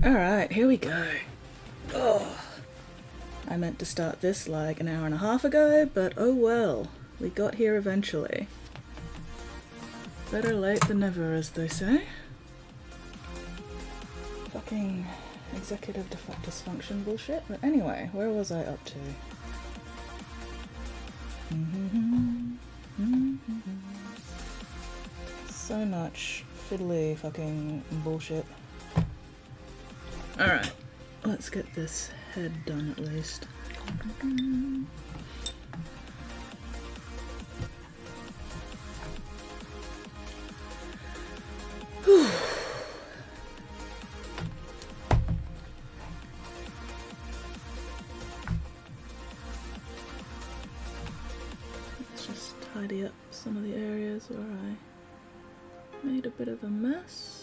Alright, here we go. Oh, I meant to start this like an hour and a half ago, but oh well. We got here eventually. Better late than never, as they say. Fucking executive dysfunction bullshit. But anyway, where was I up to? So much fiddly fucking bullshit. Alright, let's get this head done at least. Let's just tidy up some of the areas where I made a bit of a mess.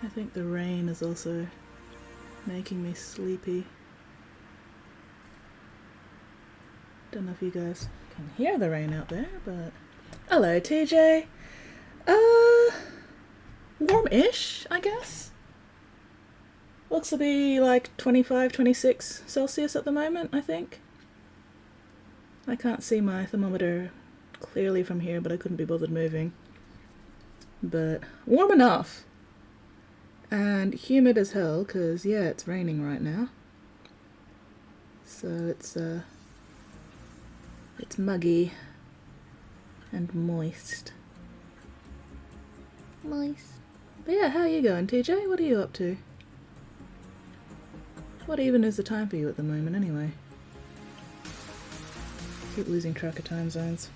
I think the rain is also making me sleepy. Don't know if you guys can hear the rain out there, but... Hello, TJ! Warm-ish, I guess? Looks to be like 25, 26 Celsius at the moment, I think. I can't see my thermometer clearly from here, but I couldn't be bothered moving. But warm enough! And humid as hell, because, yeah, it's raining right now. So it's muggy and moist. Moist. But yeah, how are you going, TJ? What are you up to? What even is the time for you at the moment, anyway? Keep losing track of time zones.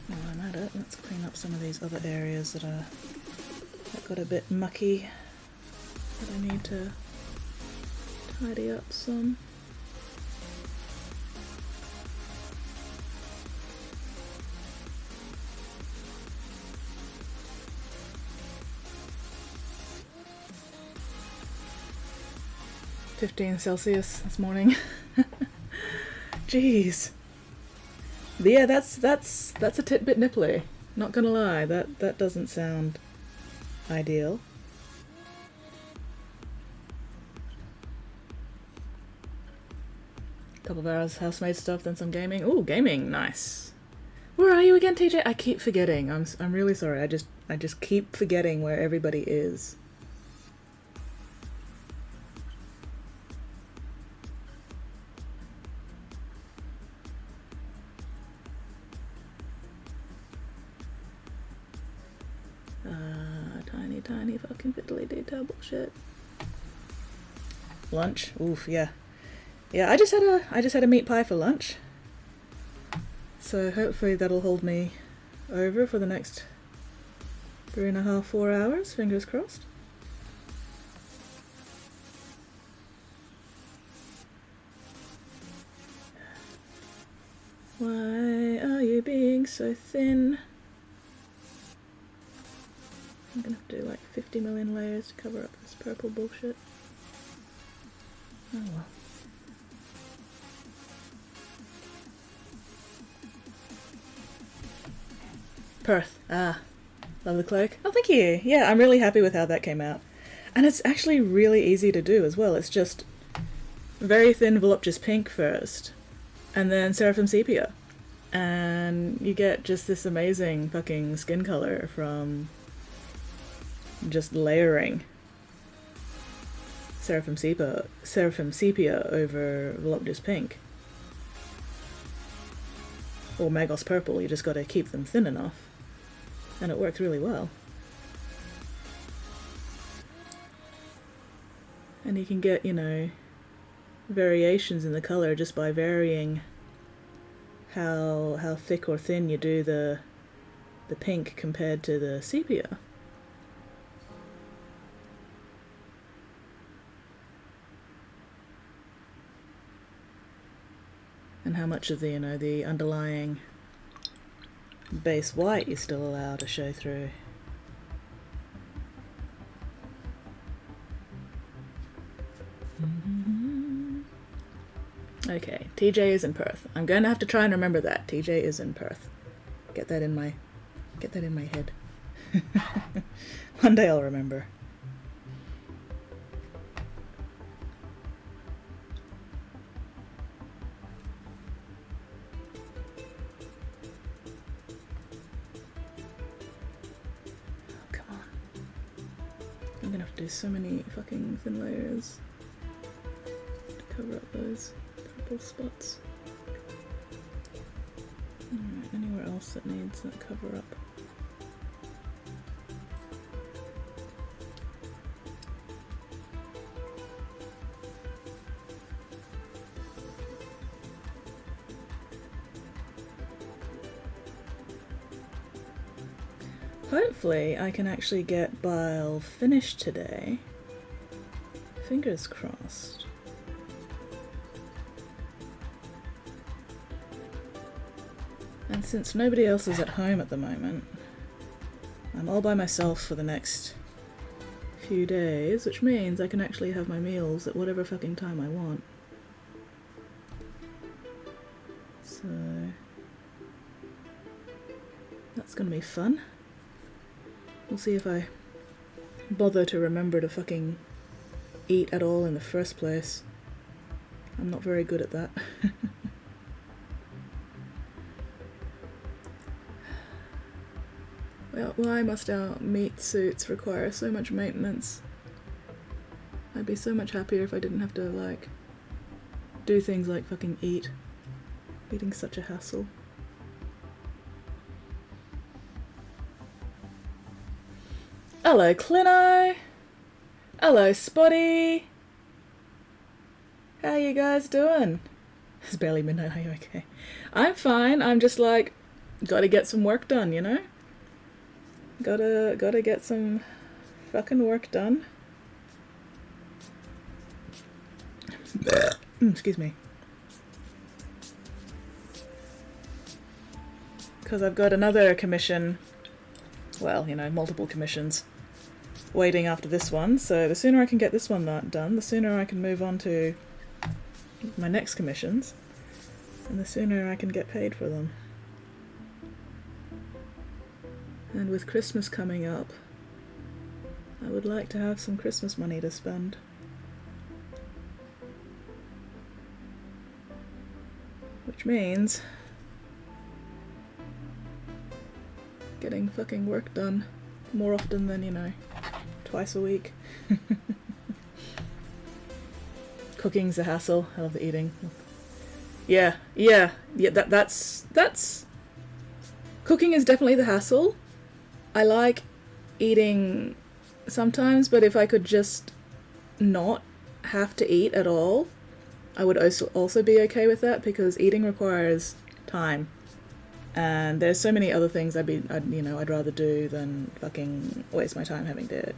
While I'm at it, let's clean up some of these other areas that got a bit mucky, that I need to tidy up some. (15 Celsius this morning). Jeez. But yeah, that's a bit nipply. Not gonna lie, that doesn't sound ideal. Couple of hours housemaid stuff, then some gaming. Ooh, gaming, nice. Where are you again, TJ? I keep forgetting. I'm really sorry. I just keep forgetting where everybody is. Tiny fucking fiddly detail bullshit. Lunch? Oof, yeah. Yeah, I just had a meat pie for lunch. So hopefully that'll hold me over for the next 3.5, 4 hours, fingers crossed. Why are you being so thin? I'm gonna have to do like 50 million layers to cover up this purple bullshit. Oh well. Perth. Ah. Love the cloak. Oh, thank you. Yeah, I'm really happy with how that came out. And it's actually really easy to do as well. It's just very thin voluptuous pink first, and then seraphim sepia. And you get just this amazing fucking skin color from just layering seraphim sepia over voluptuous pink. Or Magos purple, you just gotta keep them thin enough. And it works really well. And you can get, you know, variations in the color just by varying how thick or thin you do the pink compared to the sepia. And how much of the, you know, the underlying base white you still allow to show through. Okay, TJ is in Perth. I'm going to have to try and remember that. TJ is in Perth. Get that in my head. One day I'll remember. Oh, come on. I'm gonna have to do so many fucking thin layers to cover up those purple spots. Alright, anywhere else that needs that cover up? Hopefully I can actually get Bile finished today. Fingers crossed. And since nobody else is at home at the moment, I'm all by myself for the next few days, which means I can actually have my meals at whatever fucking time I want. So that's gonna be fun. We'll see if I bother to remember to fucking eat at all in the first place. I'm not very good at that. Well, why must our meat suits require so much maintenance? I'd be so much happier if I didn't have to, like, do things like fucking eat. Eating's such a hassle. Hello, Clino! Hello, Spotty! How you guys doing? It's barely midnight, are you okay? I'm fine, I'm just like, gotta get some work done, you know? Gotta get some fucking work done. Excuse me. Because I've got another commission, well, you know, multiple commissions waiting after this one, so the sooner I can get this one done, the sooner I can move on to my next commissions, and the sooner I can get paid for them. And with Christmas coming up, I would like to have some Christmas money to spend. Which means getting fucking work done more often than, you know, twice a week. Cooking's a hassle. I love the eating. Yeah, that's cooking is definitely the hassle. I like eating sometimes, but if I could just not have to eat at all, I would also be okay with that, because eating requires time. And there's so many other things I'd rather do than fucking waste my time having to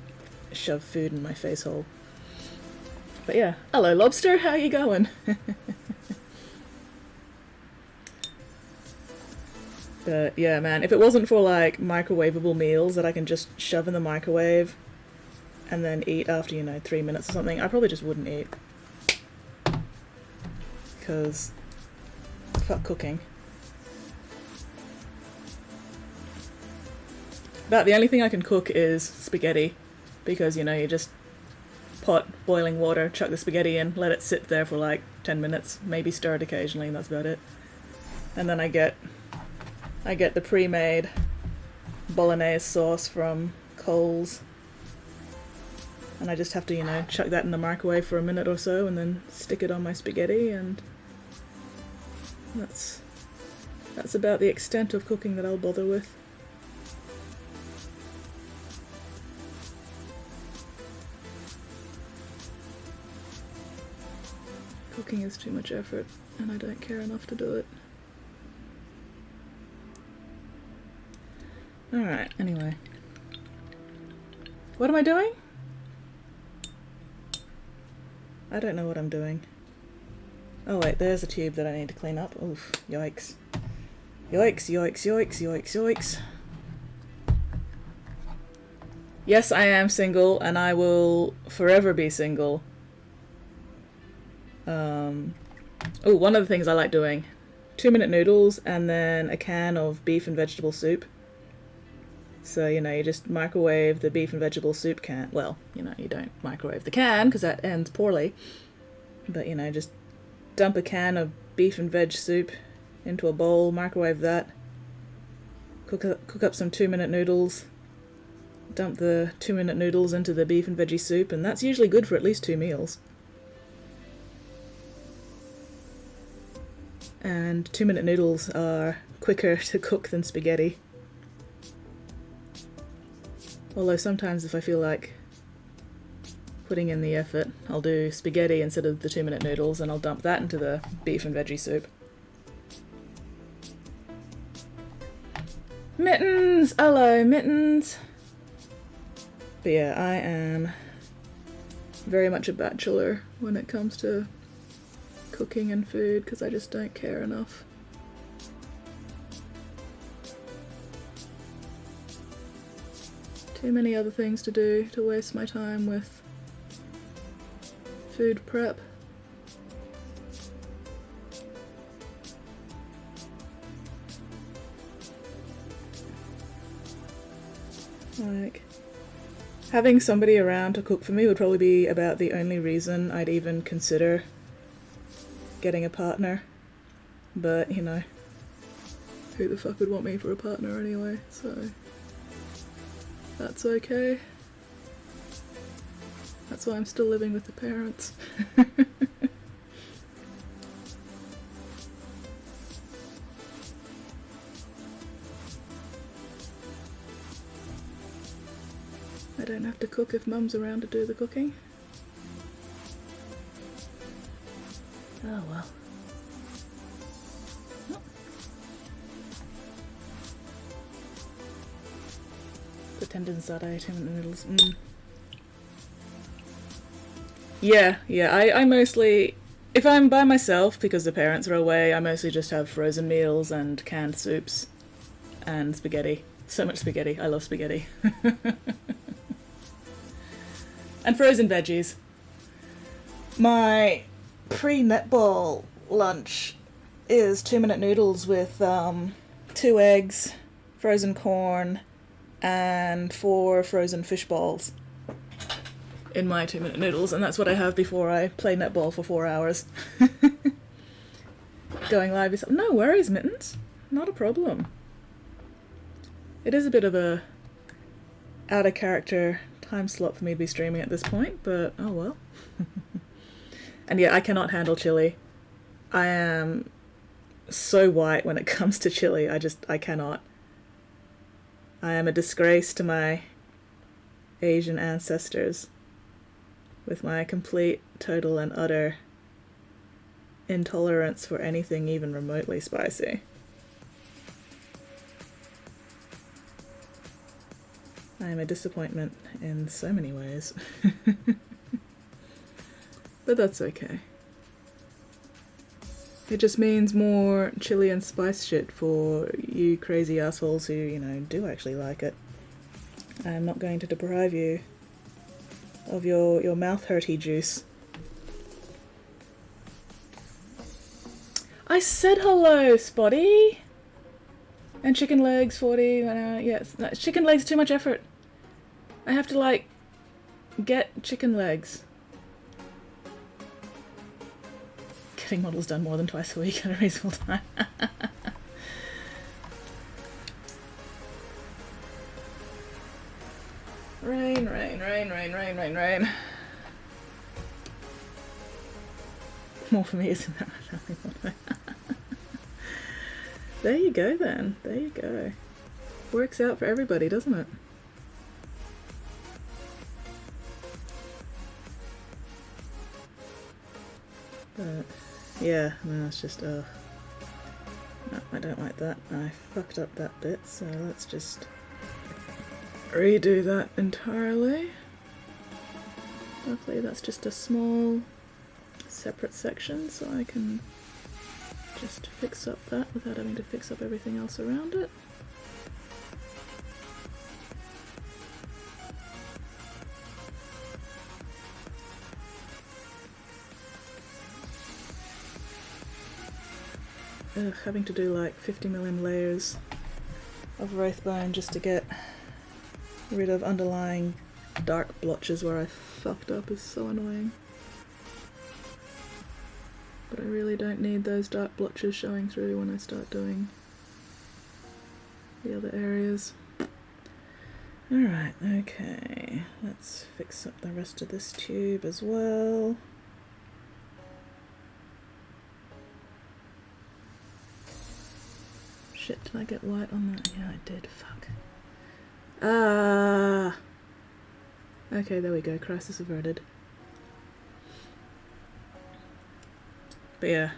shove food in my face hole. But yeah, hello Lobster, how you going? But yeah, man, if it wasn't for like microwavable meals that I can just shove in the microwave and then eat after, you know, 3 minutes or something, I probably just wouldn't eat. Because fuck cooking. About the only thing I can cook is spaghetti, because, you know, you just pot boiling water, chuck the spaghetti in, let it sit there for like 10 minutes, maybe stir it occasionally, and that's about it. And then I get the pre-made bolognese sauce from Coles, and I just have to, you know, chuck that in the microwave for a minute or so and then stick it on my spaghetti, and that's about the extent of cooking that I'll bother with. Cooking is too much effort, and I don't care enough to do it. Alright, anyway. What am I doing? I don't know what I'm doing. Oh wait, there's a tube that I need to clean up. Oof, yikes. Yikes, yikes, yikes, yikes, yikes. Yes, I am single, and I will forever be single. Oh, one of the things I like doing. 2-minute noodles, and then a can of beef and vegetable soup. So, you know, you just microwave the beef and vegetable soup can. Well, you know, you don't microwave the can, because that ends poorly. But, you know, just dump a can of beef and veg soup into a bowl, microwave that. Cook up some 2-minute noodles. Dump the 2-minute noodles into the beef and veggie soup, and that's usually good for at least 2 meals. And 2-minute noodles are quicker to cook than spaghetti. Although sometimes if I feel like putting in the effort, I'll do spaghetti instead of the 2-minute noodles, and I'll dump that into the beef and veggie soup. Mittens! Hello, Mittens! But yeah, I am very much a bachelor when it comes to cooking and food, because I just don't care enough. Too many other things to do to waste my time with food prep. Like, having somebody around to cook for me would probably be about the only reason I'd even consider getting a partner. But, you know, who the fuck would want me for a partner anyway, so that's okay. That's why I'm still living with the parents. I don't have to cook if Mum's around to do the cooking. Oh well. Oh. Pretend inside I ate 2-minute noodles. Yeah, I mostly, if I'm by myself because the parents are away, I mostly just have frozen meals and canned soups and spaghetti. So much spaghetti. I love spaghetti. And frozen veggies. My pre-netball lunch is 2-minute noodles with 2 eggs, frozen corn, and 4 frozen fish balls in my 2-minute noodles, and that's what I have before I play netball for 4 hours. Going live is... No worries, Mittens. Not a problem. It is a bit of a out of character time slot for me to be streaming at this point, but oh well. And yeah, I cannot handle chili. I am so white when it comes to chili. I cannot. I am a disgrace to my Asian ancestors with my complete, total, and utter intolerance for anything even remotely spicy. I am a disappointment in so many ways. But that's okay. It just means more chili and spice shit for you crazy assholes who, you know, do actually like it. I'm not going to deprive you of your mouth hurty juice. I said hello, Spotty! And chicken legs, 40, yes. No, chicken legs, too much effort. I have to, like, get chicken legs. Getting models done more than twice a week at a reasonable time. Rain, rain, rain, rain, rain, rain, rain. More for me, isn't that? There you go then. There you go. Works out for everybody, doesn't it? But yeah, no, it's just no, I don't like that. I fucked up that bit, so let's just redo that entirely. Luckily that's just a small separate section, so I can just fix up that without having to fix up everything else around it. Ugh, having to do like 50mm layers of Wraithbone just to get rid of underlying dark blotches where I fucked up is so annoying. But I really don't need those dark blotches showing through when I start doing the other areas. Alright, okay, let's fix up the rest of this tube as well. Shit, did I get white on that? Yeah, I did, fuck. Ah! Okay, there we go, crisis averted. But yeah.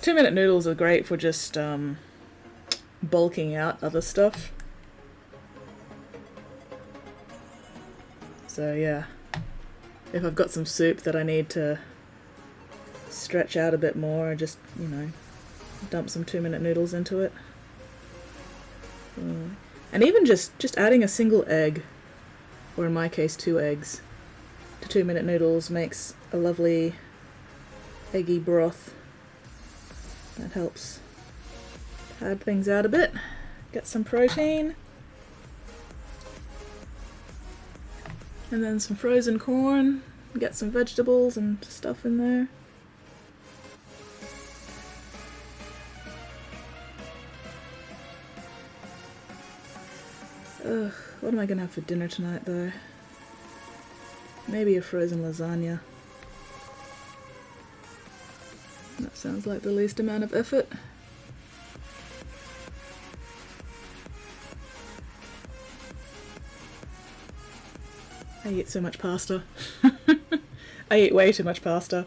2-minute noodles are great for just bulking out other stuff. So yeah, if I've got some soup that I need to stretch out a bit more, just, you know, dump some 2-minute noodles into it. And even just adding a single egg, or in my case 2 eggs, to 2-minute noodles makes a lovely eggy broth. That helps pad things out a bit, get some protein, and then some frozen corn, get some vegetables and stuff in there. Ugh, what am I gonna have for dinner tonight though? Maybe a frozen lasagna. That sounds like the least amount of effort. I eat so much pasta. I eat way too much pasta.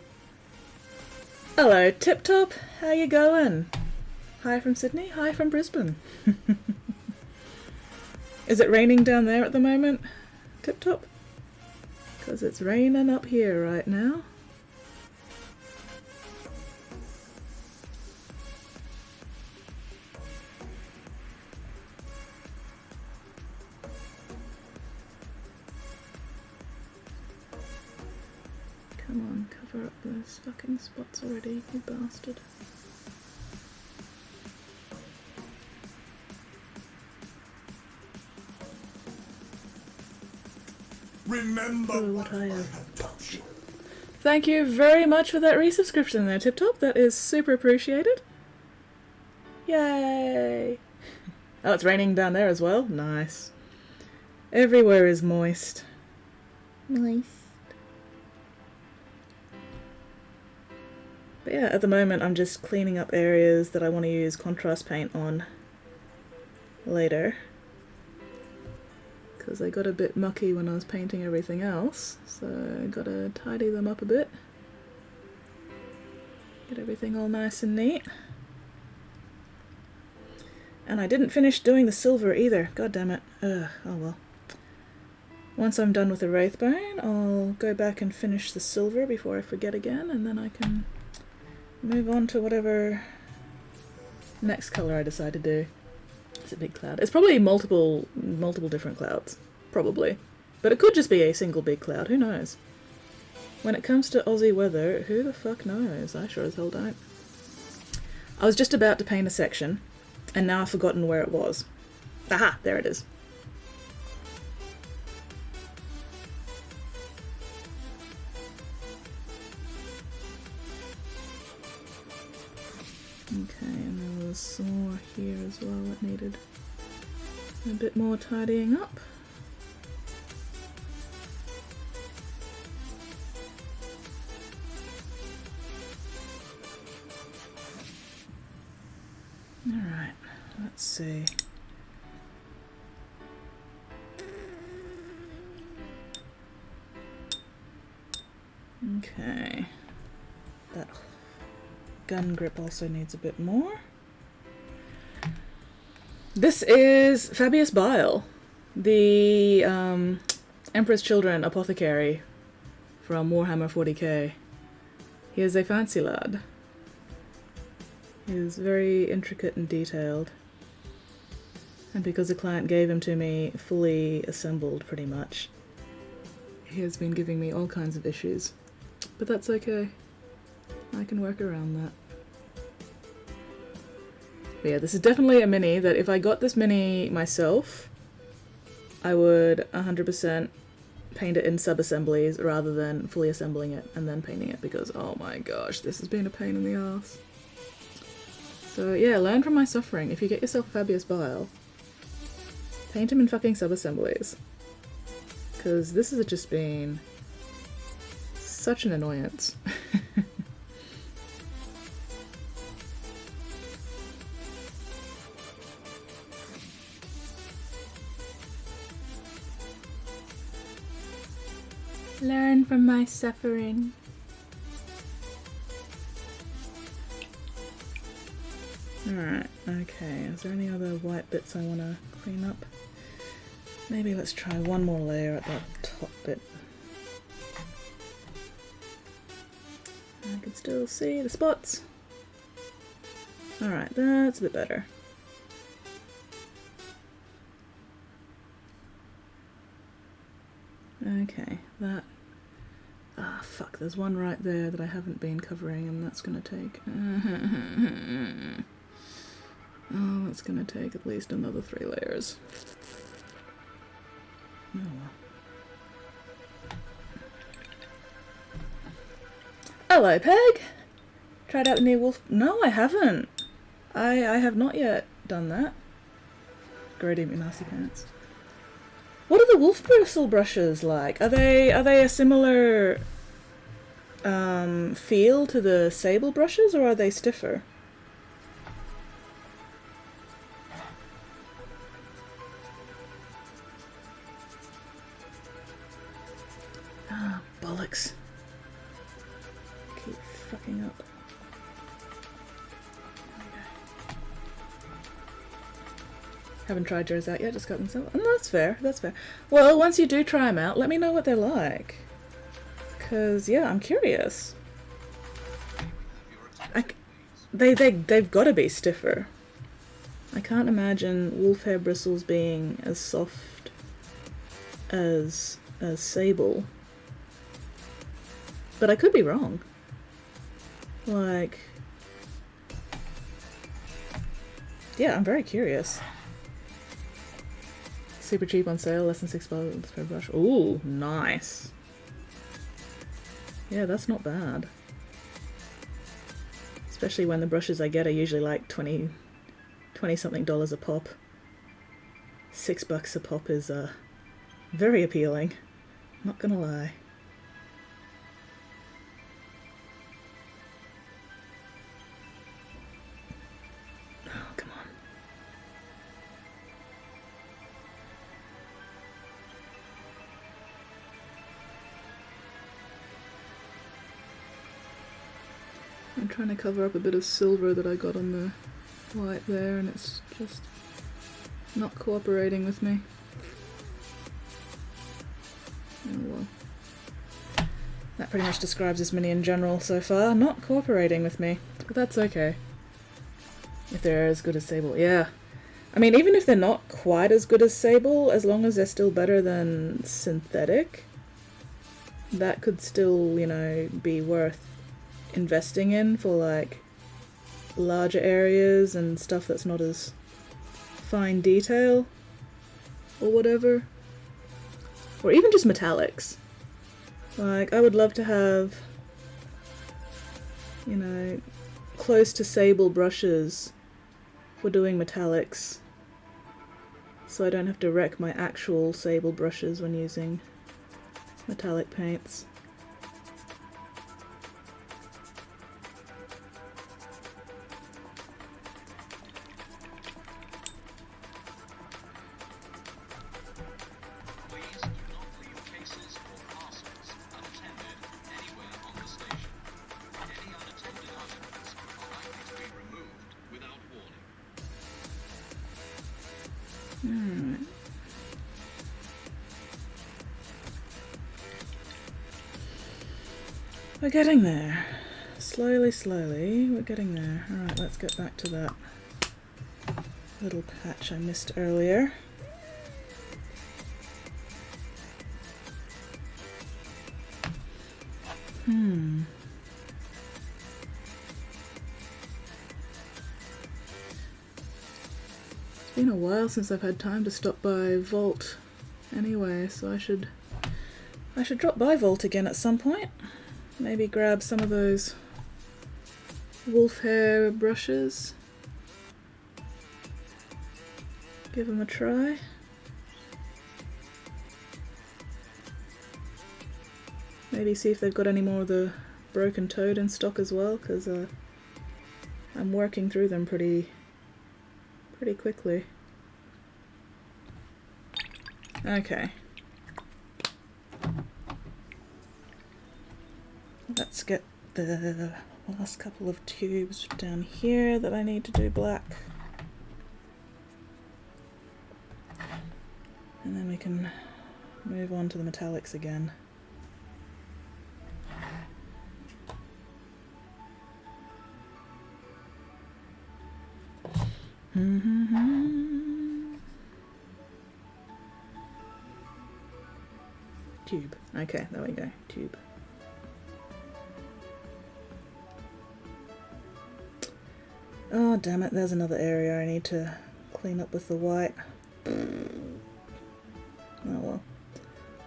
Hello, Tip Top. How you going? Hi from Sydney. Hi from Brisbane. Is it raining down there at the moment, Tip Top? Because it's raining up here right now. Come on, cover up those fucking spots already, you bastard. Remember what I have taught you. Thank you very much for that resubscription there, Tip Top. That is super appreciated. Yay! Oh, it's raining down there as well? Nice. Everywhere is moist. Moist. But yeah, at the moment I'm just cleaning up areas that I want to use contrast paint on later. Because I got a bit mucky when I was painting everything else, so I gotta tidy them up a bit. Get everything all nice and neat. And I didn't finish doing the silver either, god damn it. Ugh, oh well. Once I'm done with the Wraithbone, I'll go back and finish the silver before I forget again, and then I can move on to whatever next colour I decide to do. It's a big cloud. It's probably multiple different clouds, probably. But it could just be a single big cloud, who knows? When it comes to Aussie weather, who the fuck knows? I sure as hell don't. I was just about to paint a section, and now I've forgotten where it was. Aha, there it is. Okay, and there was some more here as well that needed a bit more tidying up. Alright, let's see. Okay. That gun grip also needs a bit more. This is Fabius Bile, the Emperor's Children apothecary from Warhammer 40k. He is a fancy lad. He is very intricate and detailed. And because the client gave him to me fully assembled pretty much, he has been giving me all kinds of issues. But that's okay. I can work around that. But yeah, this is definitely a mini that if I got this mini myself, I would 100% paint it in sub-assemblies rather than fully assembling it and then painting it, because oh my gosh, this has been a pain in the ass. So yeah, learn from my suffering. If you get yourself a Fabius Bile, paint him in fucking sub-assemblies. Because this has just been such an annoyance. Learn from my suffering. Alright, okay. Is there any other white bits I want to clean up? Maybe let's try one more layer at that top bit. I can still see the spots. Alright, that's a bit better. Okay, that... Ah, fuck, there's one right there that I haven't been covering, and that's gonna take... Oh, that's gonna take at least another 3 layers. Oh well. Hello, Peg! Tried out the new wolf... No, I haven't! I have not yet done that. Grady nasty pants. What are the wolf bristle brushes like? Are they a similar feel to the sable brushes, or are they stiffer? Ah, bollocks. Keep fucking up. Haven't tried yours out yet, just got them some. Oh, that's fair, that's fair. Well, once you do try them out, let me know what they're like. Because, yeah, I'm curious. They've got to be stiffer. I can't imagine wolf hair bristles being as soft as sable. But I could be wrong. Like... Yeah, I'm very curious. Super cheap on sale, less than $6 per brush. Ooh, nice. Yeah, that's not bad. Especially when the brushes I get are usually like 20 something dollars a pop. $6 a pop is very appealing. Not gonna lie. Oh, come on. I'm trying to cover up a bit of silver that I got on the white there, and it's just not cooperating with me. Oh well. That pretty much describes this mini in general so far. Not cooperating with me. But that's okay. If they're as good as sable. Yeah. I mean, even if they're not quite as good as sable, as long as they're still better than synthetic, that could still, you know, be worth investing in for like larger areas and stuff that's not as fine detail or whatever, or even just metallics. Like, I would love to have, you know, close to sable brushes for doing metallics, so I don't have to wreck my actual sable brushes when using metallic paints. We're getting there. Slowly, slowly, we're getting there. Alright, let's get back to that little patch I missed earlier. It's been a while since I've had time to stop by Vault anyway, so I should drop by Vault again at some point. Maybe grab some of those wolf hair brushes. Give them a try. Maybe see if they've got any more of the broken toad in stock as well, because I'm working through them pretty quickly. Okay. Let's get the last couple of tubes down here that I need to do black. And then we can move on to the metallics again. Tube. Okay, there we go. Tube. Oh, damn it, there's another area I need to clean up with the white. Oh well.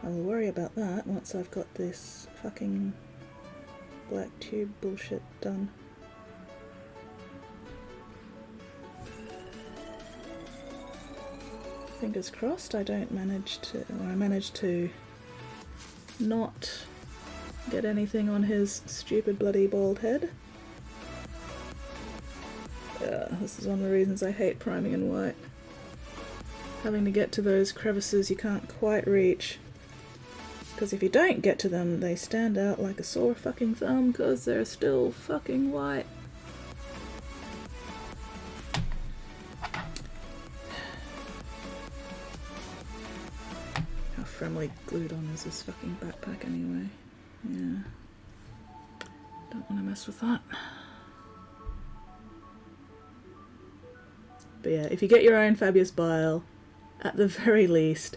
I will worry about that once I've got this fucking black tube bullshit done. Fingers crossed I don't manage to, or I manage to not get anything on his stupid bloody bald head. This is one of the reasons I hate priming in white. Having to get to those crevices you can't quite reach. Because if you don't get to them, they stand out like a sore fucking thumb because they're still fucking white. How firmly glued on is this fucking backpack anyway? Yeah. Don't want to mess with that. But yeah, if you get your own Fabius Bile, at the very least,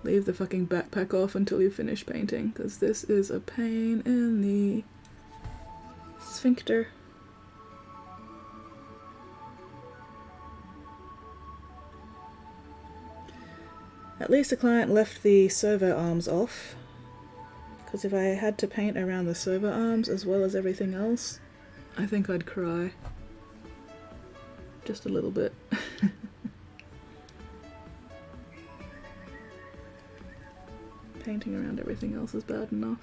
leave the fucking backpack off until you finish painting, because this is a pain in the sphincter. At least the client left the servo arms off, because if I had to paint around the servo arms as well as everything else, I think I'd cry. Just a little bit. Painting around everything else is bad enough.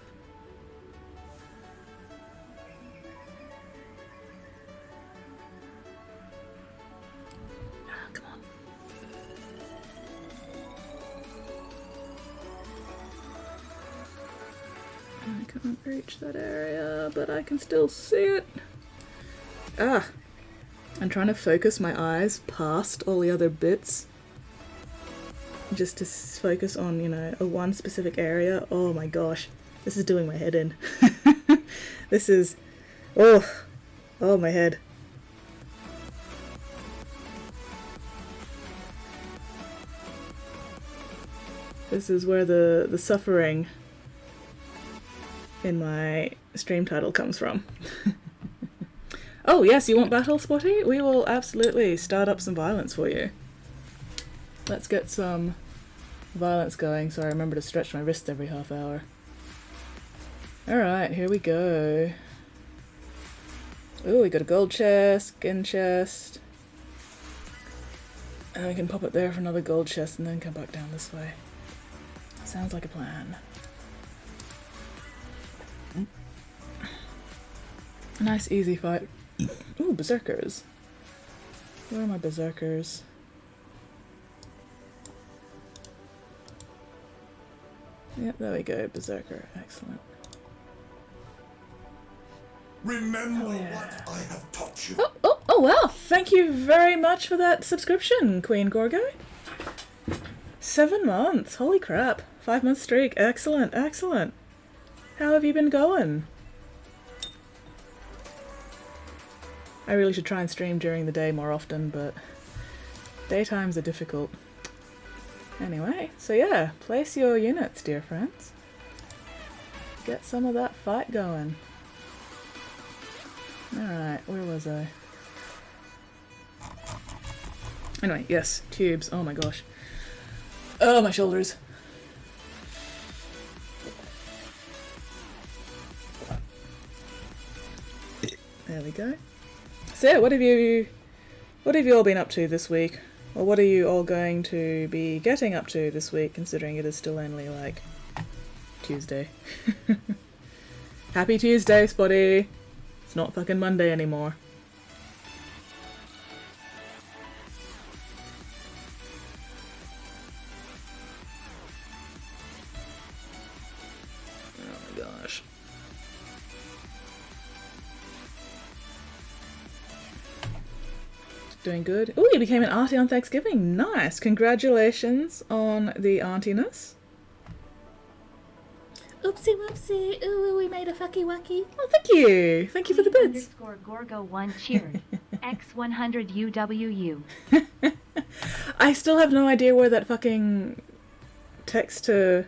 Ah, come on. I can't reach that area, but I can still see it. Ah! I'm trying to focus my eyes past all the other bits. Just to focus on, you know, a one specific area. Oh my gosh. This is doing my head in. This is... Oh! Oh, my head. This is where the suffering in my stream title comes from. Oh yes, you want battle, Spotty? We will absolutely start up some violence for you. Let's get some violence going so I remember to stretch my wrist every half hour. Alright, here we go. Ooh, we got a gold chest, skin chest. And we can pop it there for another gold chest and then come back down this way. Sounds like a plan. A nice easy fight. Ooh, berserkers. Where are my berserkers? Yep, there we go, berserker. Excellent. Remember what I have taught you. Oh wow! Thank you very much for that subscription, Queen Gorgo. 7 months. Holy crap. 5 month streak. Excellent, excellent. How have you been going? I really should try and stream during the day more often, but daytimes are difficult. Anyway, so yeah, place your units, dear friends. Get some of that fight going. Alright, where was I? Anyway, yes, tubes. Oh my gosh. Oh, my shoulders. There we go. So, what have you all been up to this week? Or what are you all going to be getting up to this week, considering it is still only, like, Tuesday? Happy Tuesday, Spotty! It's not fucking Monday anymore. Oh my gosh. Doing good. Oh, you became an auntie on Thanksgiving. Nice. Congratulations on the auntiness. Oopsie whoopsie. Ooh, we made a fucky wucky. Oh, thank you. Thank you for the bits. _Gorgo1 cheered. X100 UWU. I still have no idea where that fucking text to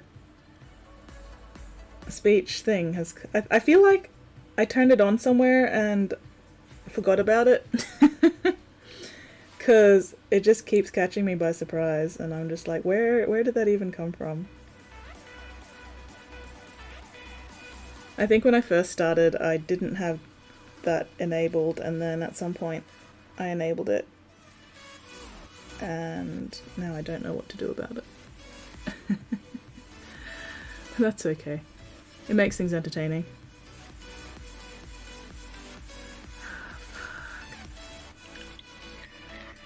speech thing has. I feel like I turned it on somewhere and forgot about it. Because it just keeps catching me by surprise, and I'm just like, where did that even come from? I think when I first started, I didn't have that enabled, and then at some point I enabled it. And now I don't know what to do about it. That's okay. It makes things entertaining.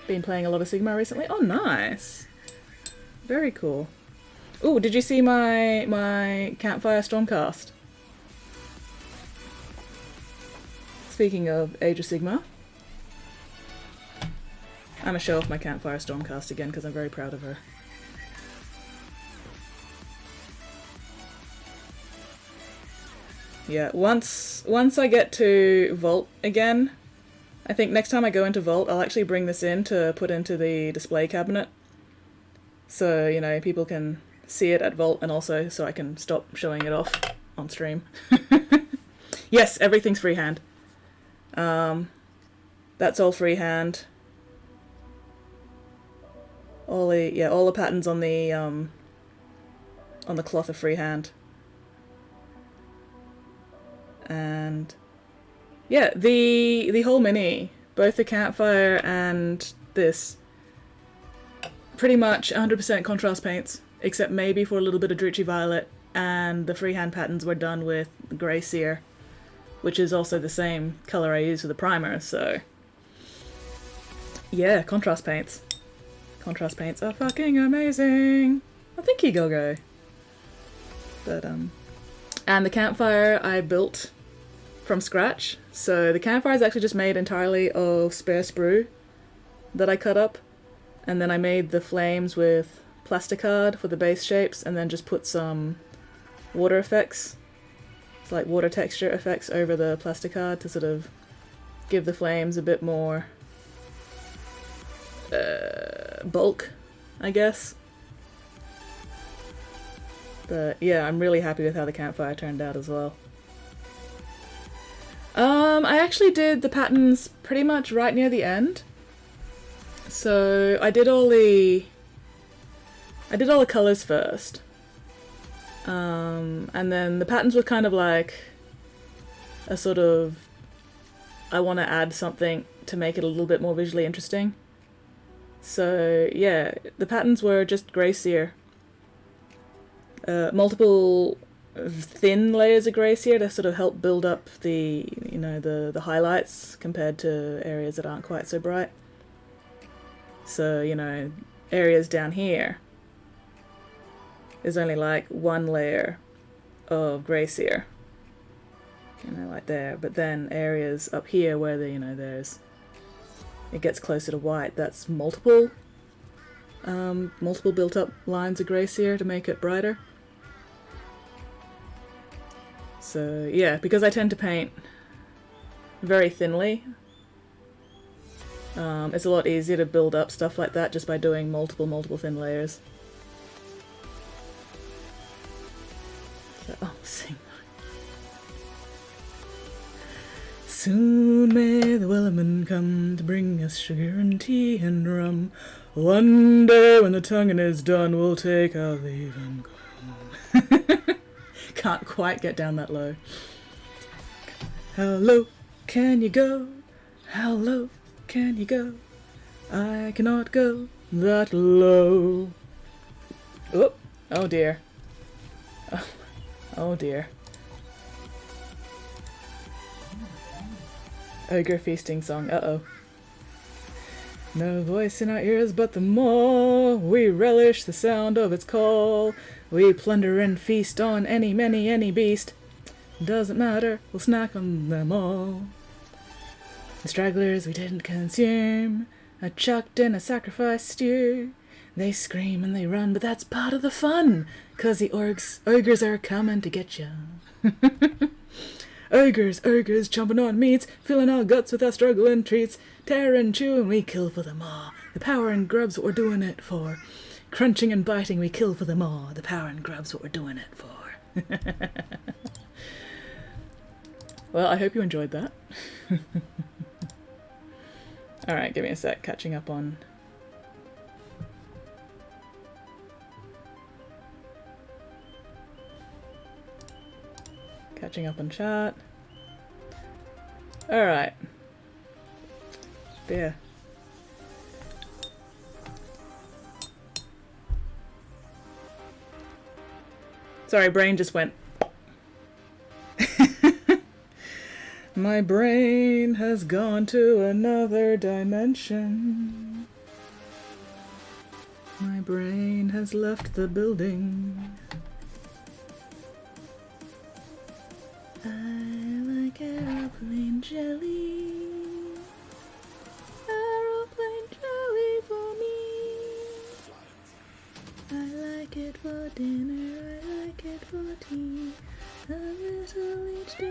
Been playing a lot of Sigma recently. Oh, nice. Very cool. Oh, did you see my Campfire Stormcast? Speaking of Age of Sigma, I'm gonna show off my Campfire Stormcast again because I'm very proud of her. Yeah, once I get to Vault again, I think next time I go into Vault, I'll actually bring this in to put into the display cabinet. So, you know, people can see it at Vault, and also so I can stop showing it off on stream. Yes, everything's freehand. That's all freehand. All the patterns on the cloth are freehand. And yeah, the whole mini, both the Campfire and this, pretty much 100% contrast paints, except maybe for a little bit of Druchii Violet, and the freehand patterns were done with Grey Seer, which is also the same colour I use for the primer, so yeah, contrast paints. Contrast paints are fucking amazing! Oh, thank you, Gogo! But, and the Campfire I built from scratch. So the Campfire is actually just made entirely of spare sprue that I cut up, and then I made the flames with plasticard for the base shapes, and then just put some water effects, it's like water texture effects over the plasticard to sort of give the flames a bit more bulk, I guess. But yeah, I'm really happy with how the Campfire turned out as well. I actually did the patterns pretty much right near the end. So I did all the colours first. And then the patterns were kind of like a sort of, I want to add something to make it a little bit more visually interesting. So yeah, the patterns were just Grey Seer. Multiple thin layers of Grey Seer to sort of help build up the, you know, the highlights compared to areas that aren't quite so bright. So, you know, areas down here is only like one layer of Grey Seer, you know, like there. But then areas up here where the, you know, it gets closer to white, that's multiple built up lines of Grey Seer to make it brighter. So yeah, because I tend to paint very thinly, It's a lot easier to build up stuff like that just by doing multiple thin layers. So, oh, sing. Soon may the wellerman come to bring us sugar and tea and rum. One day when the tonguing is done, we'll take our leave and go home. Can't quite get down that low. How low can you go? How low can you go? I cannot go that low. Oh dear. Oh dear. Ogre feasting song, uh-oh. No voice in our ears, but the more we relish the sound of its call. We plunder and feast on any beast. Doesn't matter, we'll snack on them all. The stragglers we didn't consume are chucked in a sacrifice stew. They scream and they run, but that's part of the fun, 'cause the ogres are coming to get ya. Ogres, chomping on meats, filling our guts with our struggling treats. Tear and chew and we kill for them all. The power and grub's what we're doing it for. Crunching and biting, we kill for them all. The power and grub's what we're doing it for. Well, I hope you enjoyed that. Alright, give me a sec, catching up on... Catching up on chat. Alright. There. Sorry, brain just went... My brain has gone to another dimension. My brain has left the building. I like aeroplane jelly. Aeroplane jelly for me. I like it for dinner, I like it for tea. A little each day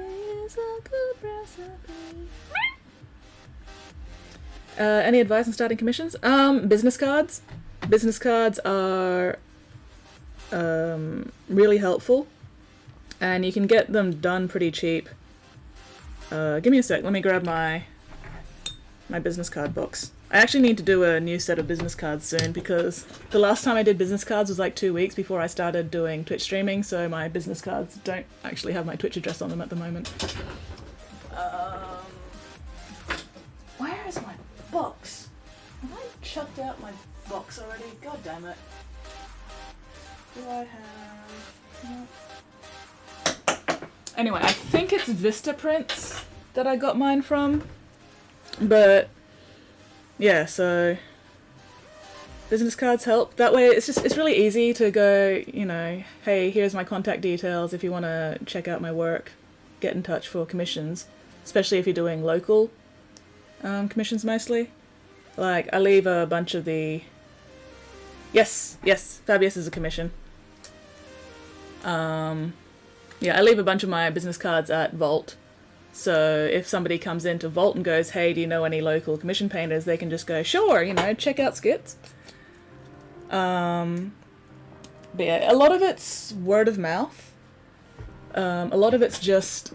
is a good recipe. Any advice on starting commissions? Business cards. Business cards are really helpful. And you can get them done pretty cheap. Give me a sec, let me grab my business card box. I actually need to do a new set of business cards soon because the last time I did business cards was like 2 weeks before I started doing Twitch streaming, so my business cards don't actually have my Twitch address on them at the moment. Where is my box? Have I chucked out my box already? God damn it. Do I have... Anyway, I think it's Vistaprints that I got mine from, but yeah, so business cards help. That way it's really easy to go, you know, hey, here's my contact details if you want to check out my work, get in touch for commissions, especially if you're doing local commissions mostly. Like, I leave a bunch of the... Yes, Fabius is a commission. Yeah, I leave a bunch of my business cards at Vault. So if somebody comes into Vault and goes, hey, do you know any local commission painters? They can just go, sure, you know, check out skits. But yeah, a lot of it's word of mouth. A lot of it's just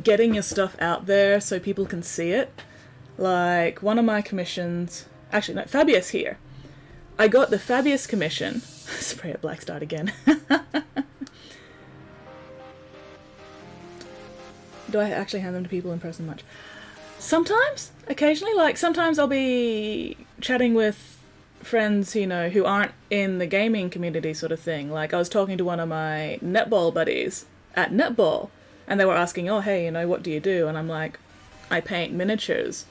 getting your stuff out there so people can see it. Like, one of my commissions... Actually, no, Fabius here. I got the Fabius commission. Spray at Black Start again. Do I actually hand them to people in person much? Sometimes, occasionally, like sometimes I'll be chatting with friends, you know, who aren't in the gaming community sort of thing. Like I was talking to one of my netball buddies at netball and they were asking, oh, hey, you know, what do you do? And I'm like, I paint miniatures.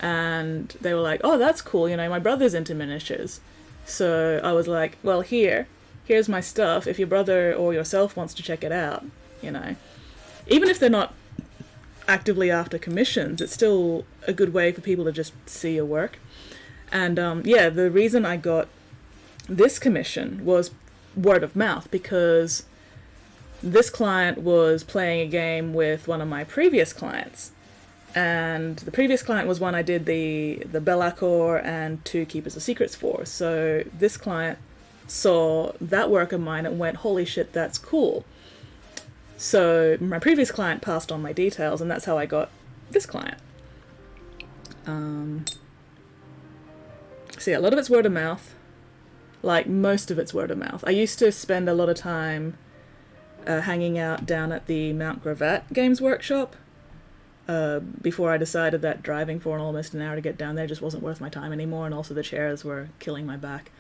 And they were like, oh, that's cool, you know, my brother's into miniatures. So I was like, well, here's my stuff. If your brother or yourself wants to check it out, you know. Even if they're not actively after commissions, it's still a good way for people to just see your work. And yeah, the reason I got this commission was word of mouth, because this client was playing a game with one of my previous clients, And the previous client was one I did the Bellacore and 2 Keepers of Secrets for. So this client saw that work of mine and went, holy shit, that's cool. So my previous client passed on my details, and that's how I got this client. So yeah, a lot of it's word of mouth. Like, most of it's word of mouth. I used to spend a lot of time hanging out down at the Mount Gravatt Games Workshop before I decided that driving for almost an hour to get down there just wasn't worth my time anymore, and also the chairs were killing my back.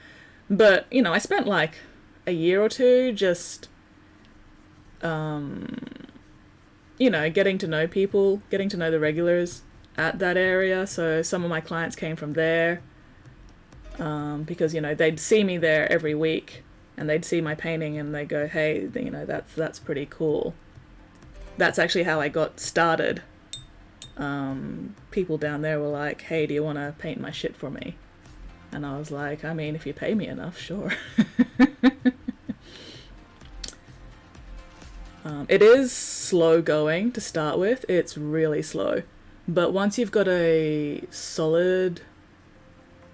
But, you know, I spent like a year or two just, you know, getting to know people, getting to know the regulars at that area. So some of my clients came from there because, you know, they'd see me there every week and they'd see my painting and they go, hey, you know, that's pretty cool. That's actually how I got started. People down there were like, hey, do you want to paint my shit for me? And I was like, I mean, if you pay me enough, sure. It is slow going to start with. It's really slow. But once you've got a solid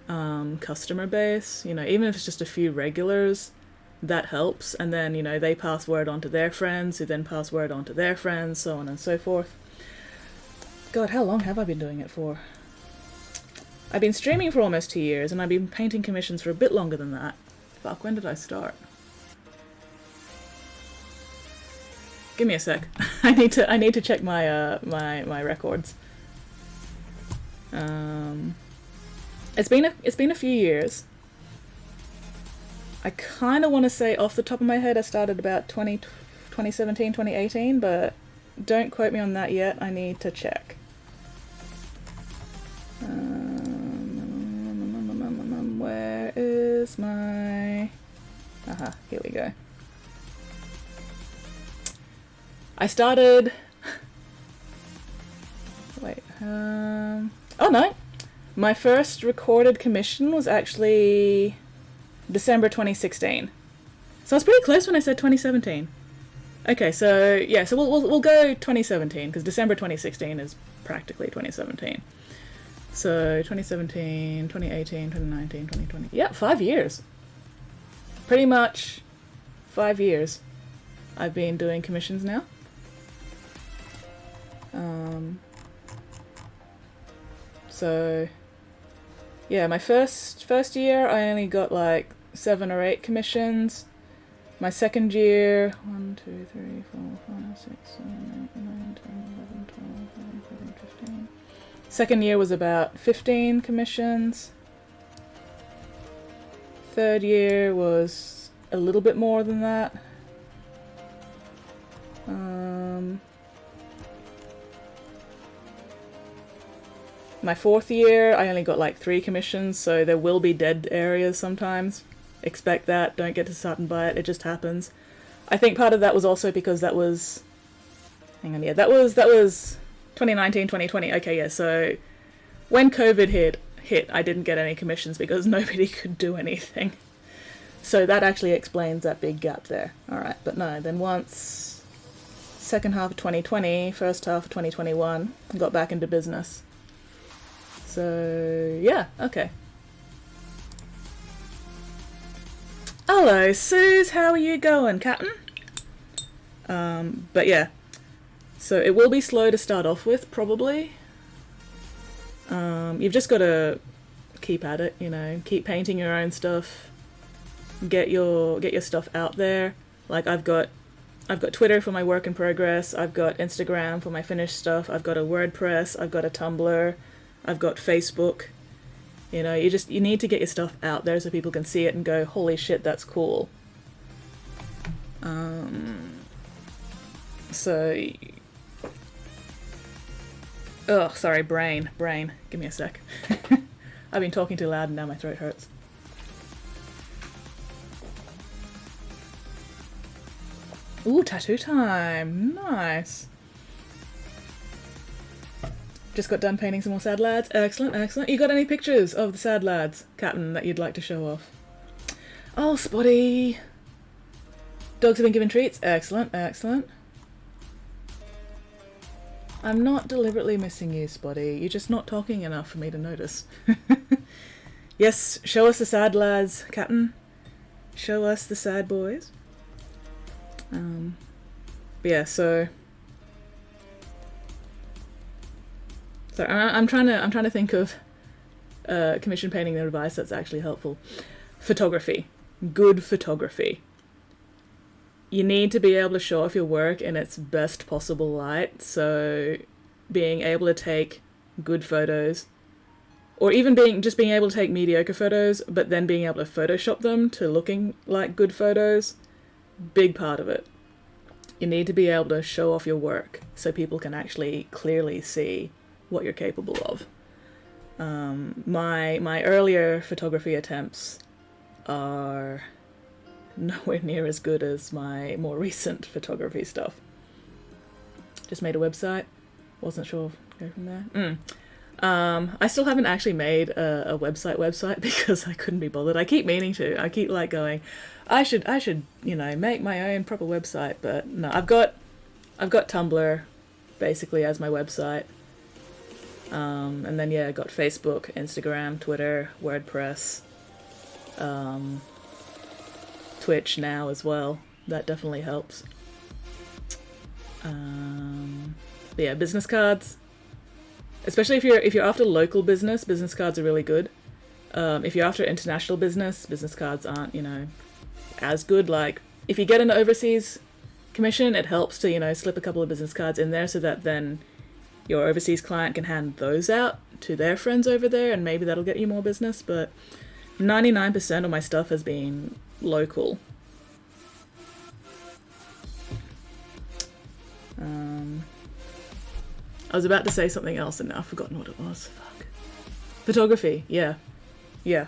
customer base, you know, even if it's just a few regulars, that helps. And then, you know, they pass word on to their friends, who then pass word on to their friends, so on and so forth. God, how long have I been doing it for? I've been streaming for almost 2 years, and I've been painting commissions for a bit longer than that. Fuck, when did I start? Give me a sec. I need to check my my records. It's been a few years. I kind of want to say off the top of my head I started about 2017, 2018, but don't quote me on that yet. I need to check. Where is my... Aha, here we go. I started... Wait, oh no! My first recorded commission was actually December 2016. So I was pretty close when I said 2017. Okay, so yeah, so we'll go 2017, because December 2016 is practically 2017. So 2017, 2018, 2019, 2020. Yeah, 5 years. Pretty much 5 years I've been doing commissions now. So yeah, my first year I only got like 7 or 8 commissions. My second year, 1, 2, 3, 4, 5, 6, 7, 8, 9, 10, 11, 12, 13, 14, 15. Second year was about 15 commissions. Third year was a little bit more than that. My fourth year, I only got like 3 commissions, so there will be dead areas sometimes. Expect that, don't get disheartened by it, it just happens. I think part of that was also because that was... Hang on, yeah, that was 2019, 2020. Okay, yeah, so when COVID hit, I didn't get any commissions because nobody could do anything. So that actually explains that big gap there. Alright, but no, then once second half of 2020, first half of 2021, I got back into business. So, yeah, okay. Hello, Suze, how are you going, Captain? But yeah, so it will be slow to start off with, probably. You've just got to keep at it, you know, keep painting your own stuff, get your stuff out there. Like I've got Twitter for my work in progress, I've got Instagram for my finished stuff, I've got a WordPress, I've got a Tumblr, I've got Facebook. You know, you need to get your stuff out there so people can see it and go, holy shit, that's cool. So... Ugh, sorry, brain. Give me a sec. I've been talking too loud and now my throat hurts. Ooh, tattoo time. Nice. Just got done painting some more sad lads. Excellent, excellent. You got any pictures of the sad lads, Captain, that you'd like to show off? Oh, Spotty. Dogs have been given treats. Excellent, excellent. I'm not deliberately missing you, Spotty. You're just not talking enough for me to notice. Yes, show us the sad lads, Captain. Show us the sad boys. But yeah, so I'm trying to think of commission painting advice that's actually helpful. Photography. Good photography. You need to be able to show off your work in its best possible light, so being able to take good photos, or even being able to take mediocre photos, but then being able to Photoshop them to looking like good photos, big part of it. You need to be able to show off your work so people can actually clearly see what you're capable of. My earlier photography attempts are nowhere near as good as my more recent photography stuff. Just made a website. Wasn't sure go from there. I still haven't actually made a website because I couldn't be bothered. I keep meaning to. I keep like going, I should make my own proper website, but no, I've got Tumblr basically as my website. And then I got Facebook, Instagram, Twitter, WordPress, Twitch now as well. That definitely helps. But yeah, business cards. Especially if you're after local business cards are really good. If you're after international business cards aren't, as good. Like, if you get an overseas commission, it helps to, slip a couple of business cards in there so that then your overseas client can hand those out to their friends over there, and maybe that'll get you more business. But 99% of my stuff has been local. I was about to say something else and now I've forgotten what it was. Fuck. Photography, yeah. Get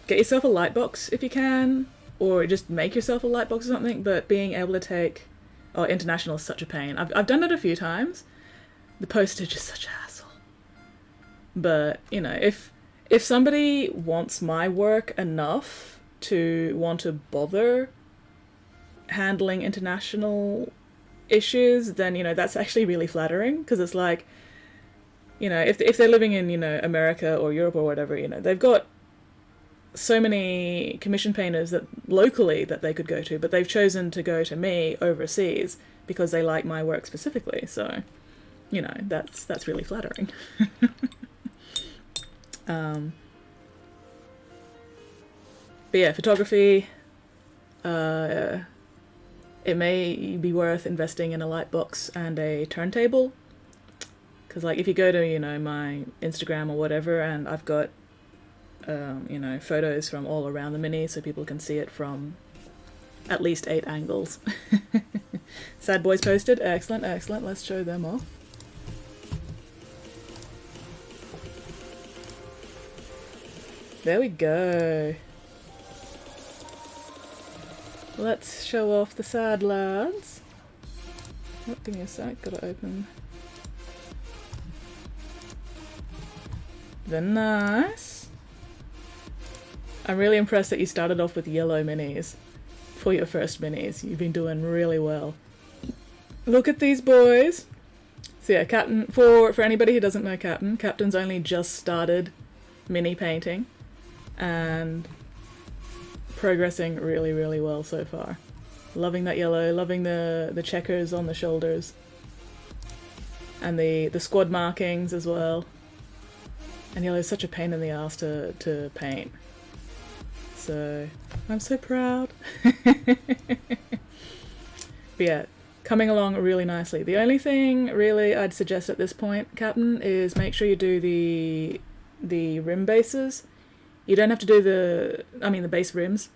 yourself a light box if you can, or just make yourself a light box or something, but being able to take... Oh, international is such a pain. I've done it a few times. The postage is such a hassle. But, if somebody wants my work enough to want to bother handling international issues, then, that's actually really flattering, because it's like, if they're living in, America or Europe or whatever, they've got so many commission painters locally that they could go to, but they've chosen to go to me overseas because they like my work specifically. So, that's really flattering. But yeah, photography, it may be worth investing in a light box and a turntable, because like if you go to my Instagram or whatever, and I've got photos from all around the Mini so people can see it from at least 8 angles. Sad boys posted. Excellent. Let's show them off. There we go. Let's show off the sad lads. Oh, give me a sec, gotta open. They're nice. I'm really impressed that you started off with yellow minis for your first minis. You've been doing really well. Look at these boys. So yeah, Captain, for anybody who doesn't know Captain's only just started mini painting and progressing really, really well so far. Loving that yellow, loving the checkers on the shoulders. And the squad markings as well. And yellow is such a pain in the ass to paint. So, I'm so proud. But yeah, coming along really nicely. The only thing really I'd suggest at this point, Captain, is make sure you do the rim bases. You don't have to do the base rims.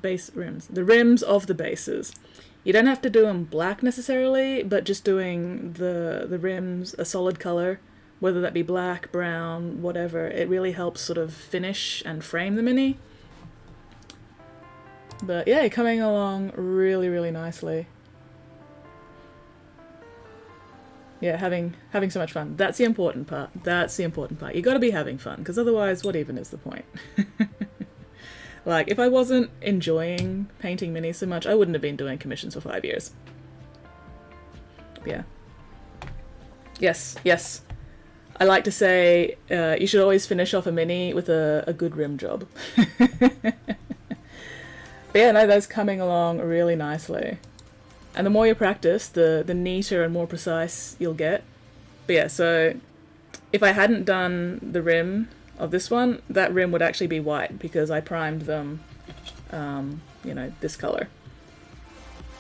The rims of the bases. You don't have to do them black necessarily, but just doing the rims a solid color, whether that be black, brown, whatever, it really helps sort of finish and frame the Mini. But yeah, coming along really, really nicely. Yeah, having so much fun. That's the important part. You gotta be having fun, because otherwise, what even is the point? Like, if I wasn't enjoying painting minis so much, I wouldn't have been doing commissions for 5 years. Yeah. Yes, yes. I like to say you should always finish off a mini with a good rim job. But yeah, no, that's coming along really nicely. And the more you practice, the neater and more precise you'll get. But yeah, so if I hadn't done the rim of this one, that rim would actually be white because I primed them, you know, this color.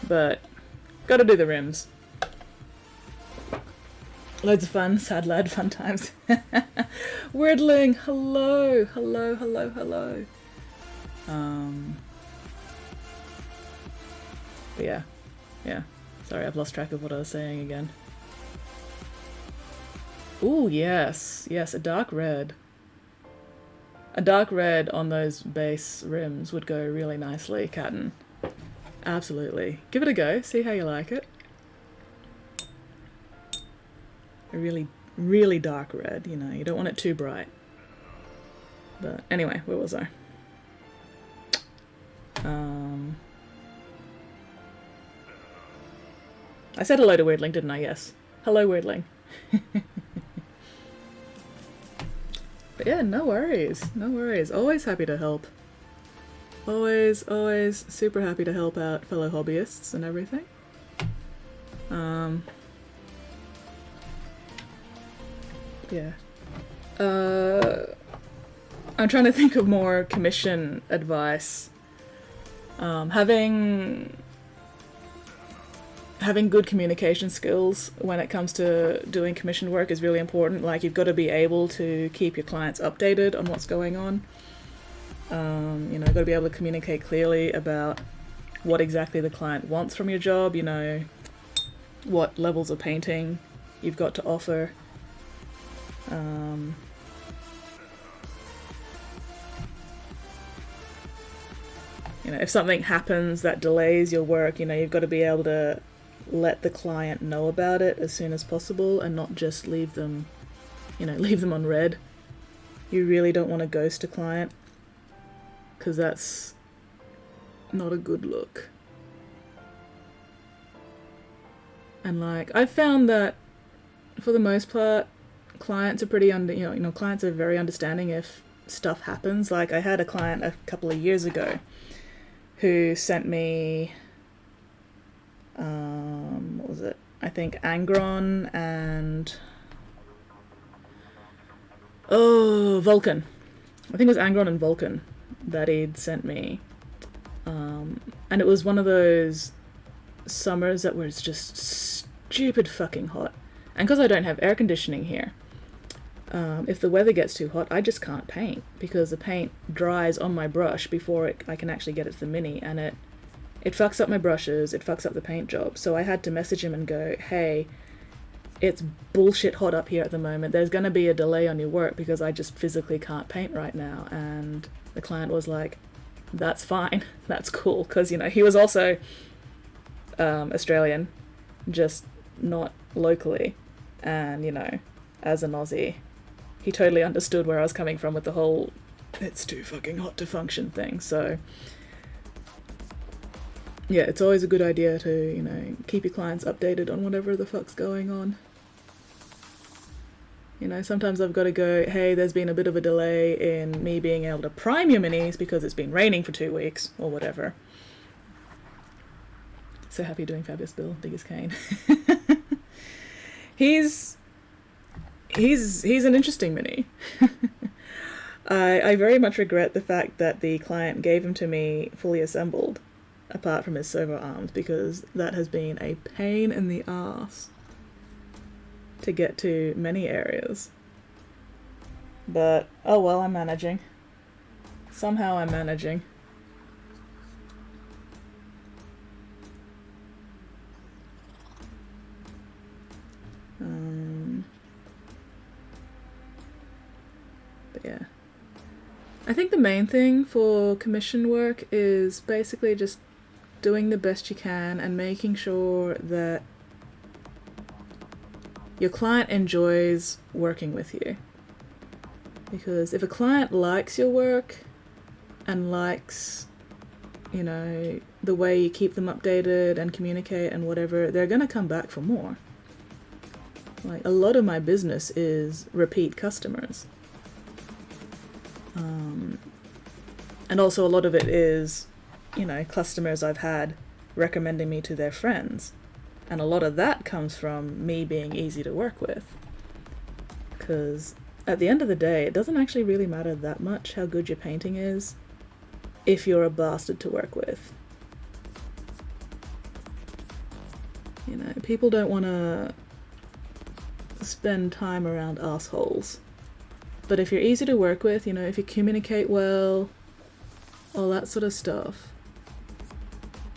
But gotta do the rims. Loads of fun, sad lad, fun times. Wordling, hello, hello, hello, hello. But yeah. Sorry, I've lost track of what I was saying again. Ooh, yes, a dark red. A dark red on those base rims would go really nicely, Catton. Absolutely. Give it a go, see how you like it. A really, really dark red, you know, you don't want it too bright. But anyway, where was I? I said hello to Weirdling, didn't I? Yes. Hello, Weirdling. But yeah, no worries. No worries. Always happy to help. Always super happy to help out fellow hobbyists and everything. Yeah. I'm trying to think of more commission advice. Having good communication skills when it comes to doing commission work is really important. Like, you've got to be able to keep your clients updated on what's going on. You know, you've got to be able to communicate clearly about what exactly the client wants from your job, you know, what levels of painting you've got to offer. You know, if something happens that delays your work, you know, you've got to be able to let the client know about it as soon as possible and not just leave them, you know, leave them on red. You really don't want to ghost a client, because that's not a good look. And like, I've found that for the most part, clients are pretty clients are very understanding if stuff happens. Like, I had a client a couple of years ago who sent me what was it? I think Angron and Vulcan. I think it was Angron and Vulcan that he'd sent me. And it was one of those summers that was just stupid fucking hot. And because I don't have air conditioning here, if the weather gets too hot, I just can't paint, because the paint dries on my brush before I can actually get it to the mini, and it fucks up my brushes, it fucks up the paint job. So I had to message him and go, hey, it's bullshit hot up here at the moment. There's going to be a delay on your work because I just physically can't paint right now. And the client was like, that's fine, that's cool. Because, you know, he was also Australian, just not locally. And, you know, as an Aussie, he totally understood where I was coming from with the whole it's too fucking hot to function thing. So yeah, it's always a good idea to, you know, keep your clients updated on whatever the fuck's going on. You know, sometimes I've got to go, hey, there's been a bit of a delay in me being able to prime your minis because it's been raining for 2 weeks, or whatever. So happy doing Fabulous Bill, Digger's Cane. He's an interesting mini. I very much regret the fact that the client gave him to me fully assembled, apart from his servo arms, because that has been a pain in the arse to get to many areas. But, oh well, I'm managing. Somehow I'm managing. But yeah. I think the main thing for commission work is basically just doing the best you can and making sure that your client enjoys working with you. Because if a client likes your work and likes, you know, the way you keep them updated and communicate and whatever, they're gonna come back for more. Like, a lot of my business is repeat customers. And also a lot of it is, you know, customers I've had recommending me to their friends. And a lot of that comes from me being easy to work with. Because at the end of the day, it doesn't actually really matter that much how good your painting is if you're a bastard to work with. You know, people don't want to spend time around assholes. But if you're easy to work with, you know, if you communicate well, all that sort of stuff,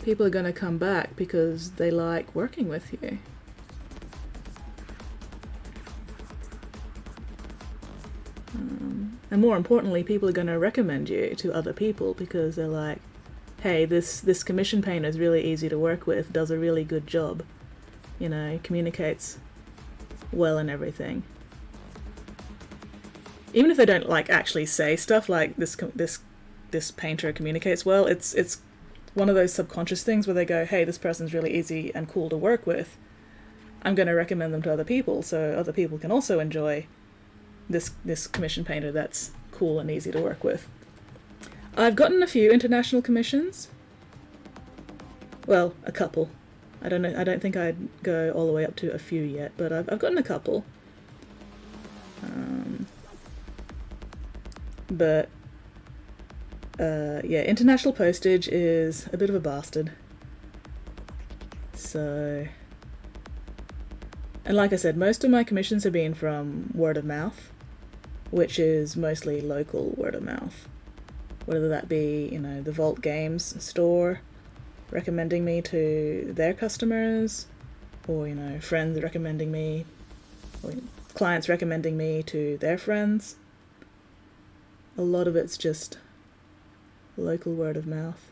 people are going to come back because they like working with you. And more importantly, people are going to recommend you to other people because they're like, hey, this commission painter is really easy to work with, does a really good job, you know, communicates well and everything. Even if they don't like actually say stuff like this painter communicates well, it's one of those subconscious things where they go, hey, this person's really easy and cool to work with. I'm going to recommend them to other people so other people can also enjoy this commission painter that's cool and easy to work with. I've gotten a few international commissions. Well, a couple. I don't think I'd go all the way up to a few yet, but I've gotten a couple. Yeah, international postage is a bit of a bastard. So, and like I said, most of my commissions have been from word of mouth, which is mostly local word of mouth. Whether that be, you know, the Vault Games store recommending me to their customers, or, you know, friends recommending me, or clients recommending me to their friends. A lot of it's just local word of mouth.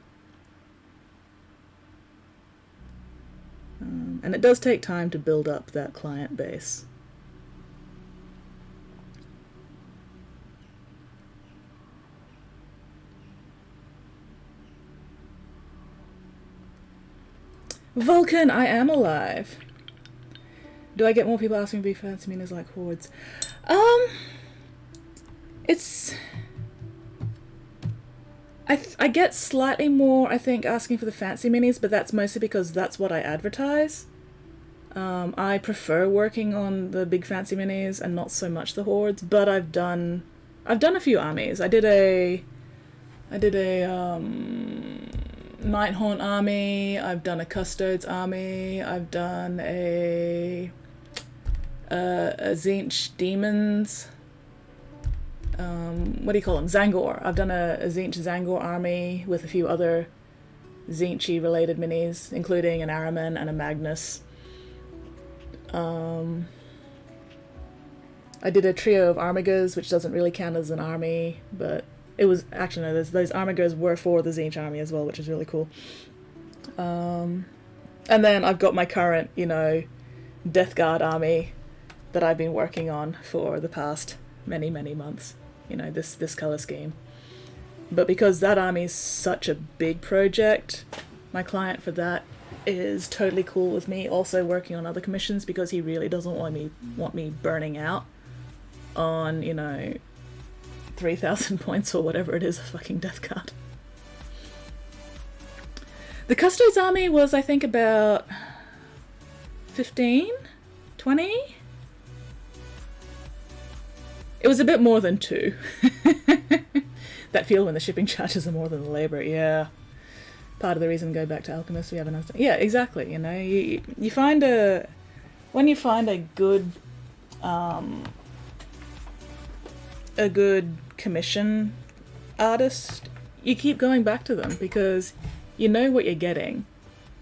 And it does take time to build up that client base. Vulcan, I am alive. Do I get more people asking me to be fancy minis like hordes? It's... I get slightly more, I think, asking for the fancy minis, but that's mostly because that's what I advertise. I prefer working on the big fancy minis and not so much the hordes, but I've done a few armies. I did a Nighthaunt army, I've done a Custodes army, I've done a Tzeentch Demons, what do you call them? Zangor. I've done a Tzeentch Zangor army with a few other Tzeentchy related minis, including an Araman and a Magnus. I did a trio of Armigas, which doesn't really count as an army, but it was, actually no, those Armigas were for the Tzeentch army as well, which is really cool. And then I've got my current, you know, Death Guard army that I've been working on for the past many months, you know, this color scheme. But because that army is such a big project, my client for that is totally cool with me also working on other commissions, because he really doesn't want me burning out on, you know, 3,000 points or whatever it is a fucking Death Guard. The Custodes army was, I think, about 15? 20? It was a bit more than 2. That feel when the shipping charges are more than the labour, yeah. Part of the reason go back to Alchemist, we have an understanding. Yeah, exactly, you know, you find when you find a good commission artist, you keep going back to them because you know what you're getting.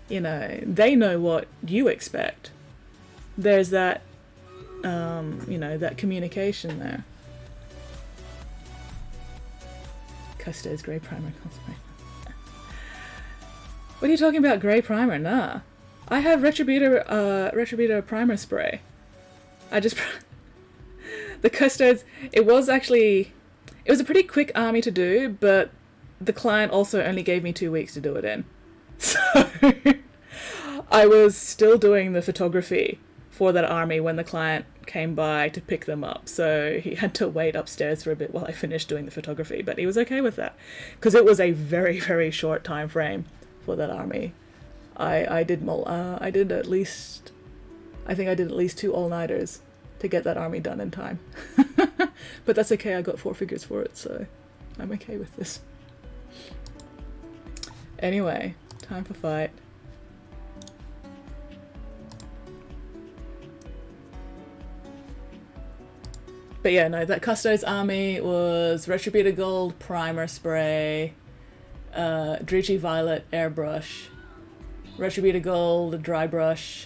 You know, they know what you expect. There's that, you know, that communication there. Custodes Grey Primer Concentrate. What are you talking about, Grey Primer? Nah. I have Retributor Primer Spray. The Custodes, it was a pretty quick army to do, but the client also only gave me 2 weeks to do it in. So I was still doing the photography for that army when the client came by to pick them up. So he had to wait upstairs for a bit while I finished doing the photography, but he was okay with that because it was a very, very short time frame for that army. I did at least 2 all-nighters to get that army done in time. But that's okay, I got 4 figures for it, so I'm okay with this. Anyway, time for fight. But yeah, no, that Custodes army was Retributor Gold, Primer Spray, Drigi Violet Airbrush, Retributor Gold, Dry Brush,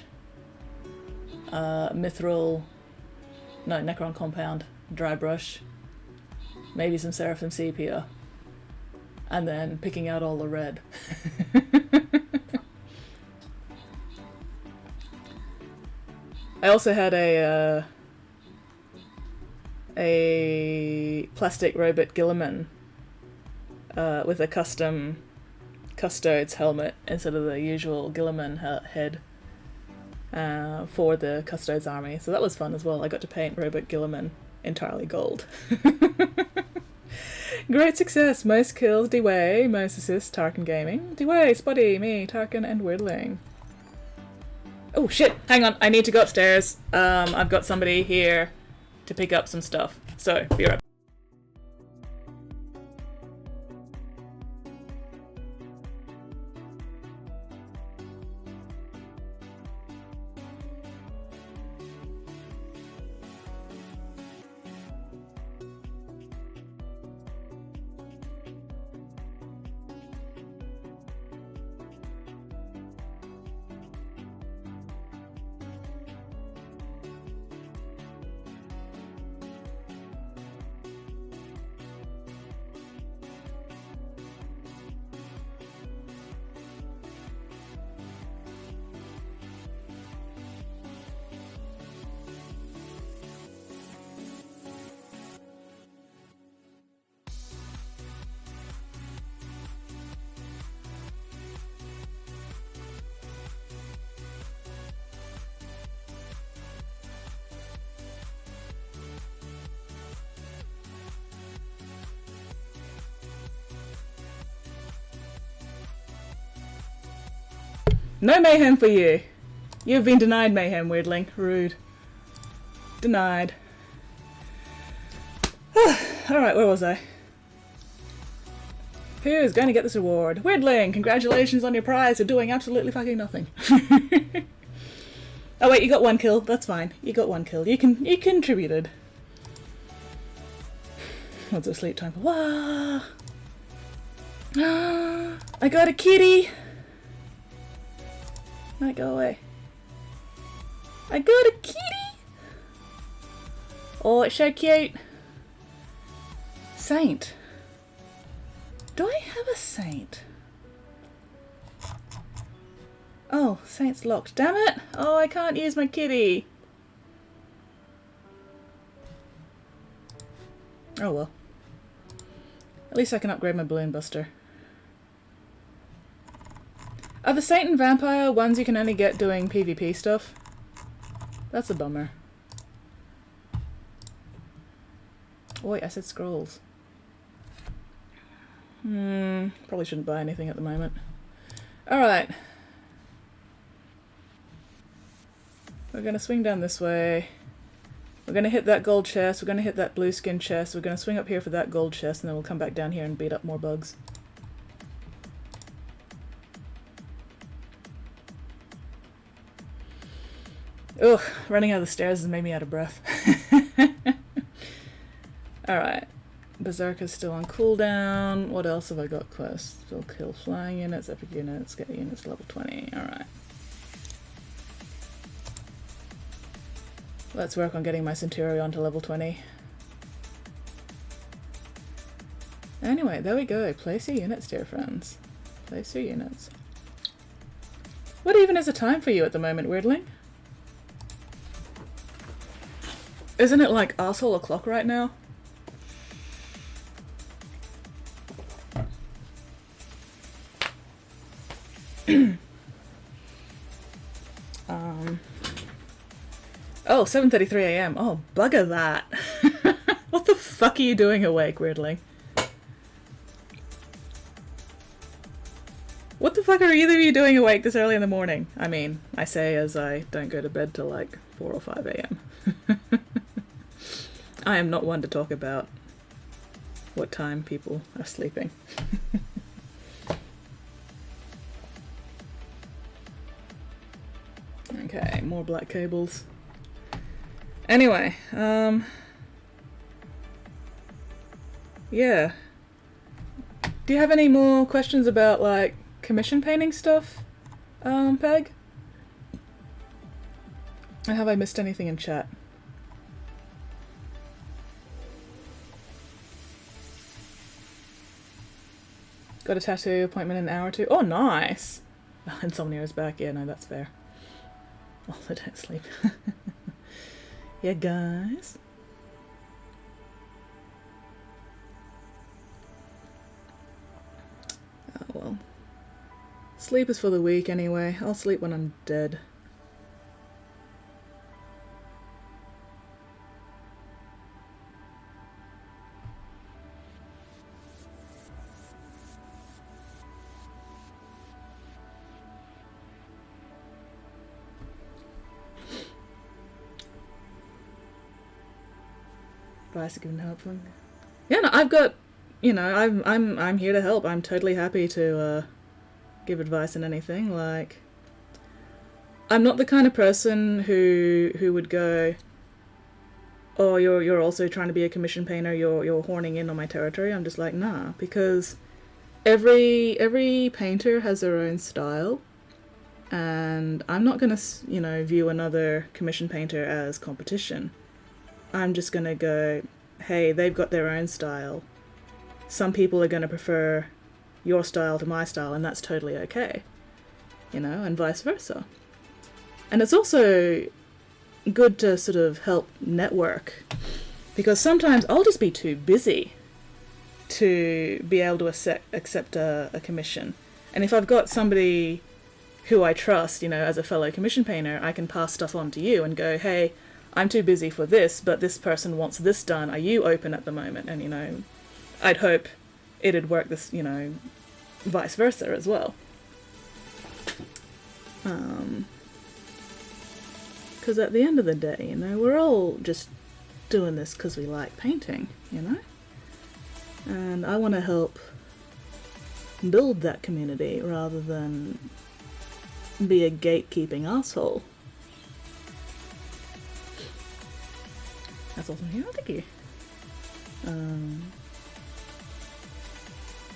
Necron Compound, Dry Brush, maybe some Seraphim Sepia, and then picking out all the red. I also had a plastic Robot Gilliman with a custom Custodes helmet instead of the usual Gilliman head for the Custodes army, so that was fun as well. I got to paint Robot Gilliman entirely gold. Great success. Most kills Dway, most assists Tarkin Gaming. Dway, Spotty, me, Tarkin, and Weirdling. Oh shit, hang on, I need to go upstairs. I've got somebody here to pick up some stuff, so be right back. No mayhem for you. You've been denied mayhem, Weirdling. Rude. Denied. Alright, where was I? Who's going to get this reward? Weirdling, congratulations on your prize for doing absolutely fucking nothing. Oh wait, you got 1 kill. That's fine. You got 1 kill. You contributed. What's a sleep time? Wah! I got a kitty! Might go away. I got a kitty! Oh, it's so cute. Saint. Do I have a saint? Oh, saint's locked. Damn it! Oh, I can't use my kitty. Oh well. At least I can upgrade my balloon buster. Are the Saint and Vampire ones you can only get doing PvP stuff? That's a bummer. Oh wait, I said scrolls. Probably shouldn't buy anything at the moment. Alright. We're gonna swing down this way. We're gonna hit that gold chest, we're gonna hit that blue skin chest, we're gonna swing up here for that gold chest, and then we'll come back down here and beat up more bugs. Ugh, running out of the stairs has made me out of breath. Alright. Berserker's still on cooldown. What else have I got quests? Still kill flying units, epic units, get units to level 20. Alright. Let's work on getting my Centurion to level 20. Anyway, there we go. Place your units, dear friends. Place your units. What even is the time for you at the moment, Weirdling? Isn't it like arsehole o'clock right now? Oh, 7:33 a.m. Oh, bugger that. What the fuck are you doing awake, weirdly? What the fuck are either of you doing awake this early in the morning? I mean, I say as I don't go to bed till like 4 or 5 a.m. I am not one to talk about what time people are sleeping. Okay, more black cables. Anyway, yeah. Do you have any more questions about, like, commission painting stuff, Peg? Or have I missed anything in chat? Got a tattoo appointment in an hour or two. Oh, nice! Insomnia is back. Yeah, no, that's fair. Well, I don't sleep. Yeah, guys. Oh, well. Sleep is for the weak anyway. I'll sleep when I'm dead. Advice given helpful. Yeah, no, I've got, you know, I'm here to help. I'm totally happy to give advice in anything. Like, I'm not the kind of person who would go, oh, you're also trying to be a commission painter. You're horning in on my territory. I'm just like, nah, because every painter has their own style, and I'm not gonna, you know, view another commission painter as competition. I'm just going to go, hey, they've got their own style. Some people are going to prefer your style to my style, and that's totally okay. You know, and vice versa. And it's also good to sort of help network, because sometimes I'll just be too busy to be able to accept a commission. And if I've got somebody who I trust, you know, as a fellow commission painter, I can pass stuff on to you and go, hey, I'm too busy for this, but this person wants this done. Are you open at the moment? And, you know, I'd hope it'd work this, you know, vice versa as well. Because at the end of the day, you know, we're all just doing this because we like painting, you know? And I want to help build that community rather than be a gatekeeping asshole. That's awesome. Yeah, thank you.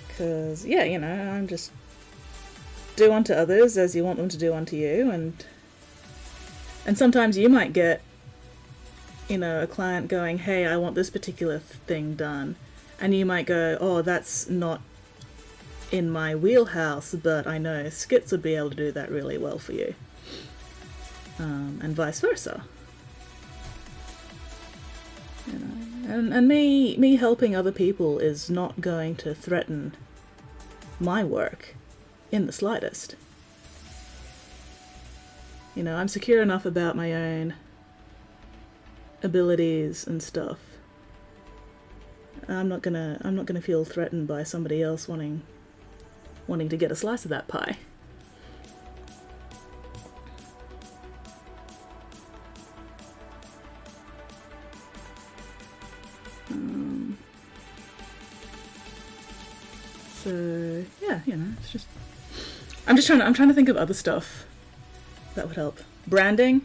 Because, yeah, you know, I'm just do unto others as you want them to do unto you, and sometimes you might get, you know, a client going, hey, I want this particular thing done, and you might go, oh, that's not in my wheelhouse, but I know Skits would be able to do that really well for you, and vice versa. You know, and me helping other people is not going to threaten my work in the slightest. You know, I'm secure enough about my own abilities and stuff. I'm not gonna feel threatened by somebody else wanting to get a slice of that pie. So yeah, you know, it's just I'm trying to think of other stuff that would help. Branding,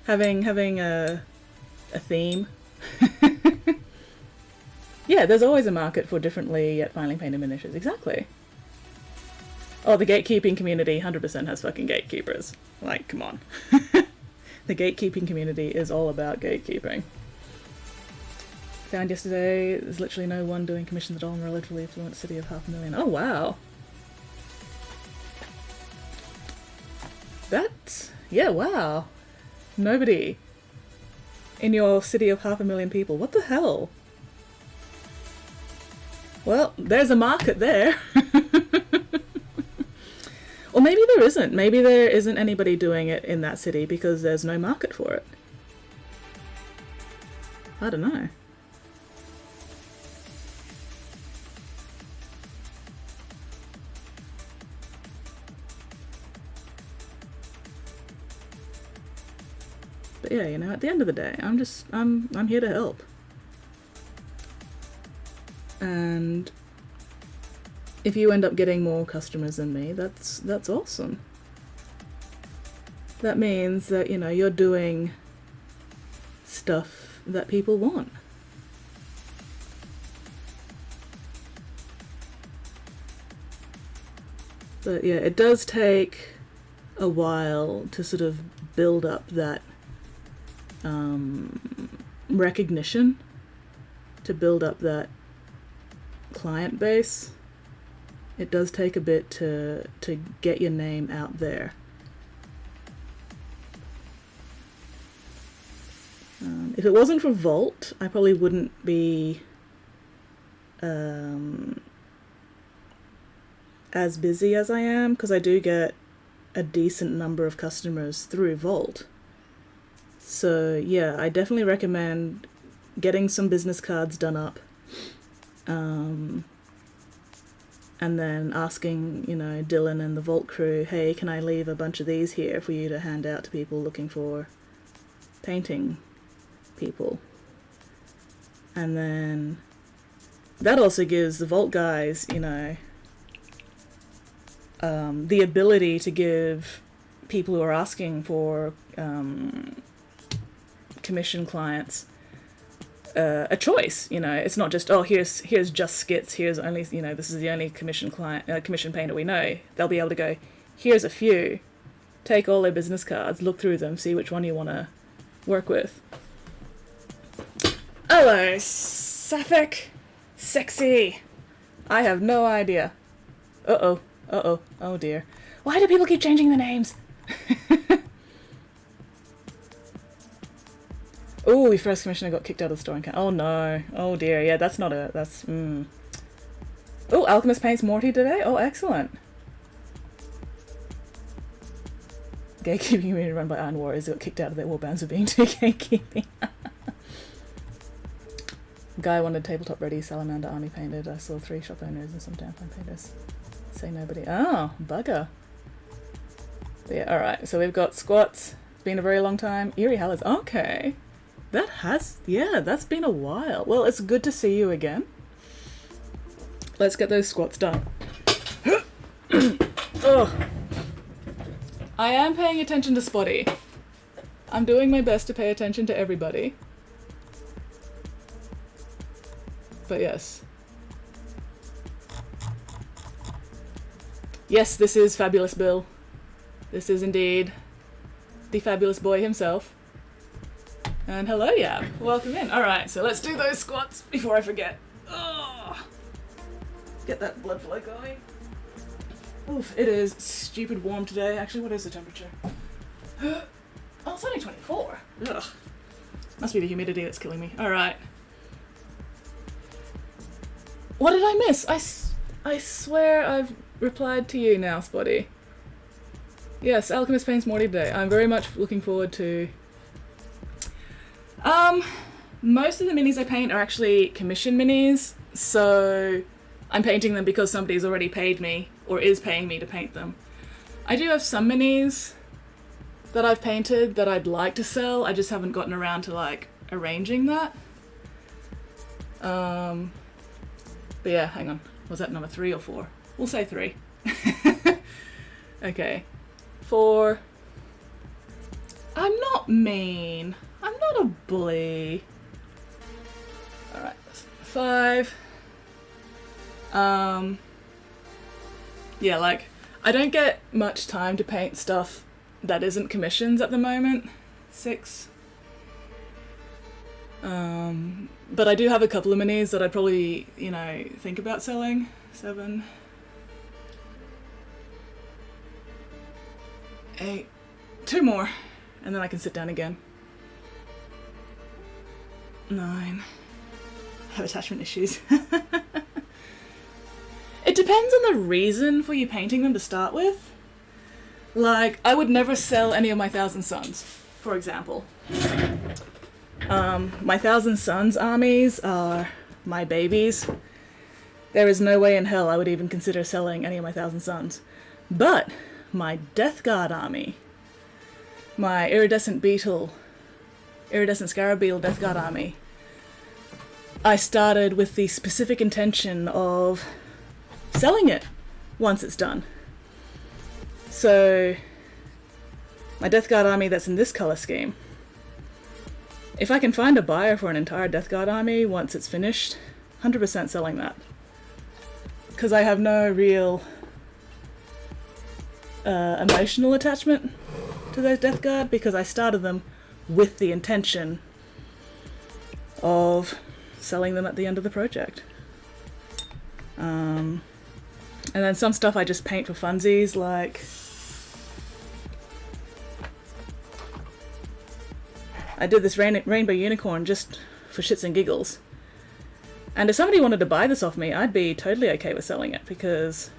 having a theme. Yeah, there's always a market for differently yet finely painted miniatures. Exactly. Oh, the gatekeeping community 100% has fucking gatekeepers. Like, come on. The gatekeeping community is all about gatekeeping. Found yesterday, there's literally no one doing commissions at all in a relatively affluent city of 500,000. Oh, wow. Yeah, wow. Nobody in your city of 500,000 people. What the hell? Well, there's a market there. Or maybe there isn't. Maybe there isn't anybody doing it in that city because there's no market for it. I don't know. But yeah, you know, at the end of the day, I'm here to help. And if you end up getting more customers than me, that's awesome. That means that, you know, you're doing stuff that people want. But yeah, it does take a while to sort of build up that recognition, to build up that client base. It does take a bit to get your name out there. If it wasn't for Volt, I probably wouldn't be as busy as I am, because I do get a decent number of customers through Volt. So yeah, I definitely recommend getting some business cards done up, and then asking, you know, Dylan and the Volt crew, hey, can I leave a bunch of these here for you to hand out to people looking for painting people? And then that also gives the Volt guys, you know, the ability to give people who are asking for commission clients a choice. You know, it's not just, oh, here's just skits, here's only, you know, this is the only commission painter we know. They'll be able to go, here's a few, take all their business cards, look through them, see which one you want to work with. Hello, Sapphic. Sexy. I have no idea. Oh dear. Why do people keep changing the names? Oh, your first commissioner got kicked out of the store. Oh no. Oh dear. Yeah, that's not a... That's... Oh, Alchemist paints Morty today? Oh, excellent. Gatekeeping community run by Iron Warriors got kicked out of their warbands for being too gatekeeping. Guy wanted tabletop ready, salamander army painted. I saw 3 shop owners and some tampon painters. Say nobody. Oh, bugger. But yeah, alright. So we've got squats. It's been a very long time. Eerie Hallards. Okay. That's been a while. Well, it's good to see you again. Let's get those squats done. Oh. I am paying attention to Spotty. I'm doing my best to pay attention to everybody. But yes. Yes, this is Fabulous Bill. This is indeed the fabulous boy himself. And hello, Yab. Welcome in. Alright, so let's do those squats before I forget. Oh, get that blood flow going. Oof, it is stupid warm today. Actually, what is the temperature? Oh, it's only 24. Ugh. Must be the humidity that's killing me. Alright. What did I miss? I swear I've replied to you now, Spotty. Yes, Alchemist paints Morty today. I'm very much looking forward to... most of the minis I paint are actually commission minis, so I'm painting them because somebody's already paid me, or is paying me to paint them. I do have some minis that I've painted that I'd like to sell, I just haven't gotten around to, like, arranging that. But yeah, hang on. Was that number 3 or 4? We'll say 3. Okay. 4. I'm not mean. I'm not a bully. Alright, 5. Yeah, like, I don't get much time to paint stuff that isn't commissions at the moment. 6. But I do have a couple of minis that I'd probably, you know, think about selling. 7. 8. 2 more, and then I can sit down again. 9. I have attachment issues. It depends on the reason for you painting them to start with. Like, I would never sell any of my Thousand Suns, for example. My Thousand Suns armies are my babies. There is no way in hell I would even consider selling any of my Thousand Suns. But my Death Guard army, my Iridescent Scarab Beetle Death Guard army, I started with the specific intention of selling it once it's done. So, my Death Guard army that's in this colour scheme, if I can find a buyer for an entire Death Guard army once it's finished, 100% selling that. Because I have no real emotional attachment to those Death Guard, because I started them with the intention of selling them at the end of the project. And then some stuff I just paint for funsies, like I did this rainbow unicorn just for shits and giggles. And if somebody wanted to buy this off me, I'd be totally okay with selling it, because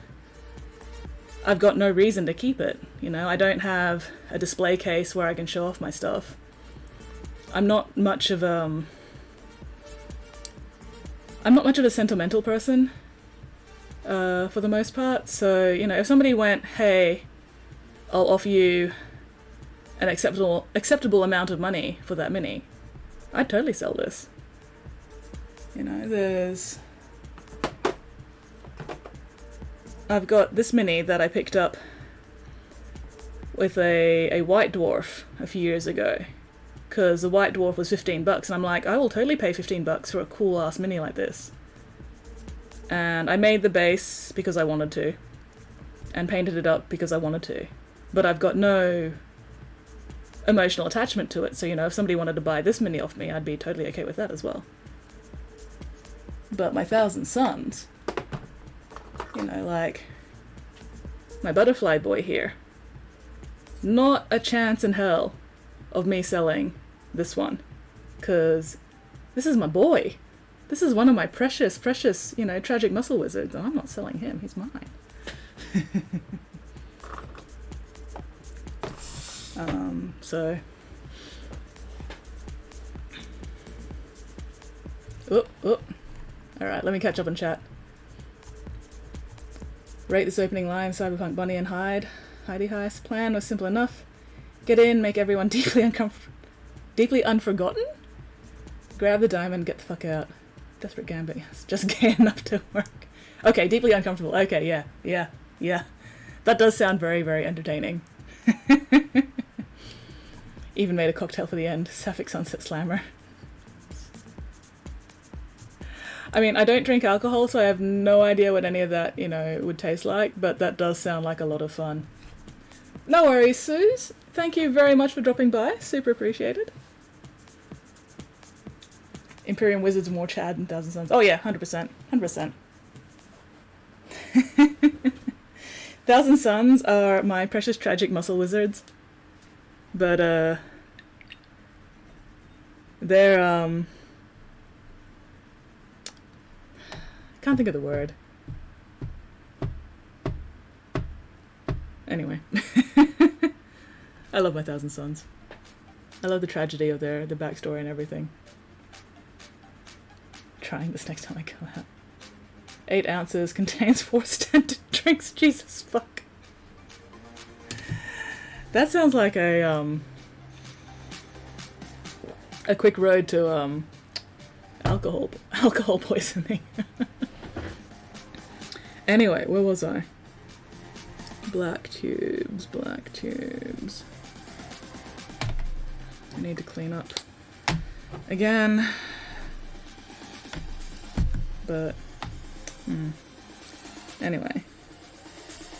I've got no reason to keep it. You know, I don't have a display case where I can show off my stuff. I'm not much of a sentimental person, for the most part. So, you know, if somebody went, hey, I'll offer you an acceptable amount of money for that mini, I'd totally sell this. You know, I've got this mini that I picked up with a white dwarf a few years ago, because the white dwarf was $15, and I'm like, I will totally pay $15 for a cool ass mini like this. And I made the base because I wanted to, and painted it up because I wanted to, but I've got no emotional attachment to it. So, you know, if somebody wanted to buy this mini off me, I'd be totally okay with that as well. But my Thousand Suns, you know, like my butterfly boy here, not a chance in hell of me selling this one, because this is my boy. This is one of my precious, you know, tragic muscle wizards, and I'm not selling him, he's mine. So... Alright, let me catch up on chat. Rate this opening line, Cyberpunk Bunny and Heidi heist. Plan was simple enough. Get in, make everyone deeply unforgotten? Grab the diamond, get the fuck out. Desperate Gambit, yes. Just gay enough to work. Okay, deeply uncomfortable. Okay, yeah. That does sound very, very entertaining. Even made a cocktail for the end. Sapphic Sunset Slammer. I mean, I don't drink alcohol, so I have no idea what any of that, you know, would taste like, but that does sound like a lot of fun. No worries, Suze. Thank you very much for dropping by. Super appreciated. Imperium Wizards more Chad and Thousand Suns. Oh yeah, 100%. 100%. Thousand Suns are my precious tragic muscle wizards. But, they're, can't think of the word. Anyway. I love my Thousand Suns. I love the tragedy of the backstory and everything. Trying this next time I go out. 8 ounces, contains 4 standard drinks. Jesus fuck. That sounds like a quick road to alcohol poisoning. Anyway, where was I? Black tubes. I need to clean up again. But anyway.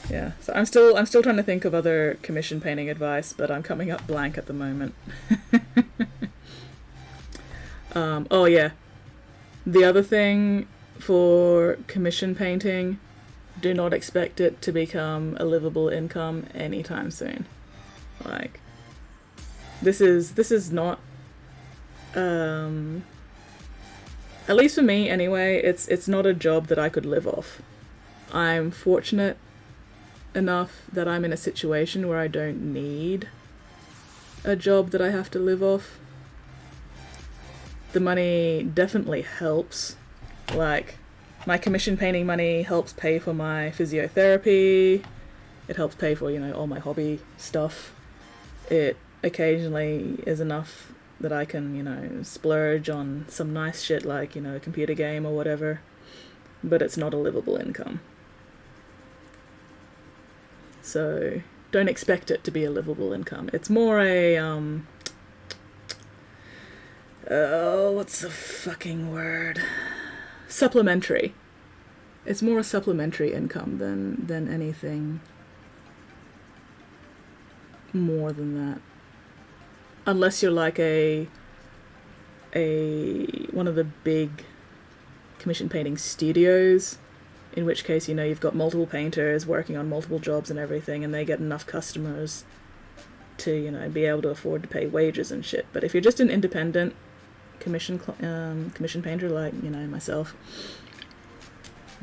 Yeah, so I'm still trying to think of other commission painting advice, but I'm coming up blank at the moment. Oh yeah. The other thing for commission painting, do not expect it to become a livable income anytime soon. Like, this is not, at least for me anyway, it's not a job that I could live off. I'm fortunate enough that I'm in a situation where I don't need a job that I have to live off. the money definitely helps. Like, my commission painting money helps pay for my physiotherapy. It helps pay for, all my hobby stuff. It occasionally is enough that I can, splurge on some nice shit like, a computer game or whatever. But it's not a livable income. So don't expect it to be a livable income. It's more a, what's the fucking word? Supplementary. It's more a supplementary income than anything more than that. Unless you're like a one of the big commission painting studios, in which case, you've got multiple painters working on multiple jobs and everything, and they get enough customers to, be able to afford to pay wages and shit. But if you're just an independent commission painter like, myself,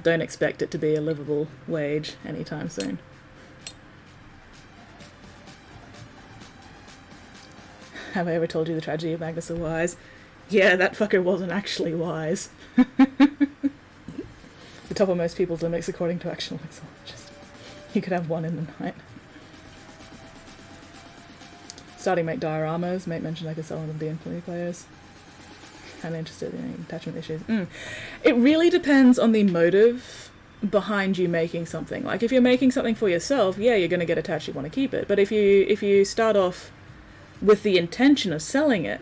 don't expect it to be a livable wage anytime soon. Have I ever told you the tragedy of Magnus the Wise? Yeah, that fucker wasn't actually wise. The top of most people's limits according to actual mixologists. You could have one in the night. Starting to make dioramas. Mate mentioned I could sell them to D&D players. Kind of interested in attachment issues. It really depends on the motive behind you making something. Like, if you're making something for yourself, yeah, you're going to get attached, you want to keep it. But if you start off with the intention of selling it,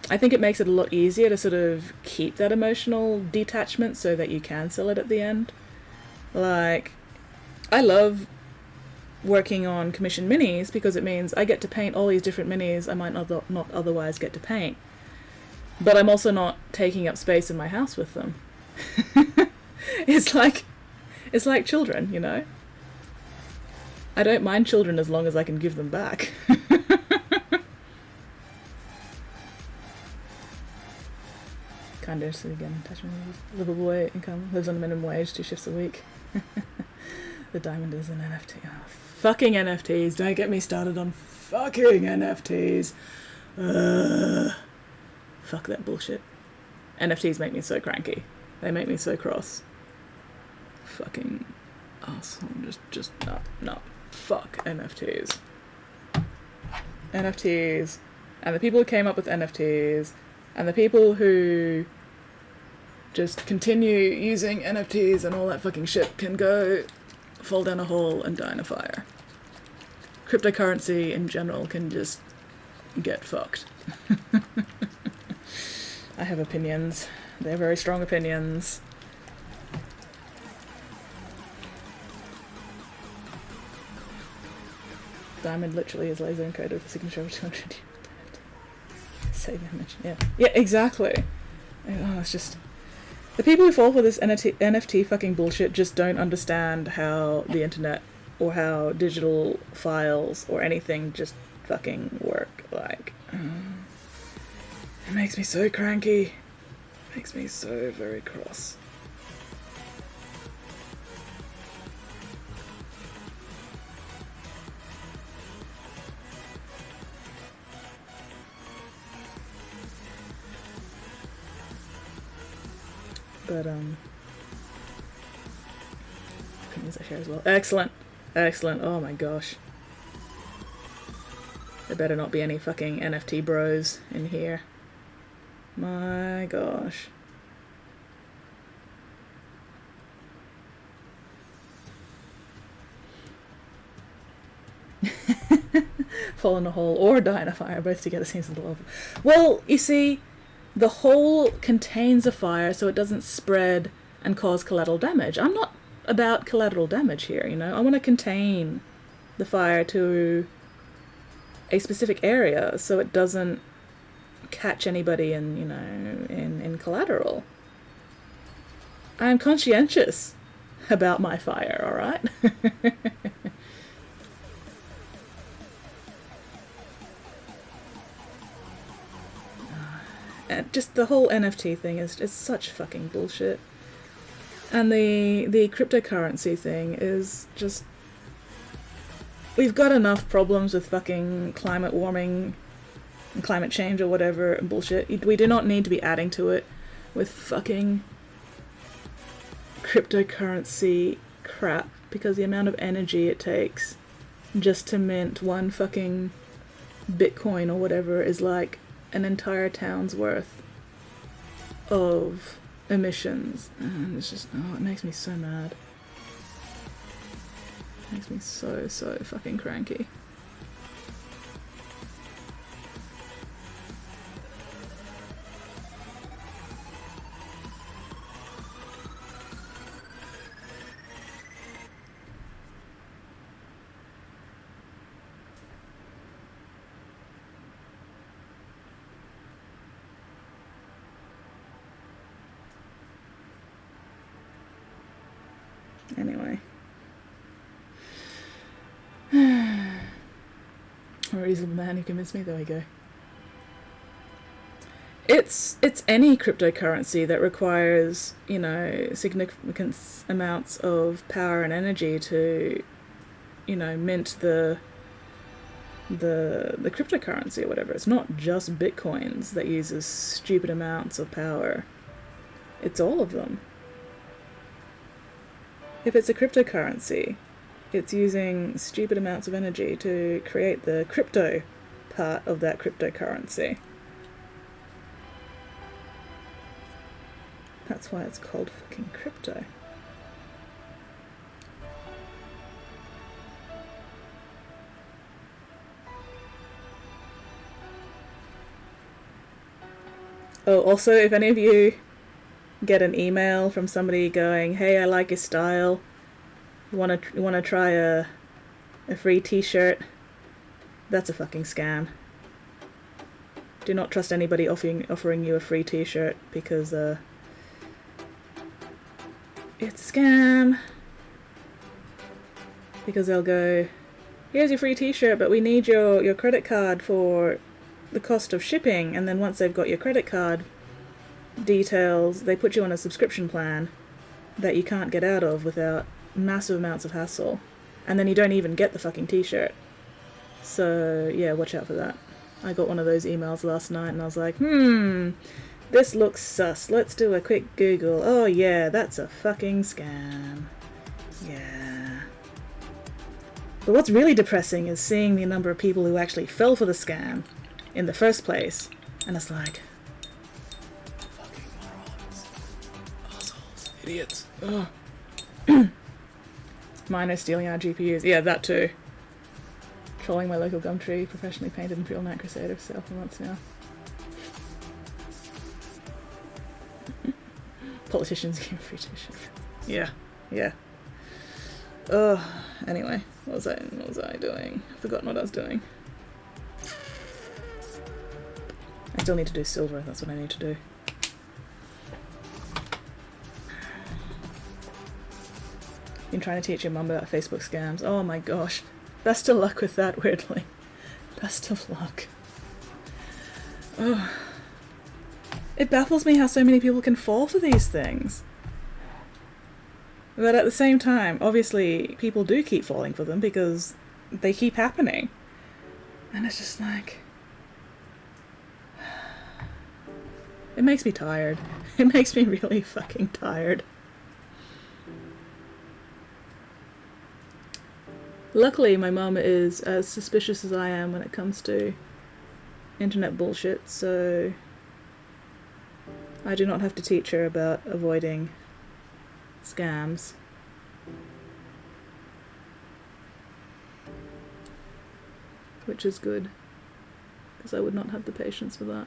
I think it makes it a lot easier to sort of keep that emotional detachment so that you can sell it at the end. Like, I love working on commission minis because it means I get to paint all these different minis I might not otherwise get to paint. But I'm also not taking up space in my house with them. It's like children, I don't mind children as long as I can give them back. Kind of interested again. Attachment livable boy income, lives on a minimum wage, 2 shifts a week. The diamond is an NFT. Oh, fucking NFTs! Don't get me started on fucking NFTs. Fuck that bullshit. NFTs make me so cranky. They make me so cross. Fucking asshole. Just no. Fuck NFTs. NFTs. And the people who came up with NFTs. And the people who just continue using NFTs and all that fucking shit can go fall down a hole and die in a fire. Cryptocurrency in general can just get fucked. I have opinions. They're very strong opinions. Diamond literally is laser encoded with a signature of 200. Save image. Yeah, exactly. Oh, it's just the people who fall for this NFT fucking bullshit just don't understand how the internet or how digital files or anything just fucking work. Like, it makes me so cranky. It makes me so very cross. But, couldn't use that share as well. Excellent. Excellent. Oh my gosh. There better not be any fucking NFT bros in here. My gosh. Fall in a hole or die in a fire, both together seems a little over. Well, you see, the hole contains a fire so it doesn't spread and cause collateral damage. I'm not about collateral damage here, I want to contain the fire to a specific area so it doesn't catch anybody in, in collateral. I'm conscientious about my fire, alright? And just the whole NFT thing is such fucking bullshit. And the cryptocurrency thing is just... We've got enough problems with fucking climate warming and climate change or whatever bullshit. We do not need to be adding to it with fucking cryptocurrency crap, because the amount of energy it takes just to mint one fucking Bitcoin or whatever is like an entire town's worth of emissions. And it's just, oh, it makes me so mad. It makes me so fucking cranky. Anyway. A reasonable man who convinced me, there we go. It's any cryptocurrency that requires, you know, significant amounts of power and energy to, you know, mint the cryptocurrency or whatever. It's not just Bitcoins that uses stupid amounts of power. It's all of them. If it's a cryptocurrency, it's using stupid amounts of energy to create the crypto part of that cryptocurrency. That's why it's called fucking crypto. Oh, also, if any of you get an email from somebody going, "Hey, I like your style. Wanna try a free T-shirt?" That's a fucking scam. Do not trust anybody offering you a free T-shirt, because it's a scam. Because they'll go, "Here's your free T-shirt, but we need your credit card for the cost of shipping," and then once they've got your credit card details, they put you on a subscription plan that you can't get out of without massive amounts of hassle, and then you don't even get the fucking T-shirt. So yeah, watch out for that. I got one of those emails last night and I was like, this looks sus, let's do a quick Google. Oh yeah, that's a fucking scam. Yeah. But what's really depressing is seeing the number of people who actually fell for the scam in the first place, and it's like, idiots. Ugh. Miners stealing our GPUs. Yeah, that too. Trolling my local gum tree, professionally painted Imperial Knight Crusader for sale for months now. Politicians give free t-shirt. Yeah, yeah. Ugh. Anyway, what was I doing? I've forgotten what I was doing. I still need to do silver, that's what I need to do. Been trying to teach your mum about Facebook scams. Oh my gosh. Best of luck with that, weirdly. Best of luck. Oh. It baffles me how so many people can fall for these things. But at the same time, obviously, people do keep falling for them because they keep happening. And it's just like... It makes me tired. It makes me really fucking tired. Luckily, my mum is as suspicious as I am when it comes to internet bullshit, so I do not have to teach her about avoiding scams. Which is good, because I would not have the patience for that.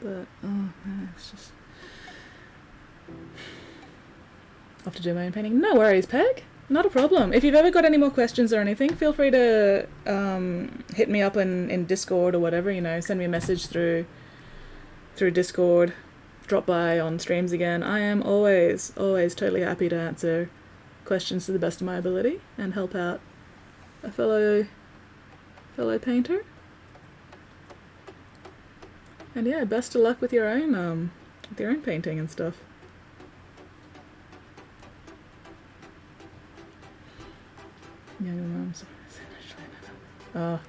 But, oh man, it's just... I have to do my own painting. No worries, Peg. Not a problem. If you've ever got any more questions or anything, feel free to hit me up in Discord or whatever, you know, send me a message through Discord, drop by on streams again. I am always totally happy to answer questions to the best of my ability and help out a fellow painter. And yeah, best of luck with your own painting and stuff. Yeah, your mum's. Oh.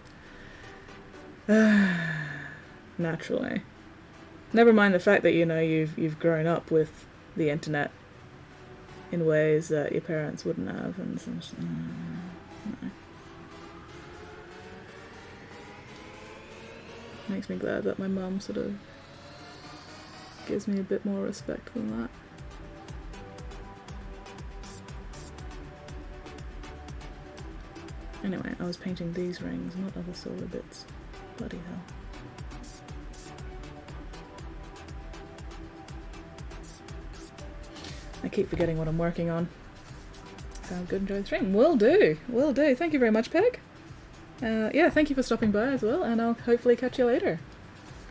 Naturally. Never mind the fact that, you know, you've grown up with the internet in ways that your parents wouldn't have, and some. No. Makes me glad that my mum sort of gives me a bit more respect than that. Anyway, I was painting these rings, not other silver bits. Bloody hell. I keep forgetting what I'm working on. Sounds good, enjoy the stream. Will do, will do. Thank you very much, Peg. Yeah, thank you for stopping by as well, and I'll hopefully catch you later.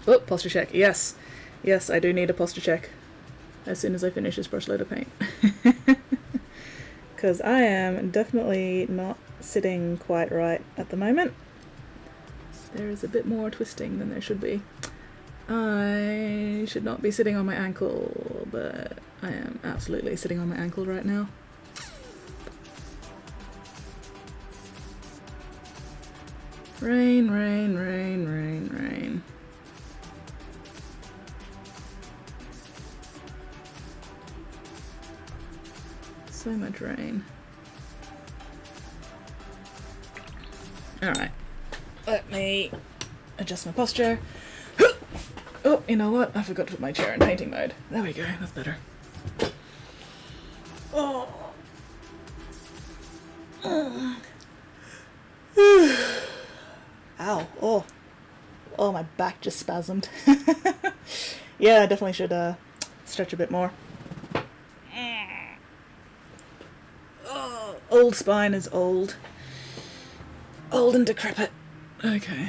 Oh, posture check. Yes. Yes, I do need a posture check as soon as I finish this brush load of paint. Because I am definitely not sitting quite right at the moment. There is a bit more twisting than there should be. I should not be sitting on my ankle, but I am absolutely sitting on my ankle right now. Rain, rain, rain, rain, rain. So much rain. Alright. Let me adjust my posture. Oh, you know what? I forgot to put my chair in painting mode. There we go, that's better. Oh. Ow. Oh. Oh, my back just spasmed. Yeah, I definitely should stretch a bit more. Oh, old spine is old. Old and decrepit. Okay.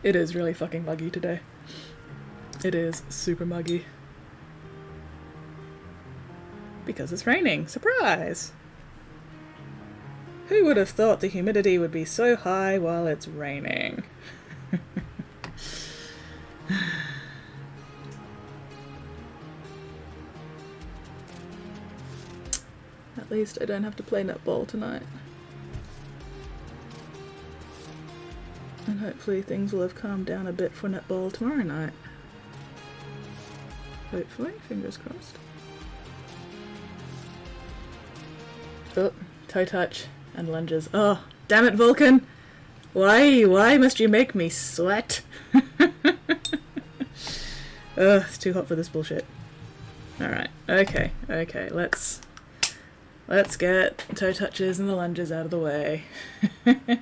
It is really fucking muggy today. It is super muggy. Because it's raining. Surprise! Who would have thought the humidity would be so high while it's raining? At least I don't have to play netball tonight. And hopefully things will have calmed down a bit for netball tomorrow night. Hopefully, fingers crossed. Oh, toe touch and lunges. Oh, damn it, Vulcan! Why must you make me sweat? Ugh, it's too hot for this bullshit. Alright, okay, let's get toe touches and the lunges out of the way.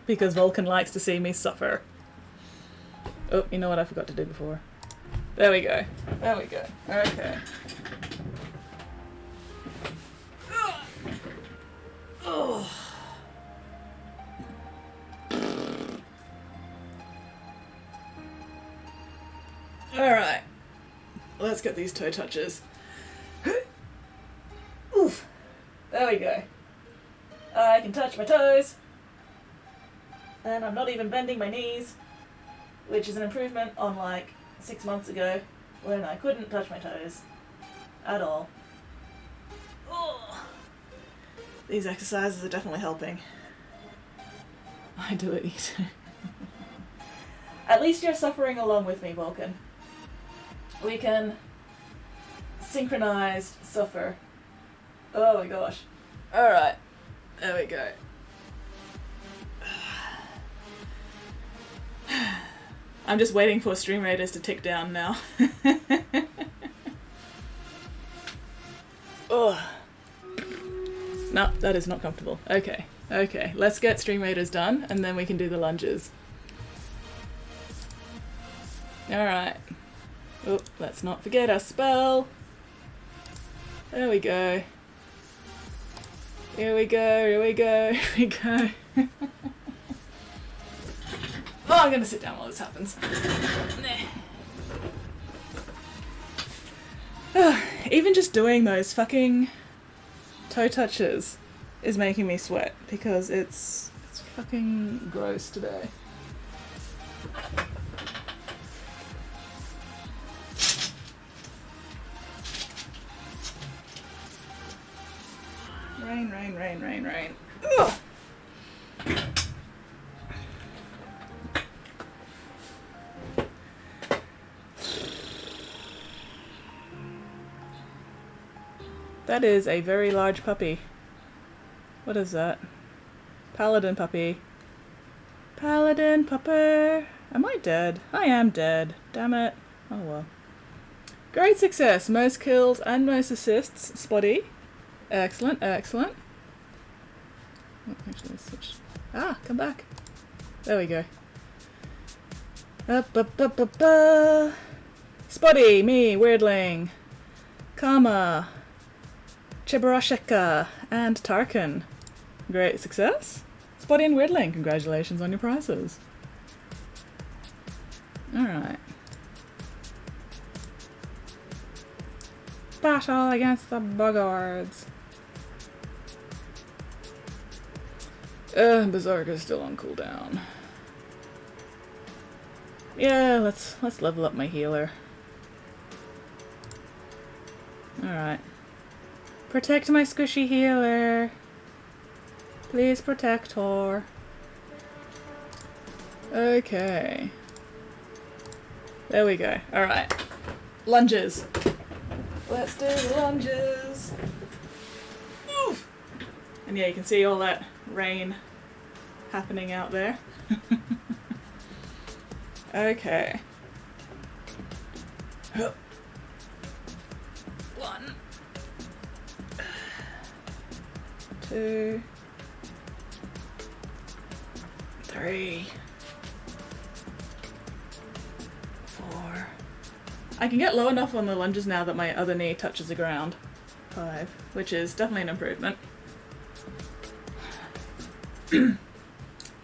Because Vulcan likes to see me suffer. Oh, you know what I forgot to do before? There we go. There we go. Okay. Oh. Alright. Let's get these toe touches. Oof. There we go. I can touch my toes. And I'm not even bending my knees. Which is an improvement on like 6 months ago when I couldn't touch my toes at all. Oh. These exercises are definitely helping. I do it easy. At least you're suffering along with me, Vulcan. We can synchronize suffer. Oh my gosh. Alright. There we go. I'm just waiting for Stream Raiders to tick down now. Oh. No, that is not comfortable. Okay, let's get Stream Raiders done and then we can do the lunges. Alright. Oh, let's not forget our spell. There we go. Here we go. Oh, I'm gonna sit down while this happens. Even just doing those fucking toe touches is making me sweat because it's fucking gross today. Rain, rain, rain, rain, rain. Ugh. That is a very large puppy. What is that? Paladin puppy. Paladin pupper. Am I dead? I am dead. Damn it. Oh well. Great success. Most kills and most assists. Spotty. Excellent, excellent. Oh, actually, let's switch. Ah, come back. There we go. Up. Spotty, me, Weirdling. Karma. Chebarasheka. And Tarkin. Great success. Spotty and Weirdling, congratulations on your prizes. Alright. Battle against the Buggards. Berserker's still on cooldown. Yeah, let's level up my healer. Alright. Protect my squishy healer. Please protect her. Okay. There we go. Alright. Lunges. Let's do the lunges. Oof. And yeah, you can see all that rain happening out there. Okay. 1, 2, 3, 4. I can get low enough on the lunges now that my other knee touches the ground. 5, which is definitely an improvement.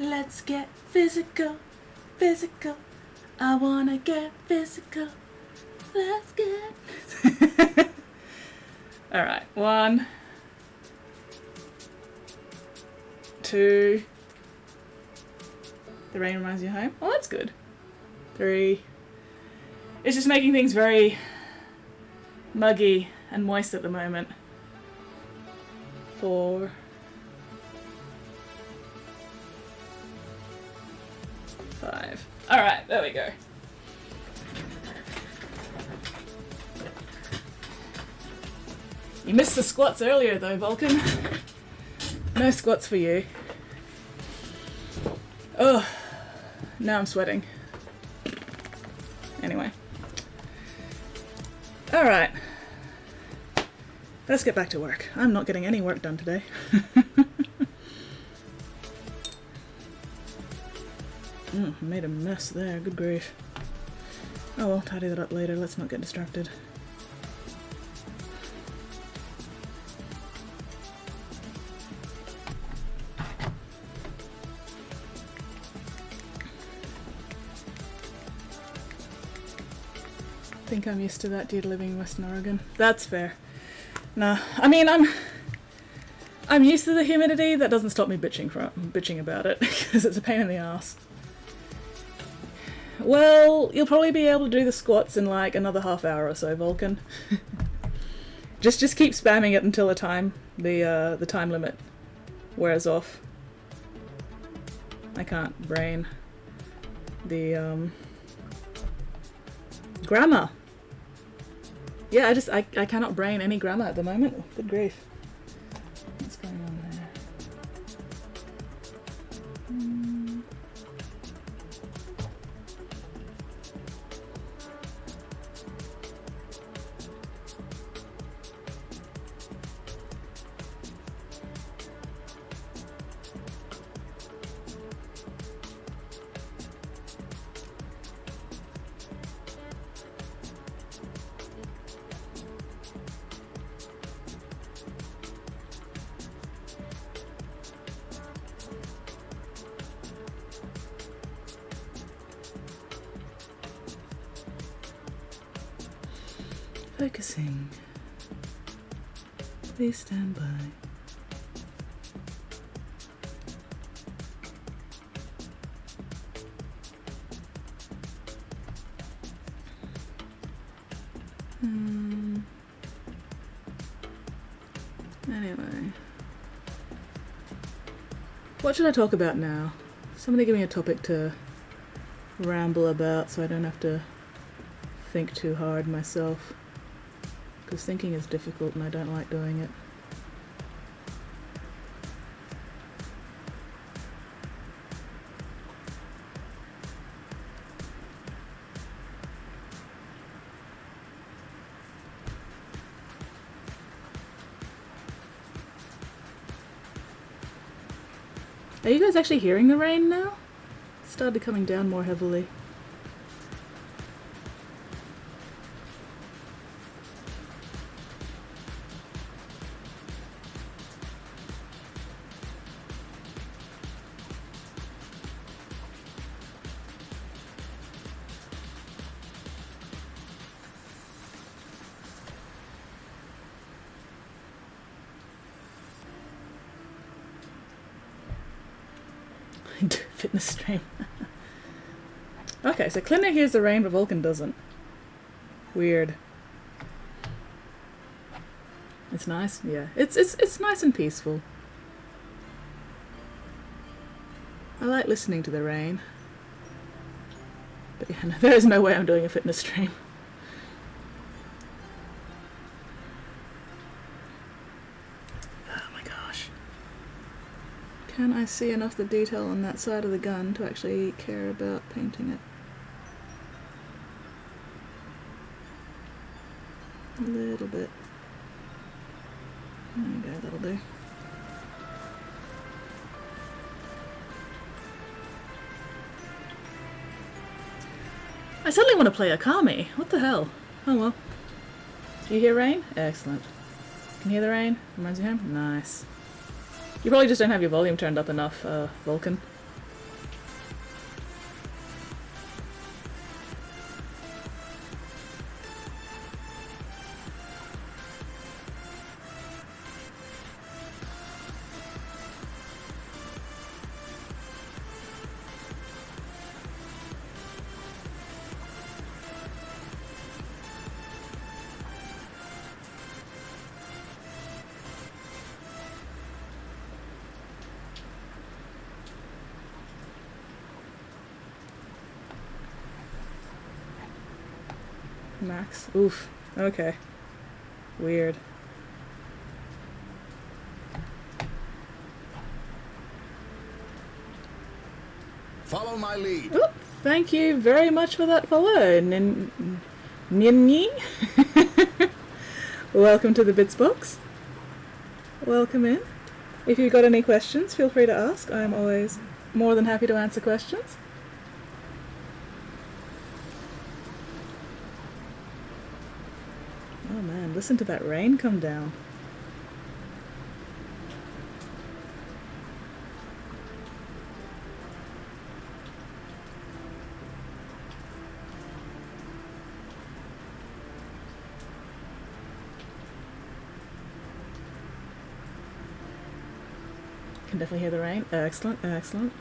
Let's get physical, physical. I wanna get physical. Let's get. Alright, 1, 2. The rain reminds you of home. Oh, that's good. 3. It's just making things very muggy and moist at the moment. 4. 5. Alright, there we go. You missed the squats earlier though, Vulcan. No squats for you. Oh, now I'm sweating. Anyway. Alright. Let's get back to work. I'm not getting any work done today. I made a mess there, good grief. Oh well, tidy that up later, let's not get distracted. I think I'm used to that due to living in Western Oregon. That's fair. Nah, I mean, I'm used to the humidity. That doesn't stop me bitching about it, because it's a pain in the ass. Well, you'll probably be able to do the squats in like another half hour or so, Vulcan. just keep spamming it until the time limit wears off. I can't brain the grammar. Yeah, I cannot brain any grammar at the moment. Good grief. What's going on there? Focusing. Please stand by. Anyway. What should I talk about now? Somebody give me a topic to ramble about so I don't have to think too hard myself. Because thinking is difficult and I don't like doing it. Are you guys actually hearing the rain now? It started coming down more heavily. Fitness stream. Okay, so Clinic hears the rain, but Vulcan doesn't. Weird. It's nice, yeah. It's nice and peaceful. I like listening to the rain. But yeah, no, there is no way I'm doing a fitness stream. Can I see enough of the detail on that side of the gun to actually care about painting it? A little bit. There we go, that'll do. I suddenly want to play Akami. What the hell? Oh well. You hear rain? Excellent. Can you hear the rain? Reminds you of home? Nice. You probably just don't have your volume turned up enough, Vulcan. Max. Oof. Okay. Weird. Follow my lead. Oop, thank you very much for that follow. Ninny. Welcome to the Bits Box. Welcome in. If you've got any questions, feel free to ask. I'm always more than happy to answer questions. Oh man, listen to that rain come down. Can definitely hear the rain. Excellent, excellent.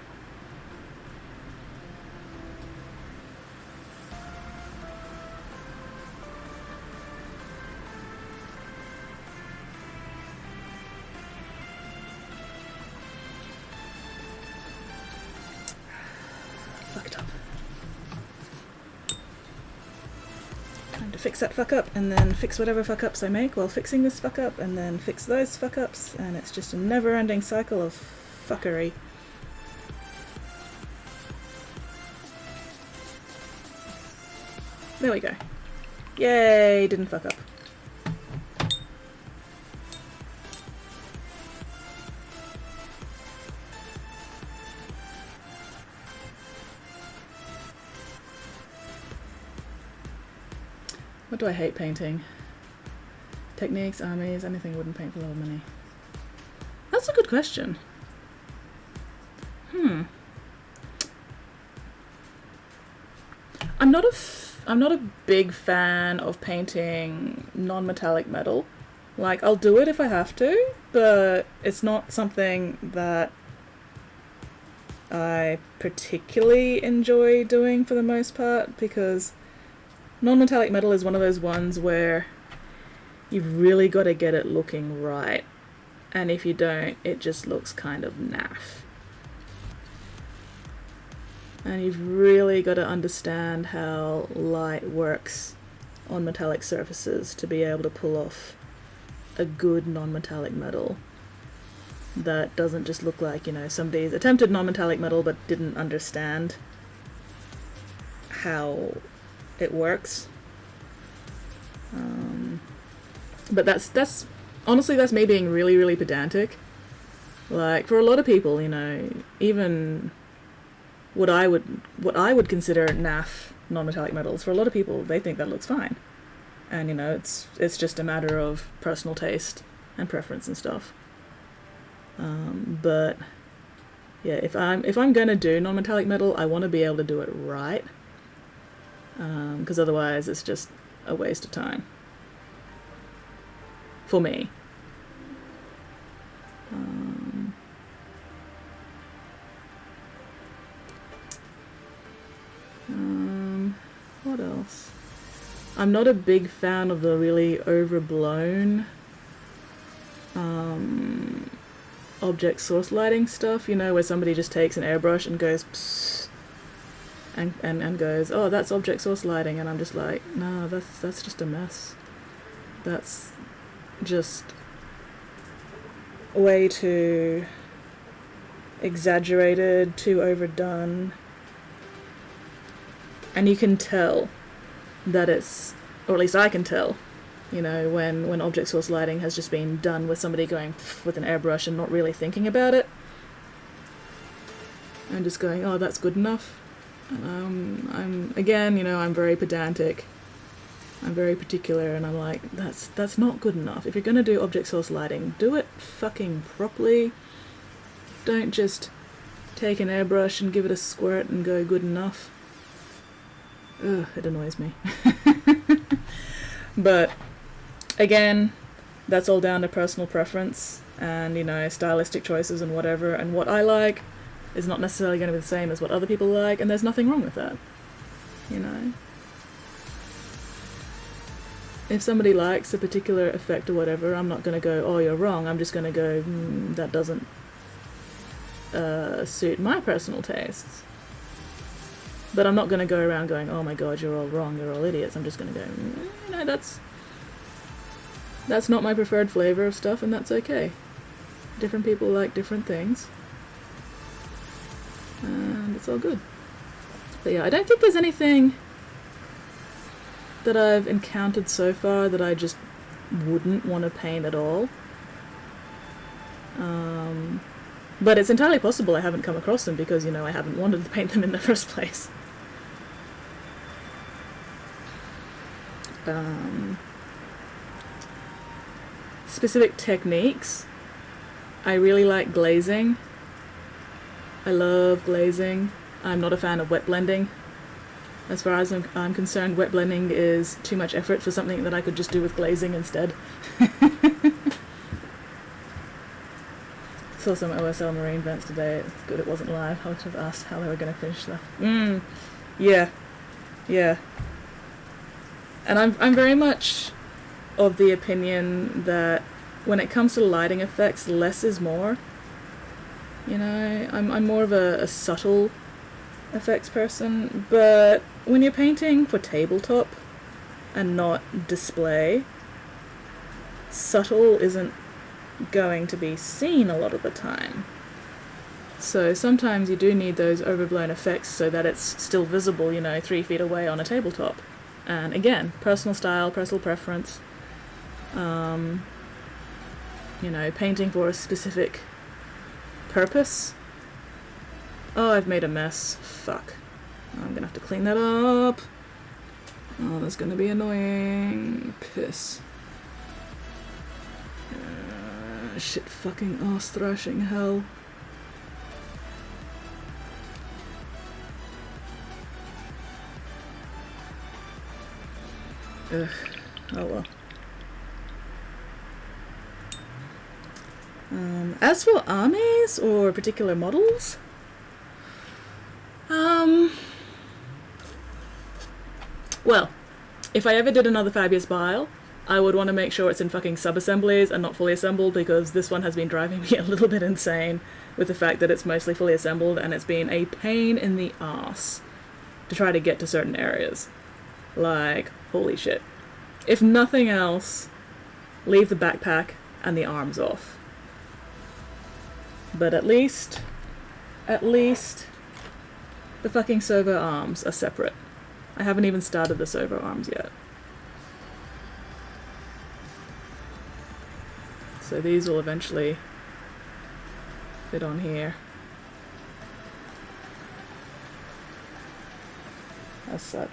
Fucked up. Trying to fix that fuck up and then fix whatever fuck ups I make while fixing this fuck up and then fix those fuck ups, and it's just a never ending cycle of fuckery. There we go. Yay, didn't fuck up. What do I hate painting? Techniques, armies, anything wouldn't paint for love of money. That's a good question. I'm not a big fan of painting non-metallic metal. Like, I'll do it if I have to, but it's not something that I particularly enjoy doing for the most part, because non-metallic metal is one of those ones where you've really got to get it looking right, and if you don't, it just looks kind of naff. And you've really got to understand how light works on metallic surfaces to be able to pull off a good non-metallic metal that doesn't just look like, you know, somebody's attempted non-metallic metal but didn't understand how it works. But that's honestly, that's me being really, really pedantic. Like, for a lot of people, you know, even what I would consider NAF non-metallic metals, for a lot of people, they think that looks fine. And, you know, it's just a matter of personal taste and preference and stuff. But yeah, if I'm gonna do non-metallic metal, I want to be able to do it right. Because otherwise, it's just a waste of time. For me. What else? I'm not a big fan of the really overblown object source lighting stuff, you know, where somebody just takes an airbrush and goes psst, and goes, oh, that's object source lighting, and I'm just like, no, that's just a mess. That's just way too exaggerated, too overdone. And you can tell that it's, or at least I can tell, you know, when object source lighting has just been done with somebody going with an airbrush and not really thinking about it. And just going, oh, that's good enough. I'm again, you know, I'm very pedantic. I'm very particular, and I'm like, that's not good enough. If you're gonna do object source lighting, do it fucking properly. Don't just take an airbrush and give it a squirt and go good enough. Ugh, it annoys me. But again, that's all down to personal preference and, you know, stylistic choices and whatever, and what I like is not necessarily going to be the same as what other people like, and there's nothing wrong with that, you know. If somebody likes a particular effect or whatever, I'm not going to go, oh, you're wrong. I'm just going to go, that doesn't suit my personal tastes. But I'm not going to go around going, oh my god, you're all wrong, you're all idiots. I'm just going to go, you know, that's not my preferred flavour of stuff, and that's okay. Different people like different things. And it's all good. But yeah, I don't think there's anything that I've encountered so far that I just wouldn't want to paint at all. But it's entirely possible I haven't come across them because, you know, I haven't wanted to paint them in the first place. Specific techniques. I really like glazing. I love glazing. I'm not a fan of wet blending. As far as I'm concerned, wet blending is too much effort for something that I could just do with glazing instead. Saw some OSL marine vents today. It's good it wasn't live. I would have asked how they were going to finish stuff. Yeah. And I'm very much of the opinion that when it comes to lighting effects, less is more. You know, I'm more of a subtle effects person, but when you're painting for tabletop and not display, subtle isn't going to be seen a lot of the time. So sometimes you do need those overblown effects so that it's still visible, you know, 3 feet away on a tabletop. And again, personal style, personal preference. You know, painting for a specific purpose. Oh, I've made a mess. Fuck. I'm gonna have to clean that up. Oh, that's gonna be annoying. Piss. Shit fucking ass thrashing hell. Ugh. Oh well. As for armies or particular models, well, if I ever did another Fabius Bile, I would want to make sure it's in fucking sub-assemblies and not fully assembled, because this one has been driving me a little bit insane with the fact that it's mostly fully assembled, and it's been a pain in the arse to try to get to certain areas. Like, holy shit. If nothing else, leave the backpack and the arms off. But at least, the fucking servo arms are separate. I haven't even started the servo arms yet. So these will eventually fit on here. As such.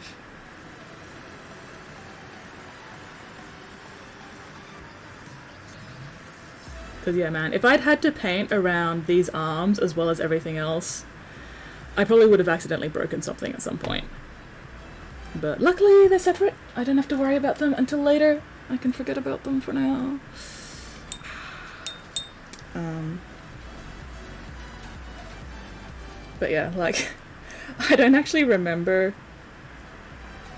Because yeah, man, if I'd had to paint around these arms as well as everything else, I probably would have accidentally broken something at some point. But luckily they're separate. I don't have to worry about them until later. I can forget about them for now. But yeah, like, I don't actually remember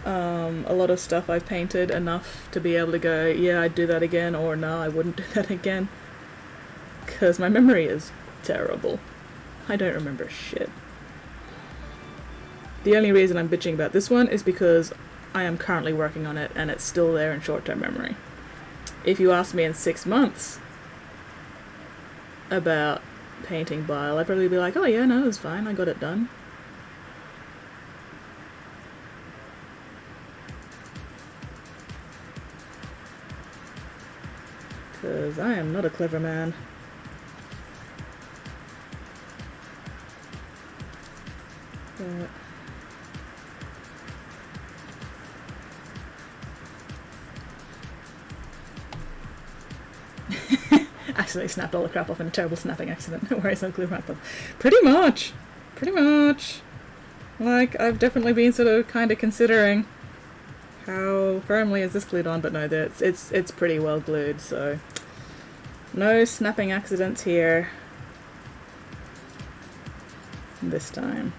a lot of stuff I've painted enough to be able to go, yeah, I'd do that again, or no, I wouldn't do that again. Because my memory is terrible. I don't remember shit. The only reason I'm bitching about this one is because I am currently working on it and it's still there in short-term memory. If you ask me in 6 months about painting Bile, I'd probably be like, oh yeah, no, it was fine, I got it done. Because I am not a clever man. But accidentally snapped all the crap off in a terrible snapping accident. No worries, I'll glue wrap them. Pretty much. Like, I've definitely been sort of kind of considering how firmly is this glued on, but no, it's pretty well glued, so no snapping accidents here this time.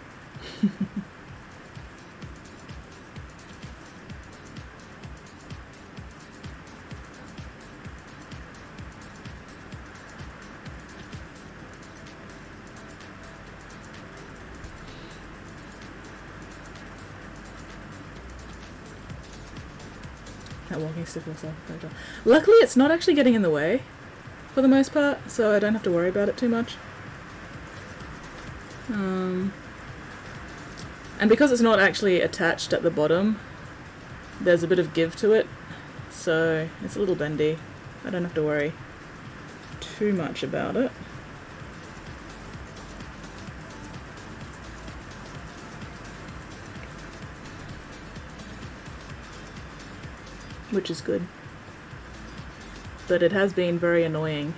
That walking stick will self-control. Luckily, it's not actually getting in the way, for the most part, so I don't have to worry about it too much. And because it's not actually attached at the bottom, there's a bit of give to it, so it's a little bendy. I don't have to worry too much about it. Which is good. But it has been very annoying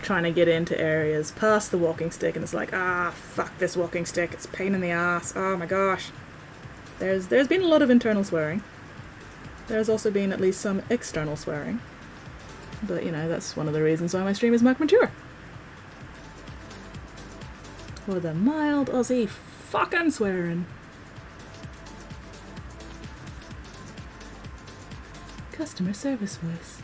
trying to get into areas past the walking stick, and it's like, ah, fuck this walking stick, it's a pain in the ass, oh my gosh. There's been a lot of internal swearing. There's also been at least some external swearing. But, you know, that's one of the reasons why my stream is marked mature. For the mild Aussie fucking swearing. Customer service voice.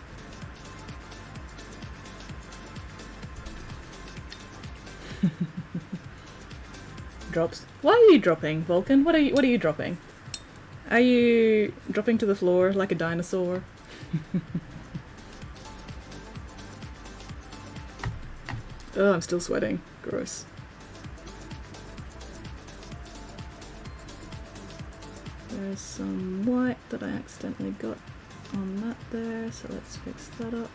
Drops. Why are you dropping, Vulcan? What are you dropping? Are you dropping to the floor like a dinosaur? Oh, I'm still sweating. Gross. There's some white that I accidentally got on that there, so let's fix that up.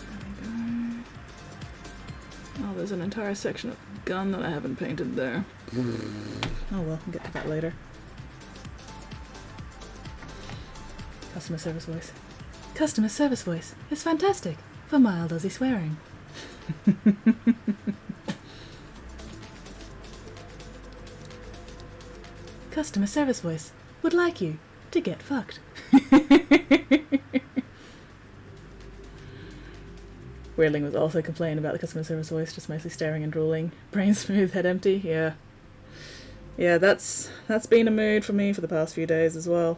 There we go. Oh, there's an entire section of gun that I haven't painted there. Oh well, I'll get to that later. Customer service voice. Customer service voice is fantastic for mild Aussie swearing. Customer service voice would like you to get fucked. Weirdling was also complaining about the customer service voice, just mostly staring and drooling. Brain smooth, head empty, yeah. Yeah, that's been a mood for me for the past few days as well.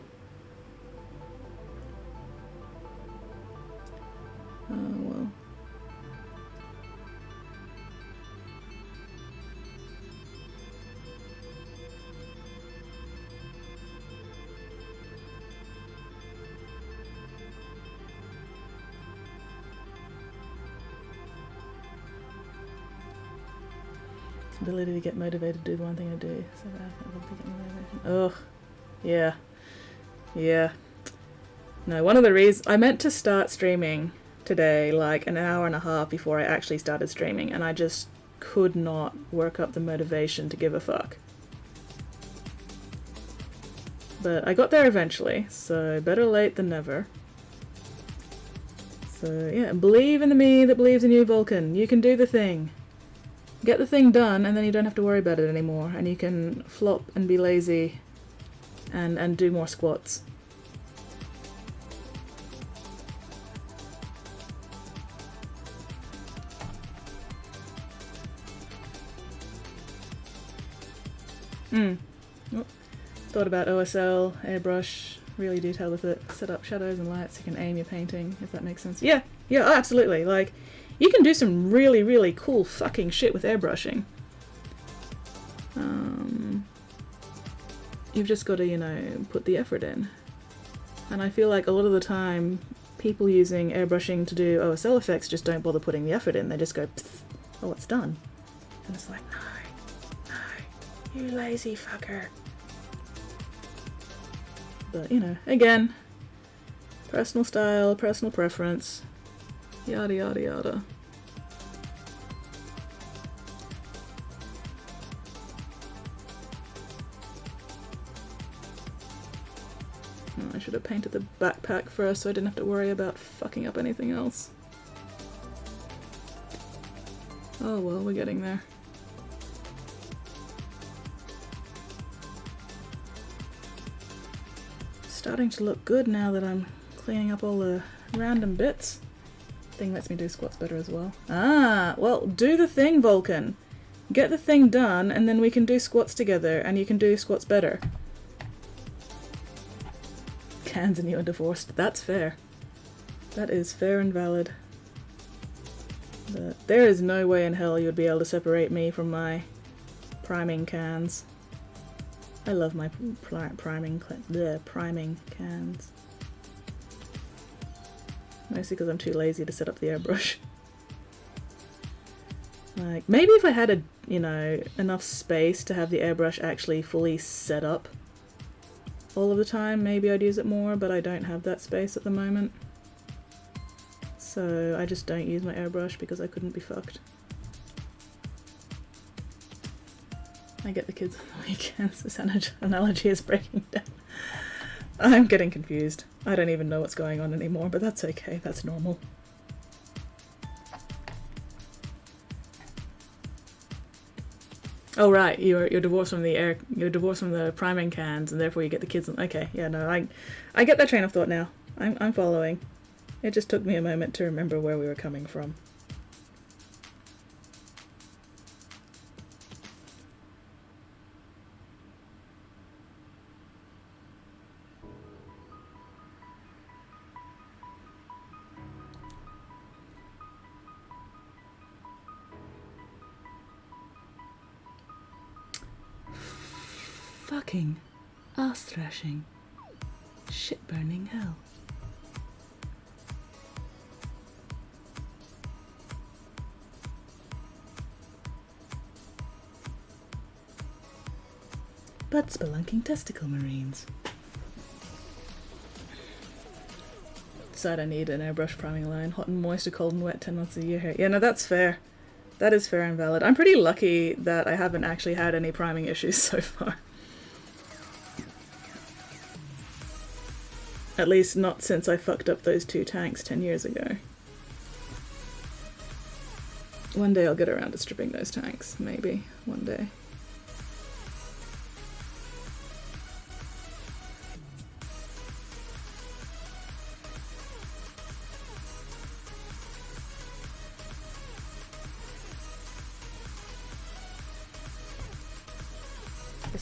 Oh well. Ability to get motivated to do the one thing I do. So ugh. Yeah. Yeah. No, one of the reasons I meant to start streaming today like an hour and a half before I actually started streaming, and I just could not work up the motivation to give a fuck. But I got there eventually, so better late than never. So yeah, believe in the me that believes in you, Vulcan. You can do the thing. Get the thing done, and then you don't have to worry about it anymore, and you can flop and be lazy and do more squats. Oh, thought about OSL, airbrush, really detailed with it, set up shadows and lights, you can aim your painting, if that makes sense. Yeah, oh, absolutely, like, you can do some really, really cool fucking shit with airbrushing. You've just got to, you know, put the effort in. And I feel like a lot of the time, people using airbrushing to do OSL effects just don't bother putting the effort in. They just go, oh, it's done. And it's like, no, you lazy fucker. But, you know, again, personal style, personal preference, yada yada yada. I should have painted the backpack first so I didn't have to worry about fucking up anything else. Oh well, we're getting there. Starting to look good now that I'm cleaning up all the random bits. Thing lets me do squats better as well. Ah, well, do the thing, Vulcan. Get the thing done, and then we can do squats together, and you can do squats better. Cans and you are divorced. That's fair. That is fair and valid. But there is no way in hell you would be able to separate me from my priming cans. I love my priming cans. Mostly because I'm too lazy to set up the airbrush. Like, maybe if I had a, you know, enough space to have the airbrush actually fully set up all of the time, maybe I'd use it more, but I don't have that space at the moment. So I just don't use my airbrush because I couldn't be fucked. I get the kids on the weekends. This analogy is breaking down. I'm getting confused. I don't even know what's going on anymore, but that's okay. That's normal. Oh right, you're divorced from the priming cans, and therefore you get the kids on. Okay, yeah, no, I get that train of thought now. I'm following. It just took me a moment to remember where we were coming from. Fucking ass thrashing. Shit burning hell. But spelunking testicle marines. Decide I need an airbrush priming line. Hot and moist or cold and wet 10 months a year. Yeah, no, that's fair. That is fair and valid. I'm pretty lucky that I haven't actually had any priming issues so far. At least not since I fucked up those 2 tanks 10 years ago. One day I'll get around to stripping those tanks. Maybe. One day.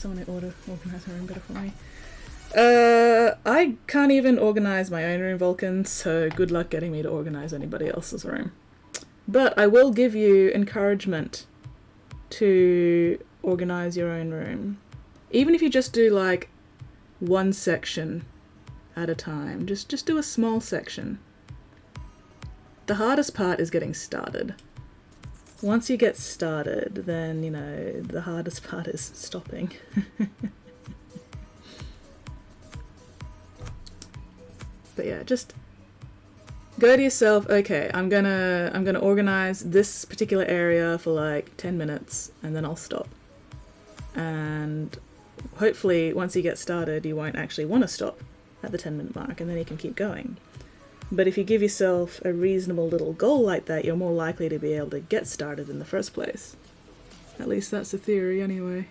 get someone to organise my room better for me. I can't even organise my own room, Vulcan, so good luck getting me to organise anybody else's room. But I will give you encouragement to organise your own room. Even if you just do like one section at a time. Just do a small section. The hardest part is getting started. Once you get started, then, you know, the hardest part is stopping. But yeah, just go to yourself, okay, I'm gonna organize this particular area for like 10 minutes and then I'll stop. And hopefully once you get started, you won't actually want to stop at the 10-minute mark, and then you can keep going. But if you give yourself a reasonable little goal like that, you're more likely to be able to get started in the first place. At least that's the theory anyway.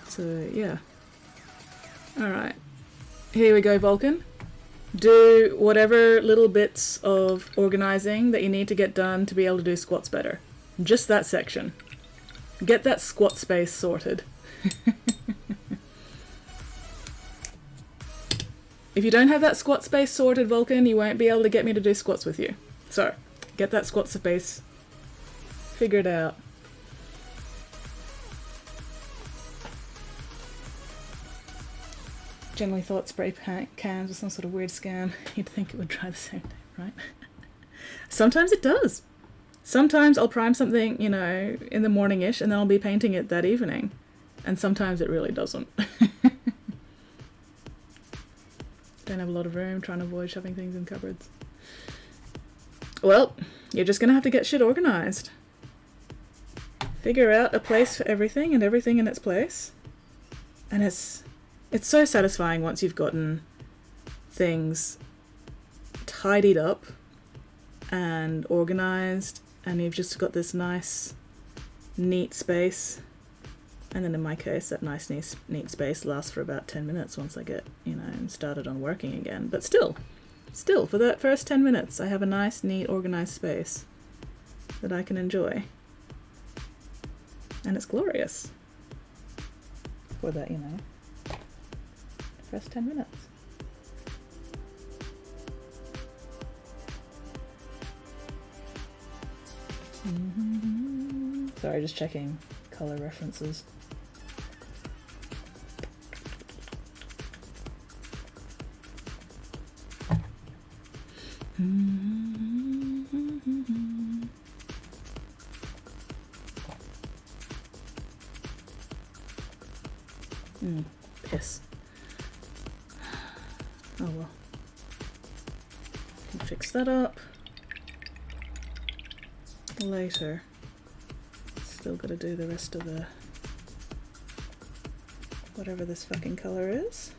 So, yeah. Alright. Here we go, Vulcan. Do whatever little bits of organising that you need to get done to be able to do squats better. Just that section. Get that squat space sorted. If you don't have that squat space sorted, Vulcan, you won't be able to get me to do squats with you. So, get that squat space figured out. Generally thought spray cans was some sort of weird scam. You'd think it would dry the same day, right? Sometimes it does. Sometimes I'll prime something, you know, in the morning-ish, and then I'll be painting it that evening. And sometimes it really doesn't. Don't have a lot of room, trying to avoid shoving things in cupboards. Well, you're just gonna have to get shit organised. Figure out a place for everything and everything in its place. And it's so satisfying once you've gotten things tidied up and organised, and you've just got this nice, neat space. And then in my case, that nice, neat space lasts for about 10 minutes once I get, you know, started on working again. But still, for that first 10 minutes, I have a nice, neat, organised space that I can enjoy. And it's glorious. For that, you know, first 10 minutes. Sorry, just checking colour references. Piss. Oh well. Can fix that up later. Still gotta do the rest of the whatever this fucking colour is.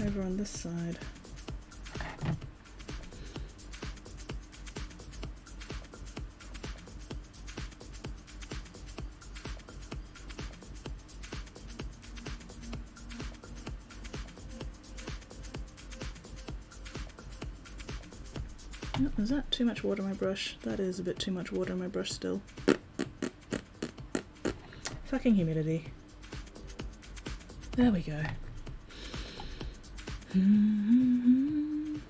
Over on this side. Oh, is that too much water on my brush? That is a bit too much water on my brush still. Fucking humidity. There we go. I'm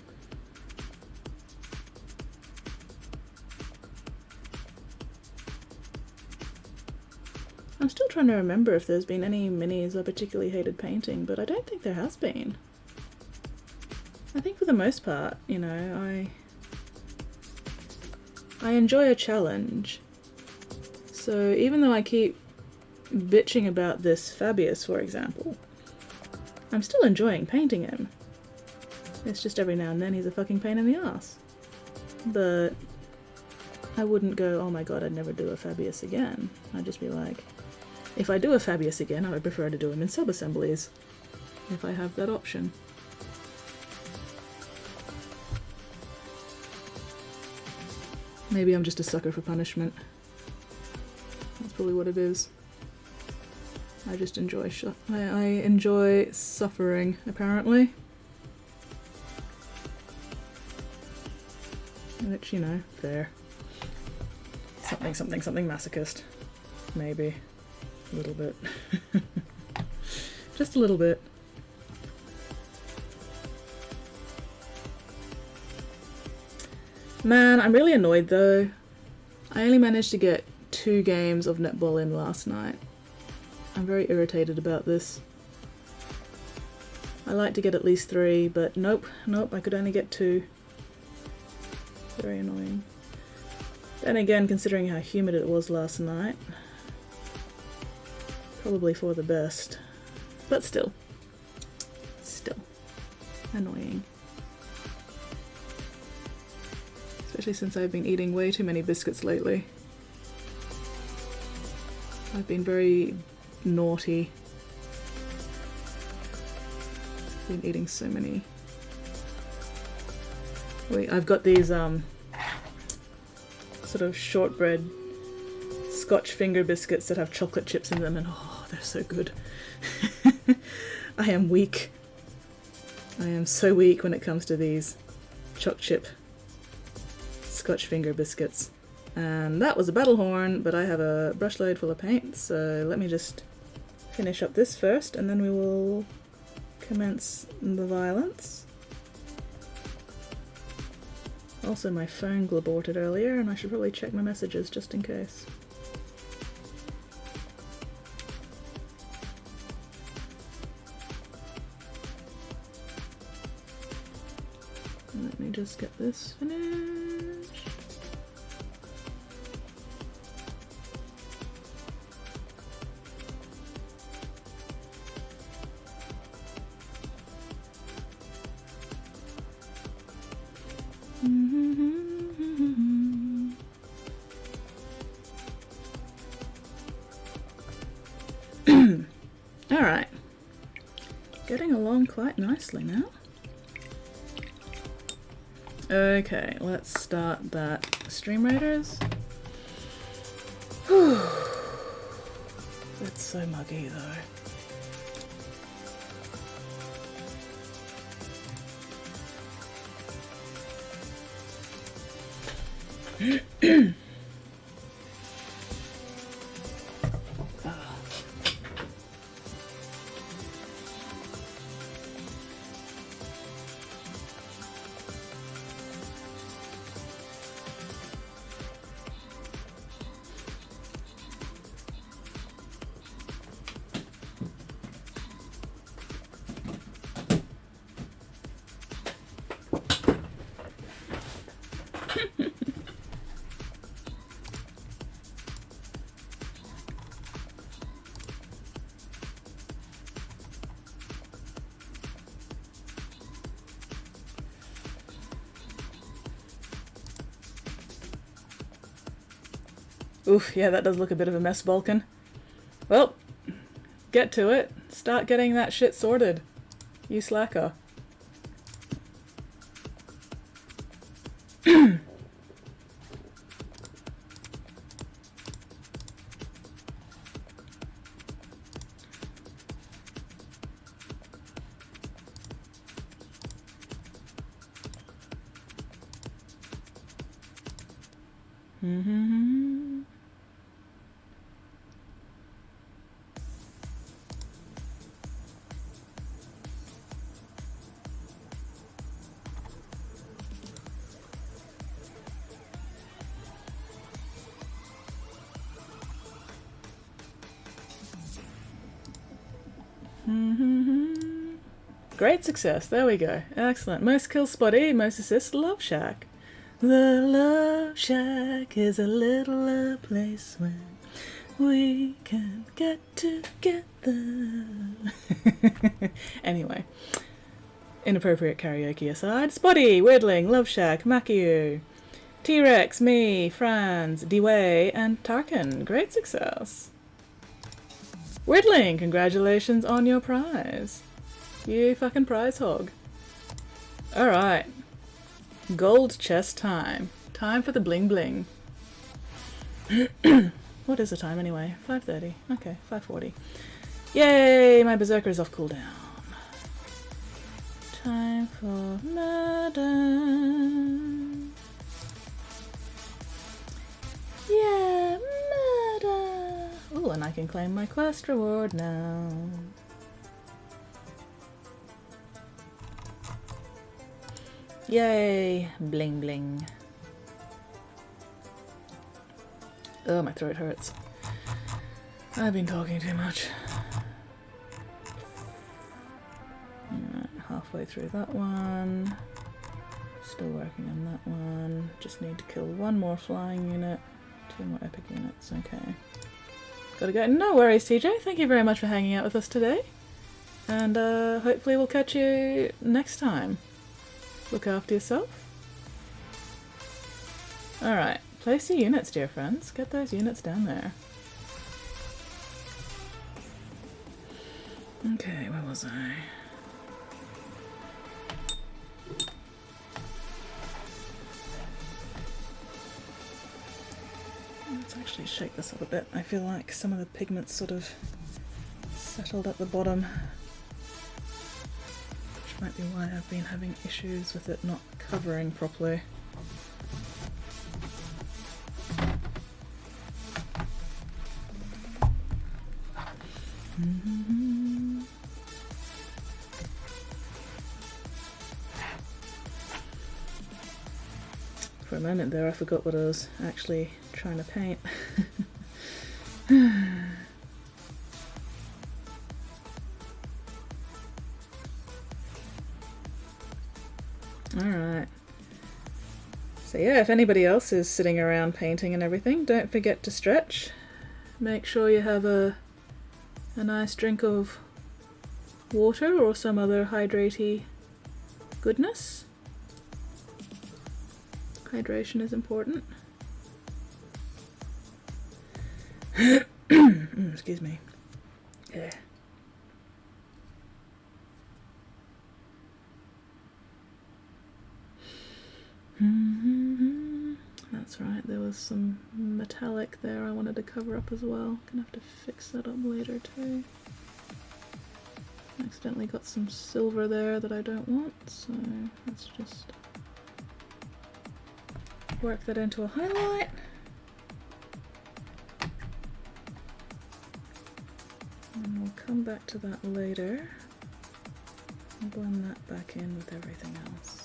still trying to remember if there's been any minis I particularly hated painting, but I don't think there has been. I think for the most part, you know, I enjoy a challenge. So even though I keep bitching about this Fabius, for example, I'm still enjoying painting him. It's just every now and then he's a fucking pain in the ass. But I wouldn't go, oh my god, I'd never do a Fabius again. I'd just be like, if I do a Fabius again, I would prefer to do him in sub-assemblies, if I have that option. Maybe I'm just a sucker for punishment. That's probably what it is. I just enjoy I enjoy suffering, apparently. Which, you know, fair. Something, something, something masochist. Maybe. A little bit. Just a little bit. Man, I'm really annoyed though. I only managed to get 2 games of netball in last night. I'm very irritated about this. I like to get at least 3, but nope, I could only get 2. Very annoying. Then again, considering how humid it was last night, probably for the best. But still. Annoying. Especially since I've been eating way too many biscuits lately. I've been very naughty. Been eating so many. Wait, I've got these sort of shortbread Scotch finger biscuits that have chocolate chips in them, and oh, they're so good. I am weak. I am so weak when it comes to these choc chip Scotch finger biscuits. And that was a battle horn, but I have a brush load full of paint, so let me just finish up this first, and then we will commence the violence. Also, my phone aborted earlier, and I should probably check my messages just in case. Let me just get this finished. Alright. Getting along quite nicely now. Okay, let's start that Stream Raiders. Whew. It's so muggy though. Oof, yeah, that does look a bit of a mess, Vulcan. Well, get to it. Start getting that shit sorted. You slacker. Great success, there we go. Excellent. Most kills Spotty, most assists Love Shack. The Love Shack is a little place where we can get together. Anyway, inappropriate karaoke aside, Spotty, Weirdling, Love Shack, Makio, T-Rex, me, Franz, Dway, and Tarkin. Great success. Weirdling, congratulations on your prize. You fucking prize hog. Alright. Gold chest time. Time for the bling bling. What is the time anyway? 5:30. Okay, 5:40. Yay! My berserker is off cooldown. Time for murder. Yeah, murder! Oh, and I can claim my quest reward now. Yay! Bling bling. Oh, my throat hurts. I've been talking too much. Alright, halfway through that one. Still working on that one. Just need to kill one more flying unit. 2 more epic units, okay. Gotta go. No worries, TJ. Thank you very much for hanging out with us today. And hopefully we'll catch you next time. Look after yourself. Alright, place your units, dear friends. Get those units down there. Okay, where was I? Let's actually shake this up a bit. I feel like some of the pigments sort of settled at the bottom. Which might be why I've been having issues with it not covering properly. For a moment there I forgot what I was actually trying to paint. Alright. So yeah, if anybody else is sitting around painting and everything, don't forget to stretch. Make sure you have a nice drink of water or some other hydraty goodness. Hydration is important. Excuse me. Yeah. That's right, there was some metallic there I wanted to cover up as well. Gonna have to fix that up later too. Accidentally got some silver there that I don't want, so let's just work that into a highlight. And we'll come back to that later and blend that back in with everything else.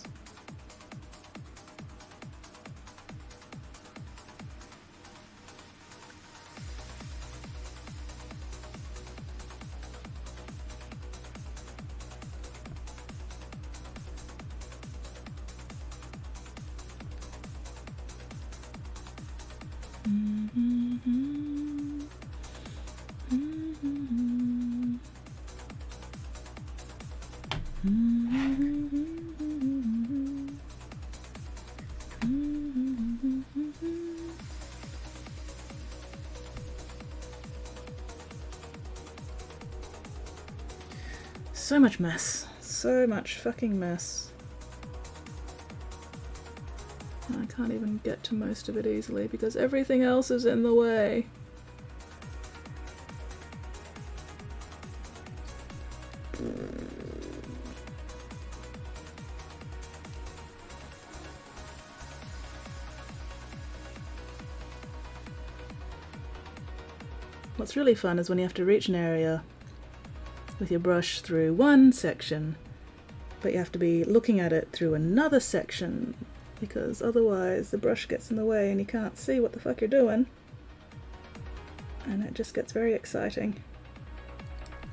So much mess. So much fucking mess. I can't even get to most of it easily because everything else is in the way. What's really fun is when you have to reach an area with your brush through one section, but you have to be looking at it through another section because otherwise the brush gets in the way and you can't see what the fuck you're doing. And it just gets very exciting.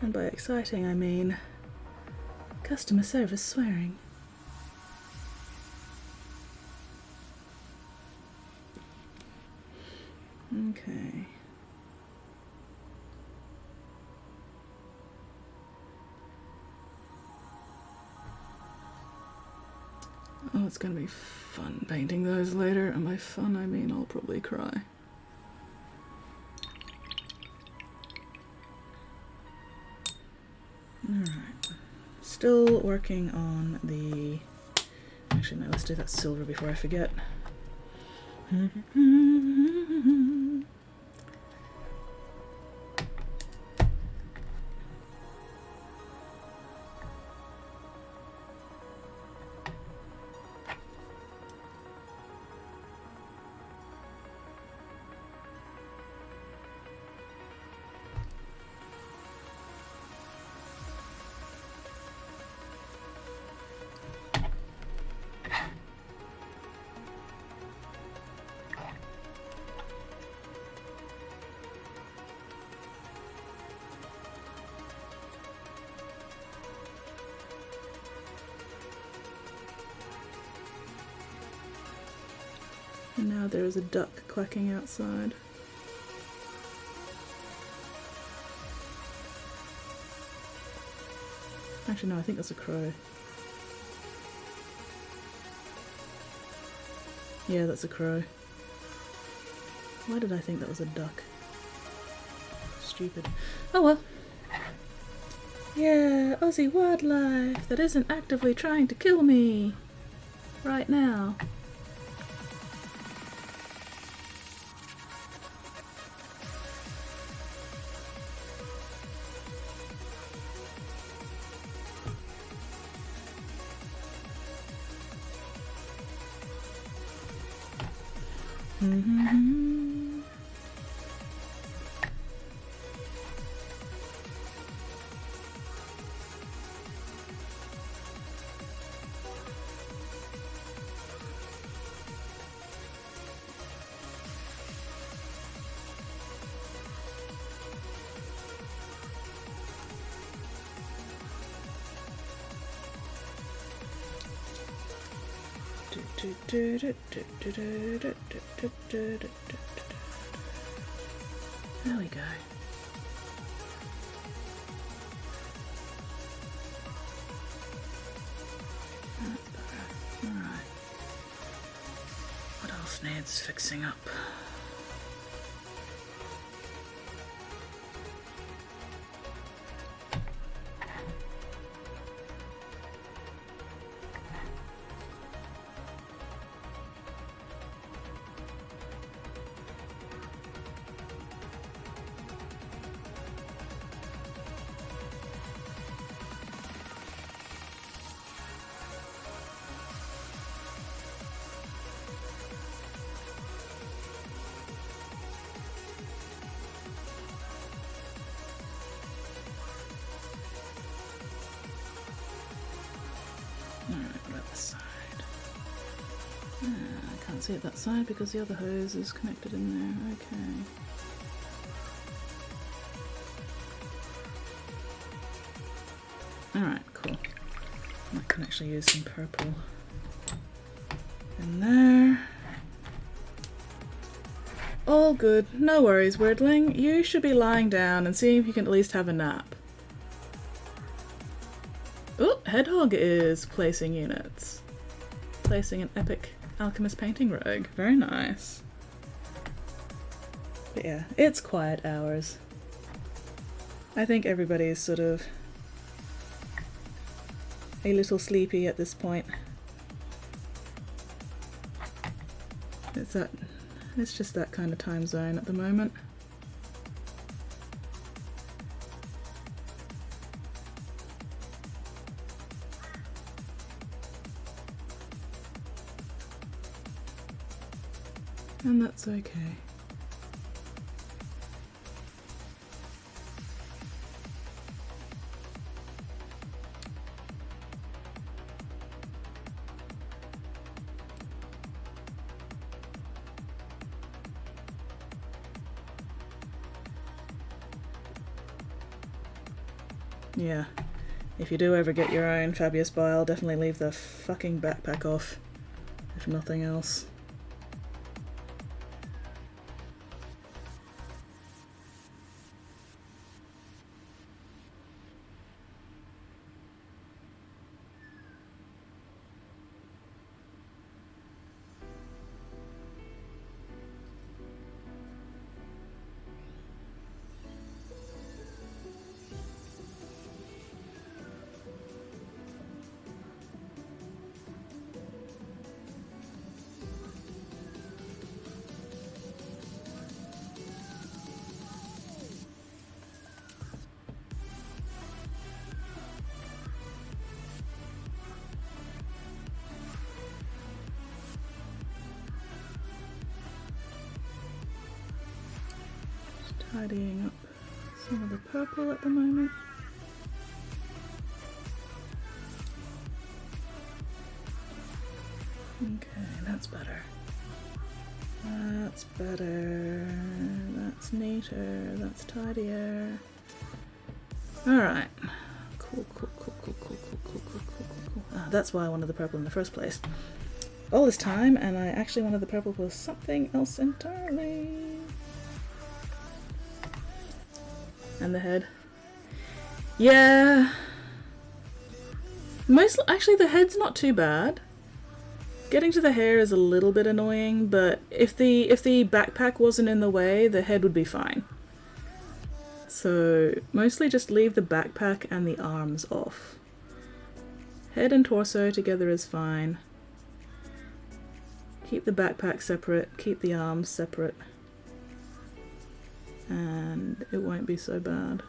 And by exciting I mean customer service swearing. Okay. Oh, it's gonna be fun painting those later, and by fun I mean I'll probably cry. Alright. Still working on the... Actually, no, let's do that silver before I forget. And now there is a duck quacking outside. Actually, no, I think that's a crow. Yeah, that's a crow. Why did I think that was a duck? Stupid. Oh well. Yeah, Aussie wildlife that isn't actively trying to kill me right now. There we go. That's better. Alright. What else needs fixing up? I can't see it that side because the other hose is connected in there. Okay. Alright, cool. I can actually use some purple in there. All good. No worries, Weirdling. You should be lying down and seeing if you can at least have a nap. Oh, Hedgehog is placing units. Placing an epic alchemist painting rogue. Very nice. But yeah, it's quiet hours. I think everybody's sort of a little sleepy at this point. It's just that kind of time zone at the moment. And that's okay. Yeah, if you do ever get your own Fabius Bile, definitely leave the fucking backpack off, if nothing else. Tidying up some of the purple at the moment. Okay, that's better. That's better. That's neater. That's tidier. Alright. Cool. Ah, that's why I wanted the purple in the first place. all this time, and I actually wanted the purple for something else entirely. And the head. Yeah. Actually, the head's not too bad. Getting to the hair is a little bit annoying, but if the backpack wasn't in the way, the head would be fine. So mostly just leave the backpack and the arms off. Head and torso together is fine. Keep the backpack separate, keep the arms separate, and it won't be so bad.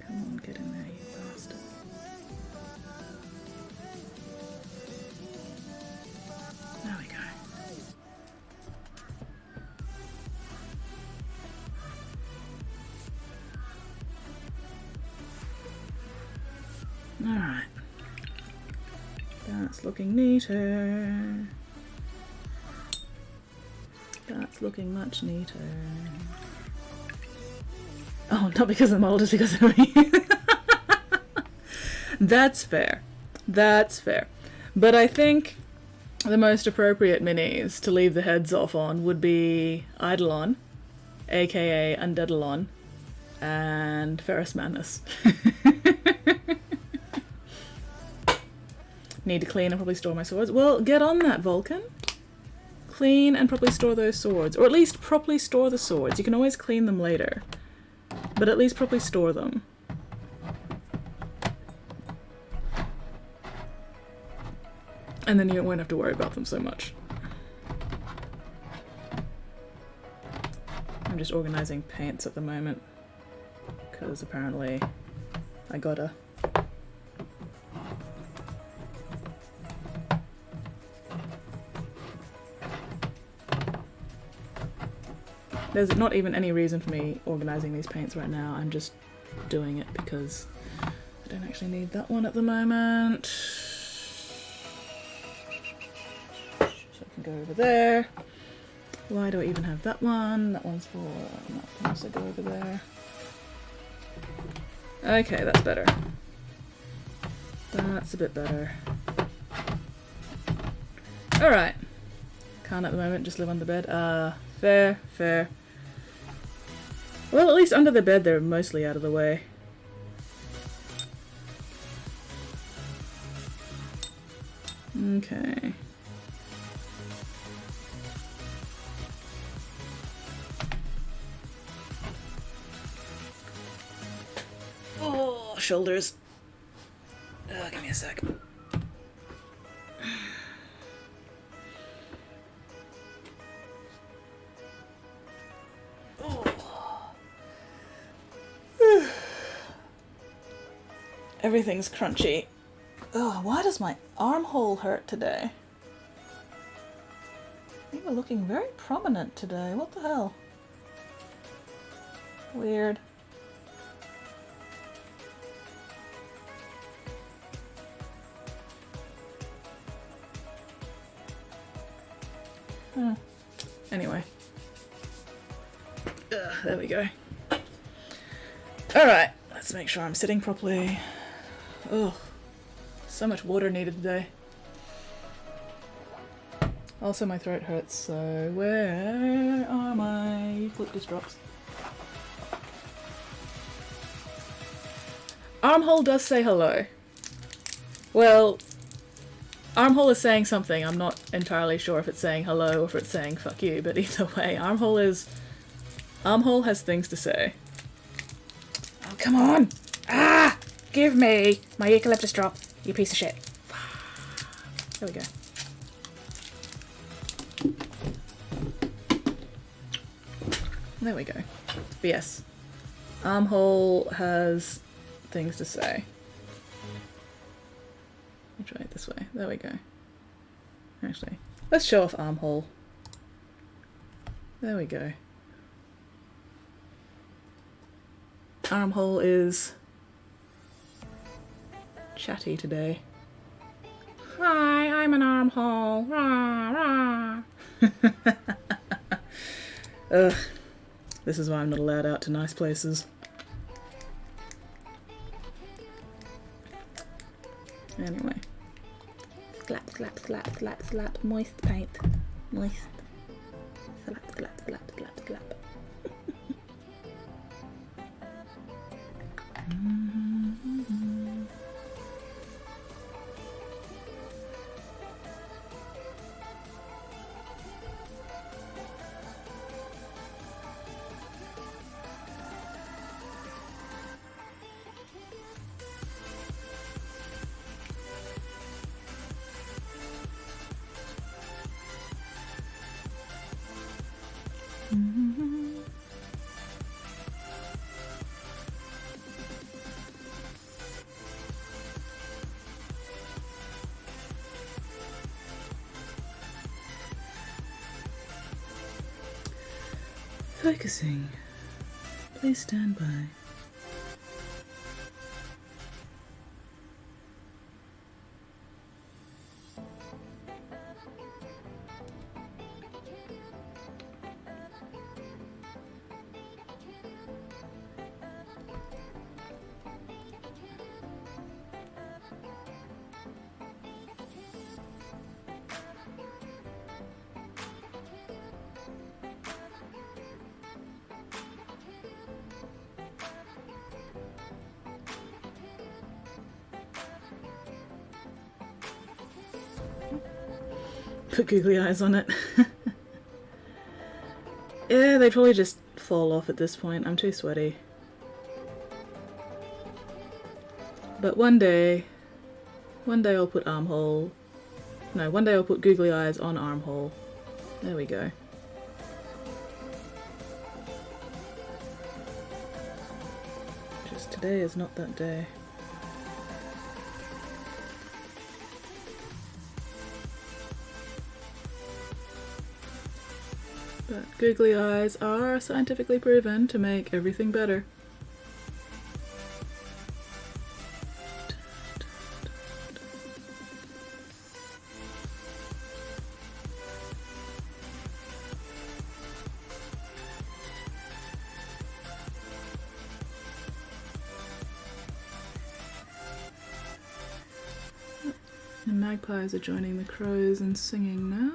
Come on, get in there, you bastard. There we go. Alright. That's looking neater. That's looking much neater. Oh, not because of the model, just because of me. That's fair. That's fair. But I think the most appropriate minis to leave the heads off on would be Eidolon, aka Undeadalon, and Ferrus Manus. Need to clean and probably store my swords. Well, get on that, Vulcan. Clean and properly store those swords. Or at least properly store the swords. You can always clean them later. But at least properly store them. And then you won't have to worry about them so much. I'm just organising paints at the moment. Because apparently I gotta. There's not even any reason for me organising these paints right now. I'm just doing it because I don't actually need that one at the moment. So I can go over there. Why do I even have that one? That one's for... that can also go over there. Okay, that's better. That's a bit better. Alright. Can't at the moment, just live under bed. Fair, fair. Well, at least under the bed they're mostly out of the way. Okay. Oh, shoulders. Give me a sec. Everything's crunchy. Oh, why does my armhole hurt today? They were looking very prominent today. What the hell? Weird. Anyway. There we go. Alright, let's make sure I'm sitting properly. Oh, so much water needed today. Also, my throat hurts, so where are my flip disc drops? Armhole does say hello. Well, Armhole is saying something. I'm not entirely sure if it's saying hello or if it's saying fuck you, but either way, Armhole has things to say. Oh, come on! Ah! Give me my eucalyptus drop, you piece of shit. There we go. There we go. But yes, Armhole has things to say. Let me try it this way. There we go. Actually, let's show off Armhole. There we go. Armhole is chatty today. Hi, I'm an armhole. Rah, rah. Ugh. This is why I'm not allowed out to nice places. Anyway. Slap, slap, slap, slap, slap. Moist paint. Moist. Slap, slap, slap, slap, slap. Focusing. Please stand by. Put googly eyes on it. Yeah, they'd probably just fall off at this point. I'm too sweaty. But one day I'll put armhole. No, one day I'll put googly eyes on armhole. There we go. Just today is not that day. But googly eyes are scientifically proven to make everything better. The magpies are joining the crows and singing now.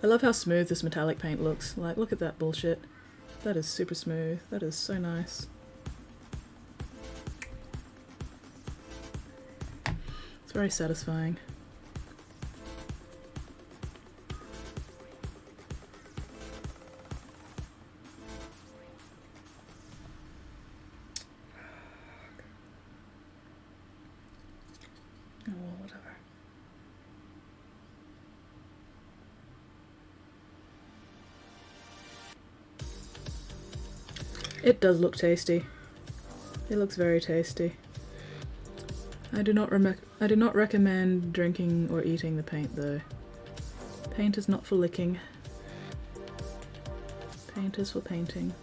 I love how smooth this metallic paint looks. Like, look at that bullshit. That is super smooth. That is so nice. It's very satisfying. Oh, well, whatever. It does look tasty. It looks very tasty. I do not recommend drinking or eating the paint though. Paint is not for licking. Paint is for painting.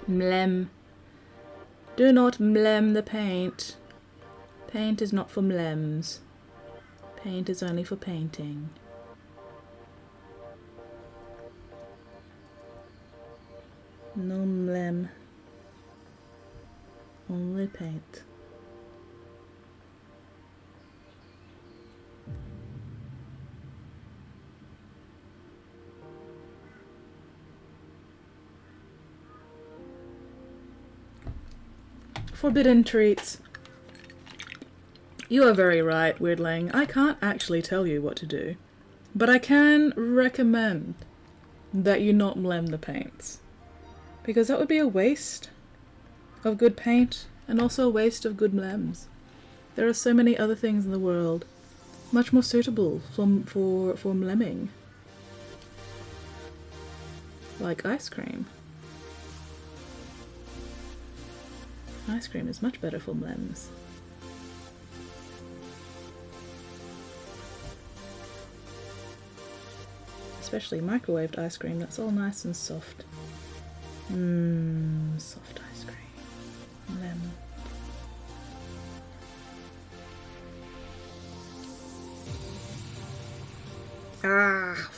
Mlem. Do not mlem the paint. Paint is not for mlems. Paint is only for painting. No mlem. Only paint. Forbidden treats. You are very right, Weirdling. I can't actually tell you what to do, but I can recommend that you not mlem the paints, because that would be a waste of good paint and also a waste of good mlems. There are so many other things in the world much more suitable for mlemming, like ice cream. Ice cream is much better for mlems. Especially microwaved ice cream, that's all nice and soft. Soft ice cream. Lemon. Ah!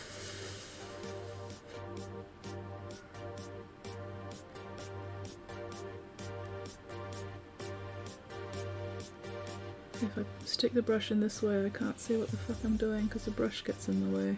If I stick the brush in this way, I can't see what the fuck I'm doing because the brush gets in the way.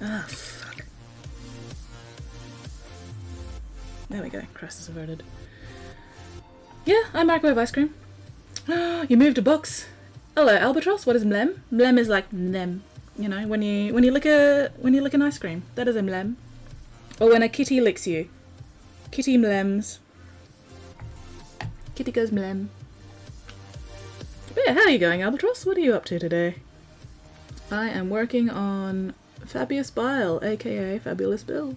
Ah, fuck. There we go, crisis averted. Yeah, I microwave ice cream. You moved a box. Hello, albatross. What is mlem? Mlem is like mlem. You know, when you lick an ice cream, that is a mlem. Or when a kitty licks you. Kitty mlems. Kitty goes mlem. But yeah, how are you going, albatross? What are you up to today? I am working on Fabius Bile, aka Fabulous Bill.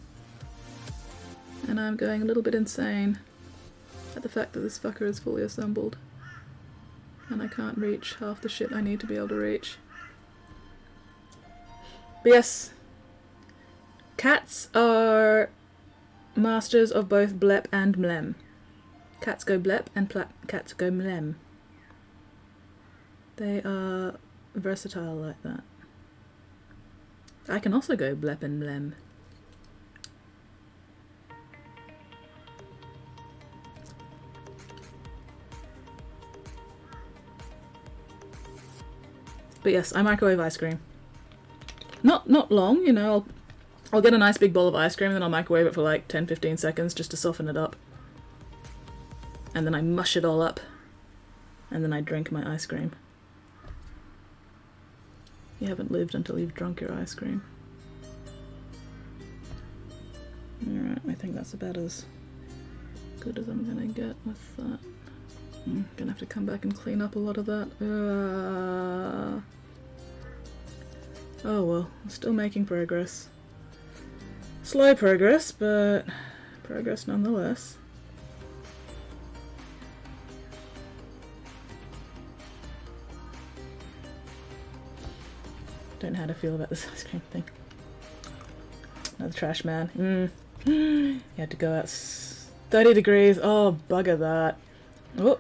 And I'm going a little bit insane at the fact that this fucker is fully assembled. And I can't reach half the shit I need to be able to reach. But yes, cats are masters of both blep and mlem. Cats go blep and cats go mlem. They are versatile like that. I can also go blep and mlem. But yes, I microwave ice cream. Not long, you know, I'll get a nice big bowl of ice cream and then I'll microwave it for like 10-15 seconds just to soften it up. And then I mush it all up. And then I drink my ice cream. You haven't lived until you've drunk your ice cream. Alright, I think that's about as good as I'm gonna get with that. I'm gonna have to come back and clean up a lot of that. Oh well, I'm still making progress. Slow progress, but progress nonetheless. Don't know how to feel about this ice cream thing. Another trash man. You had to go out 30 degrees. Oh, bugger that. Oh,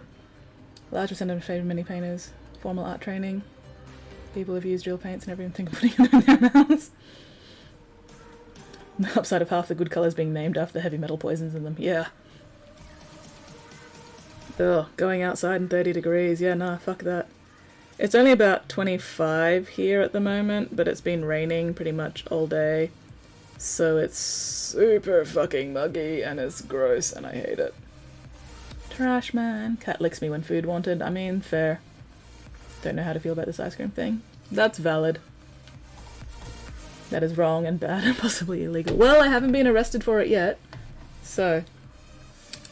large percentage of favourite mini painters. Formal art training. People have used real paints and everything putting them in their mouths. The upside of half the good colours being named after the heavy metal poisons in them. Yeah. Ugh, going outside in 30 degrees. Yeah, nah, fuck that. It's only about 25 here at the moment, but it's been raining pretty much all day. So it's super fucking muggy and it's gross and I hate it. Trash man. Cat licks me when food wanted. I mean, fair. Don't know how to feel about this ice cream thing. That's valid. That is wrong and bad and possibly illegal. Well, I haven't been arrested for it yet. So,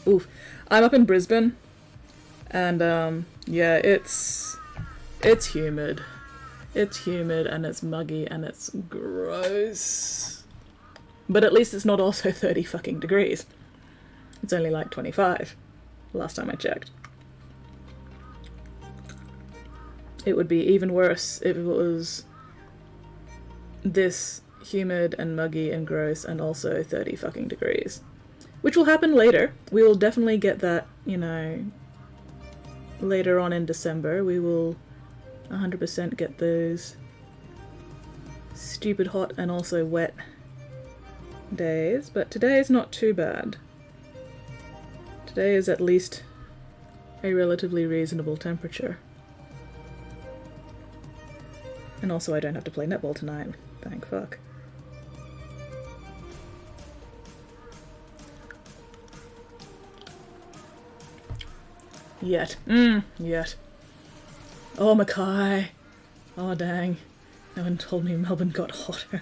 oof. I'm up in Brisbane. And, yeah, it's humid. It's humid and it's muggy and it's gross. But at least it's not also 30 fucking degrees. It's only like 25. Last time I checked. It would be even worse if it was this humid and muggy and gross and also 30 fucking degrees. Which will happen later. We will definitely get that, you know, later on in December. We will 100% get those stupid hot and also wet days. But today is not too bad. Today is at least a relatively reasonable temperature. And also I don't have to play netball tonight. Thank fuck. Yet. Yet. Oh, Mackay. Oh, dang. No one told me Melbourne got hotter.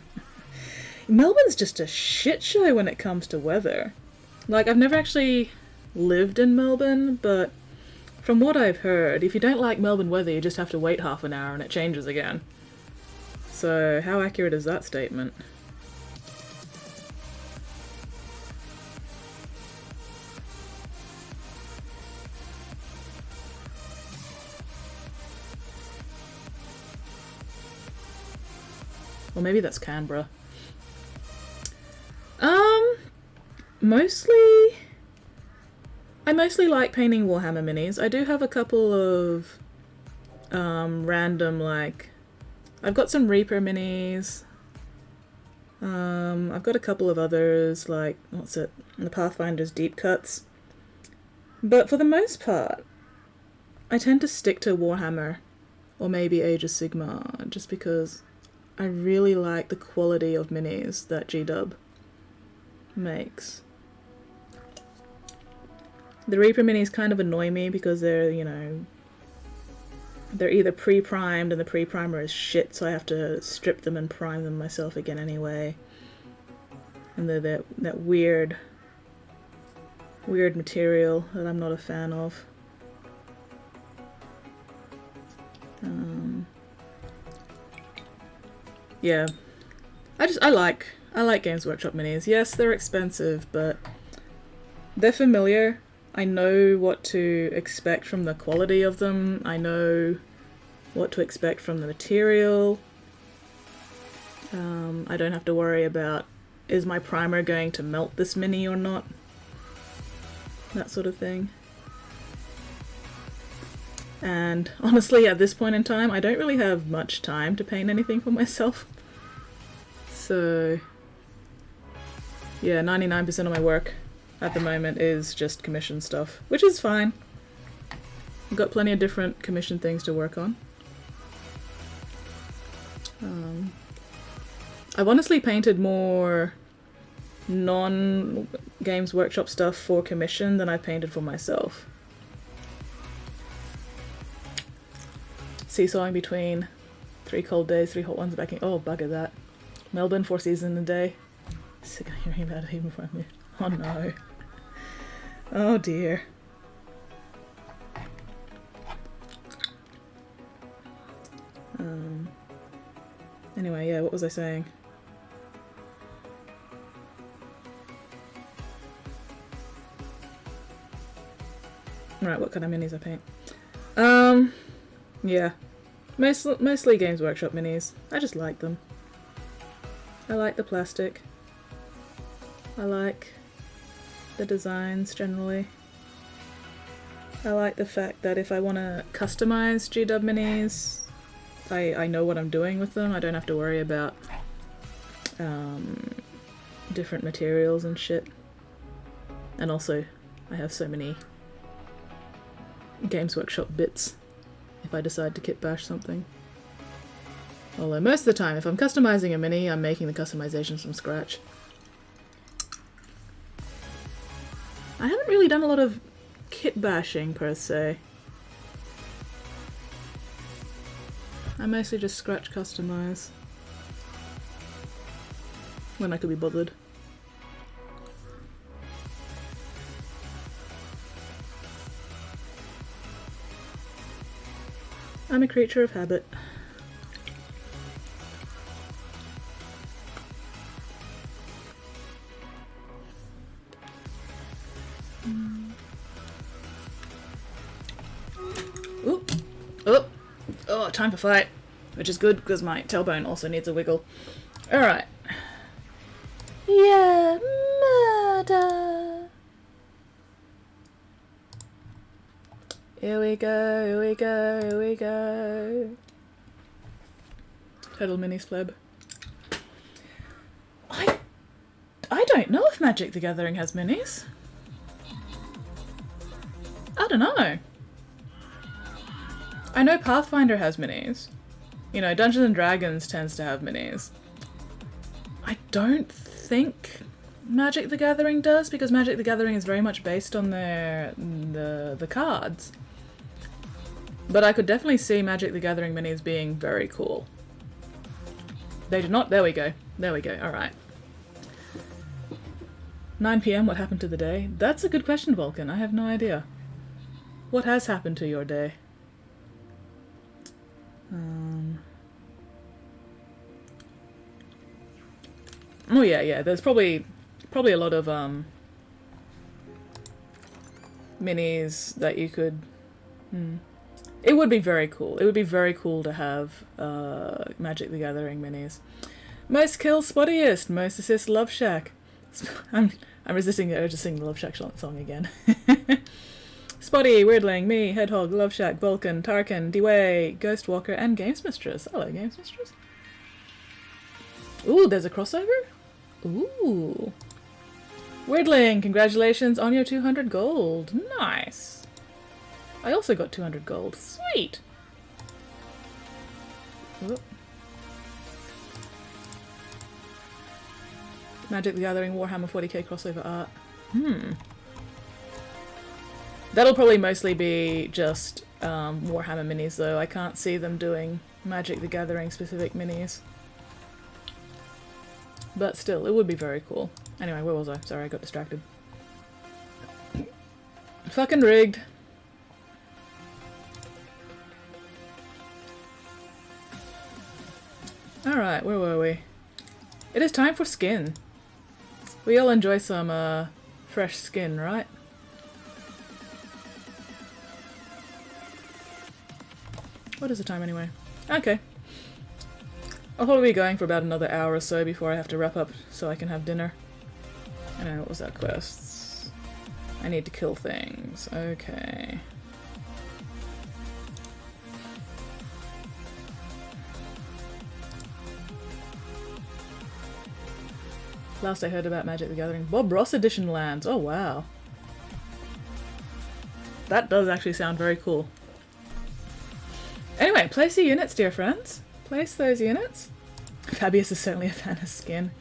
Melbourne's just a shit show when it comes to weather. Like, I've never actually lived in Melbourne, but from what I've heard, if you don't like Melbourne weather, you just have to wait half an hour and it changes again. So, how accurate is that statement? Or maybe that's Canberra. I mostly like painting Warhammer minis. I do have a couple of random, like, I've got some Reaper minis. I've got a couple of others, like, what's it? The Pathfinder's Deep Cuts. But for the most part, I tend to stick to Warhammer or maybe Age of Sigmar, just because I really like the quality of minis that GW makes. The Reaper minis kind of annoy me because they're, you know, they're either pre-primed and the pre-primer is shit, so I have to strip them and prime them myself again anyway. And they're that weird material that I'm not a fan of. Yeah, I like Games Workshop minis. Yes, they're expensive, but they're familiar. I know what to expect from the quality of them. I know what to expect from the material. I don't have to worry about, is my primer going to melt this mini or not? That sort of thing. And honestly, at this point in time, I don't really have much time to paint anything for myself. So yeah, 99% of my work at the moment is just commission stuff, which is fine. I've got plenty of different commission things to work on. I've honestly painted more non-Games Workshop stuff for commission than I've painted for myself. Seesawing between 3 cold days, 3 hot ones back in. Oh, bugger that. Melbourne, 4 seasons a day. Sick of hearing about it even before I moved. Oh no. Oh dear. Anyway, yeah, what was I saying? Right, what kind of minis I paint? Yeah. Mostly Games Workshop minis. I just like them. I like the plastic. I like the designs generally. I like the fact that if I want to customize GW minis, I know what I'm doing with them. I don't have to worry about different materials and shit. And also, I have so many Games Workshop bits if I decide to kit bash something. Although most of the time, if I'm customizing a mini, I'm making the customizations from scratch. I haven't really done a lot of kit bashing per se. I mostly just scratch customize when I could be bothered. I'm a creature of habit. Ooh. Oh, time for fight. Which is good because my tailbone also needs a wiggle. Alright. Yeah, murder. Here we go, here we go, here we go. Total mini spleb. I don't know if Magic the Gathering has minis. I don't know. I know Pathfinder has minis. You know, Dungeons and Dragons tends to have minis. I don't think Magic the Gathering does, because Magic the Gathering is very much based on the cards. But I could definitely see Magic the Gathering minis being very cool. They did not. There we go. There we go. Alright. 9 PM, what happened to the day? That's a good question, Vulcan. I have no idea. What has happened to your day? Oh yeah. There's probably a lot of minis that you could. It would be very cool. It would be very cool to have Magic the Gathering minis. Most kills, spottiest. Most assists, Love Shack. I'm resisting the urge to sing the Love Shack song again. Spotty, Weirdling, me, Hedgehog, Love Shack, Vulcan, Tarkin, Dway, Ghostwalker, and Games Mistress. Hello, Games Mistress. Ooh, there's a crossover? Ooh. Weirdling, congratulations on your 200 gold. Nice. I also got 200 gold. Sweet. Whoop. Magic the Gathering Warhammer 40k crossover art. That'll probably mostly be just Warhammer minis though. I can't see them doing Magic the Gathering specific minis. But still, it would be very cool. Anyway, where was I? Sorry, I got distracted. Fucking rigged. Alright, where were we? It is time for skin. We all enjoy some fresh skin, right? What is the time anyway? Okay. I'll probably be going for about another hour or so before I have to wrap up so I can have dinner. I don't know, what was that quest? I need to kill things. Okay. Last I heard about Magic the Gathering, Bob Ross edition lands. Oh wow. That does actually sound very cool. Anyway, place your units, dear friends. Place those units. Fabius is certainly a fan of skin.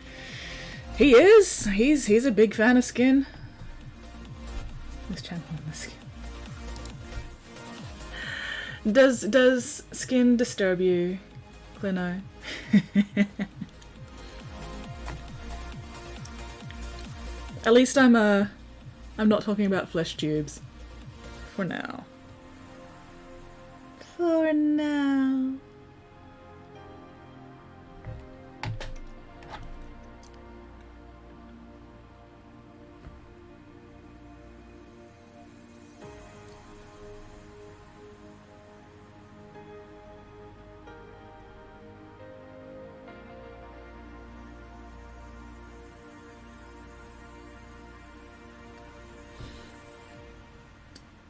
He is. He's a big fan of skin. This channel on the skin. Does skin disturb you, Clino? At least I'm not talking about flesh tubes. For now. For now.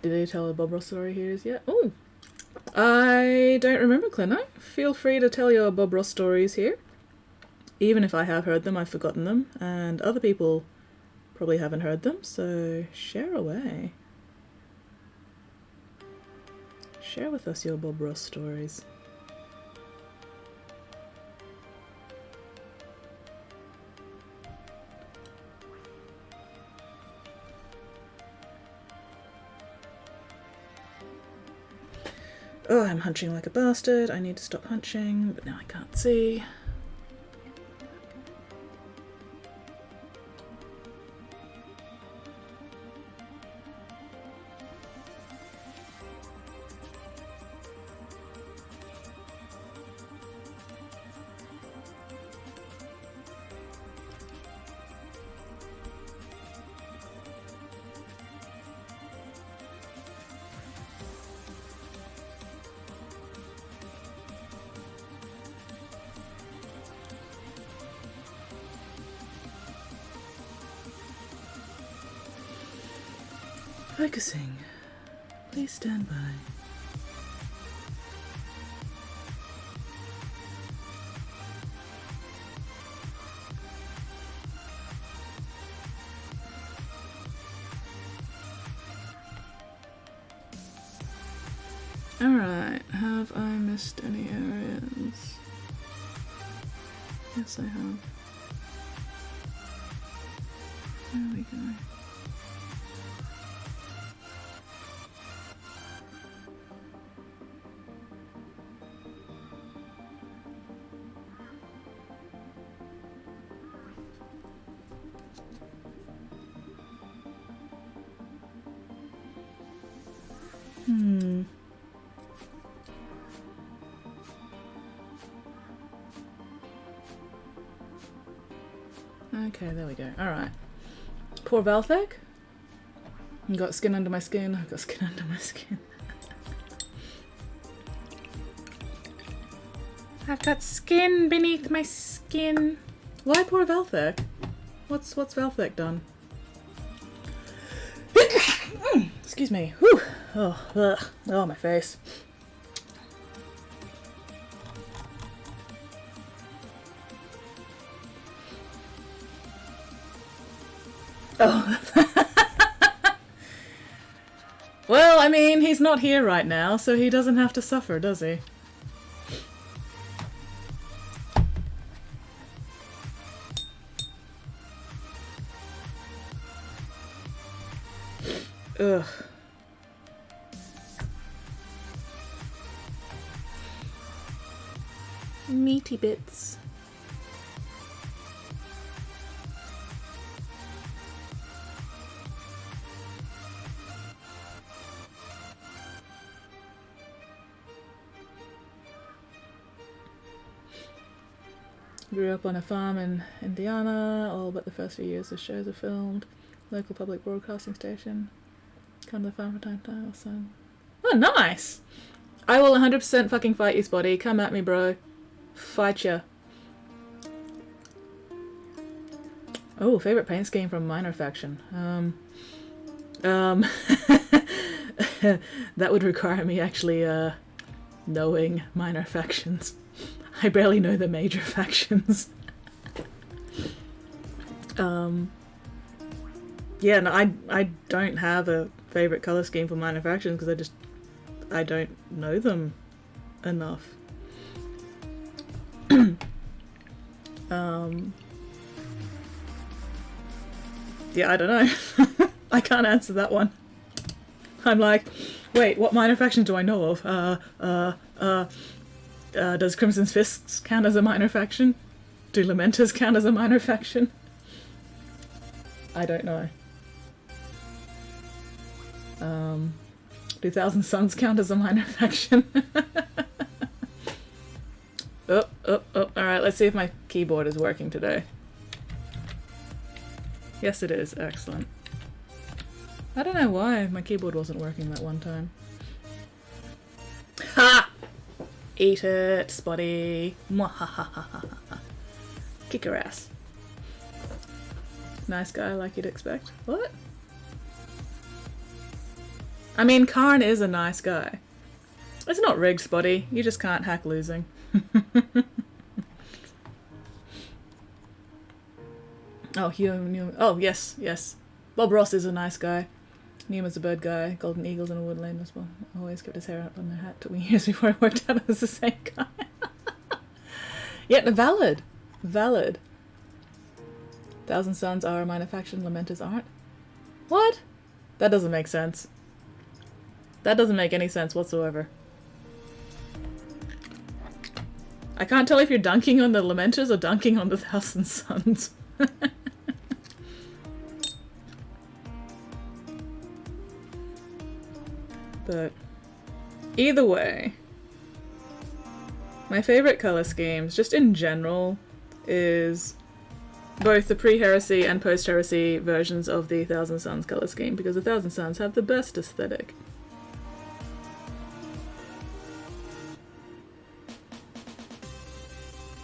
Did they tell a Bob Ross story here as yet? Oh! I don't remember, Clino. Feel free to tell your Bob Ross stories here. Even if I have heard them, I've forgotten them, and other people probably haven't heard them, so share away. Share with us your Bob Ross stories. Oh, I'm hunching like a bastard. I need to stop hunching, but now I can't see. Focusing. Please stand by. Alright, have I missed any areas? Yes, I have. There we go. Okay, there we go. Alright. Poor Valthek. Got skin under my skin. I've got skin under my skin. I've got skin beneath my skin. Why poor Valthek? What's Valthek done? Excuse me. Whew. Oh, ugh. Oh, my face. Oh. Well, I mean, he's not here right now, so he doesn't have to suffer, does he? Ugh. Meaty bits. Grew up on a farm in Indiana. All but the first few years the shows are filmed. Local public broadcasting station. Come to the farm from time to time. So. Oh, nice! I will 100% fucking fight you, Spotty. Come at me, bro. Fight ya. Oh, favorite paint scheme from Minor Faction. That would require me actually knowing minor factions. I barely know the major factions. Yeah, no, I don't have a favorite color scheme for minor factions because I don't know them enough. Yeah, I don't know. I can't answer that one. I'm like, wait, what minor faction do I know of? Does Crimson's Fists count as a minor faction? Do Lamenters count as a minor faction? I don't know. Do Thousand Suns count as a minor faction? Oh. Alright, let's see if my keyboard is working today. Yes, it is. Excellent. I don't know why my keyboard wasn't working that one time. Ha! Eat it, Spotty. Mwahahaha. Kick her ass. Nice guy like you'd expect. What? I mean, Karn is a nice guy. It's not rigged, Spotty. You just can't hack losing. Oh, Hugh. Oh, yes. Bob Ross is a nice guy. Newman's a bird guy. Golden Eagles in a woodland as well. Always kept his hair up on their hat. Took me years before I worked out it was the same guy. Yet valid. Thousand Suns are a minor faction. Lamenters aren't. What? That doesn't make sense. That doesn't make any sense whatsoever. I can't tell if you're dunking on the Lamenters or dunking on the Thousand Suns. But either way, my favorite color schemes, just in general, is both the pre-heresy and post-heresy versions of the Thousand Suns color scheme, because the Thousand Suns have the best aesthetic.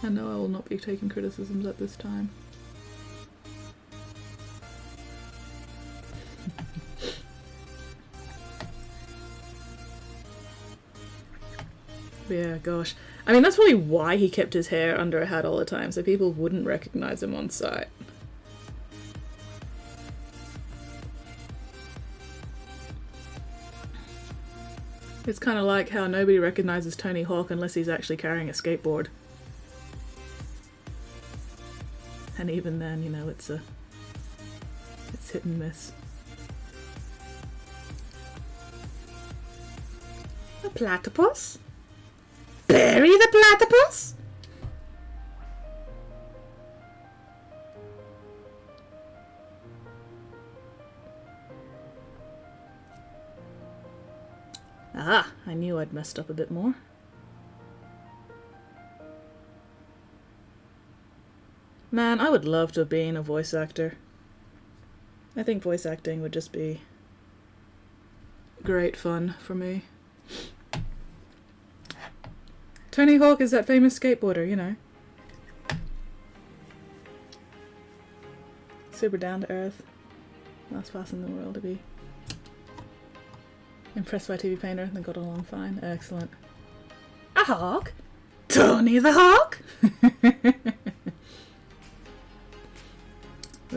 I know I will not be taking criticisms at this time. Yeah, gosh. I mean, that's probably why he kept his hair under a hat all the time, so people wouldn't recognize him on sight. It's kind of like how nobody recognizes Tony Hawk unless he's actually carrying a skateboard. And even then, you know, it's hit and miss. A platypus? Bury the platypus? Ah, I knew I'd messed up a bit more. Man, I would love to have been a voice actor. I think voice acting would just be great fun for me. Tony Hawk is that famous skateboarder, you know. Super down to earth. Last person in the world to be impressed by TV painter and got along fine. Excellent. A hawk? Tony the Hawk?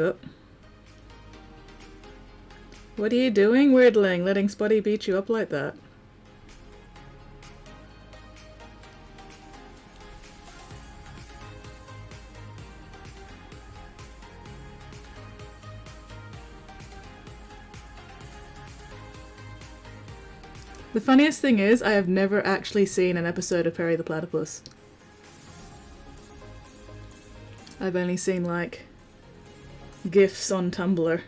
Oh. What are you doing, weirdling? Letting Spotty beat you up like that? The funniest thing is, I have never actually seen an episode of Perry the Platypus. I've only seen, like, GIFs on Tumblr.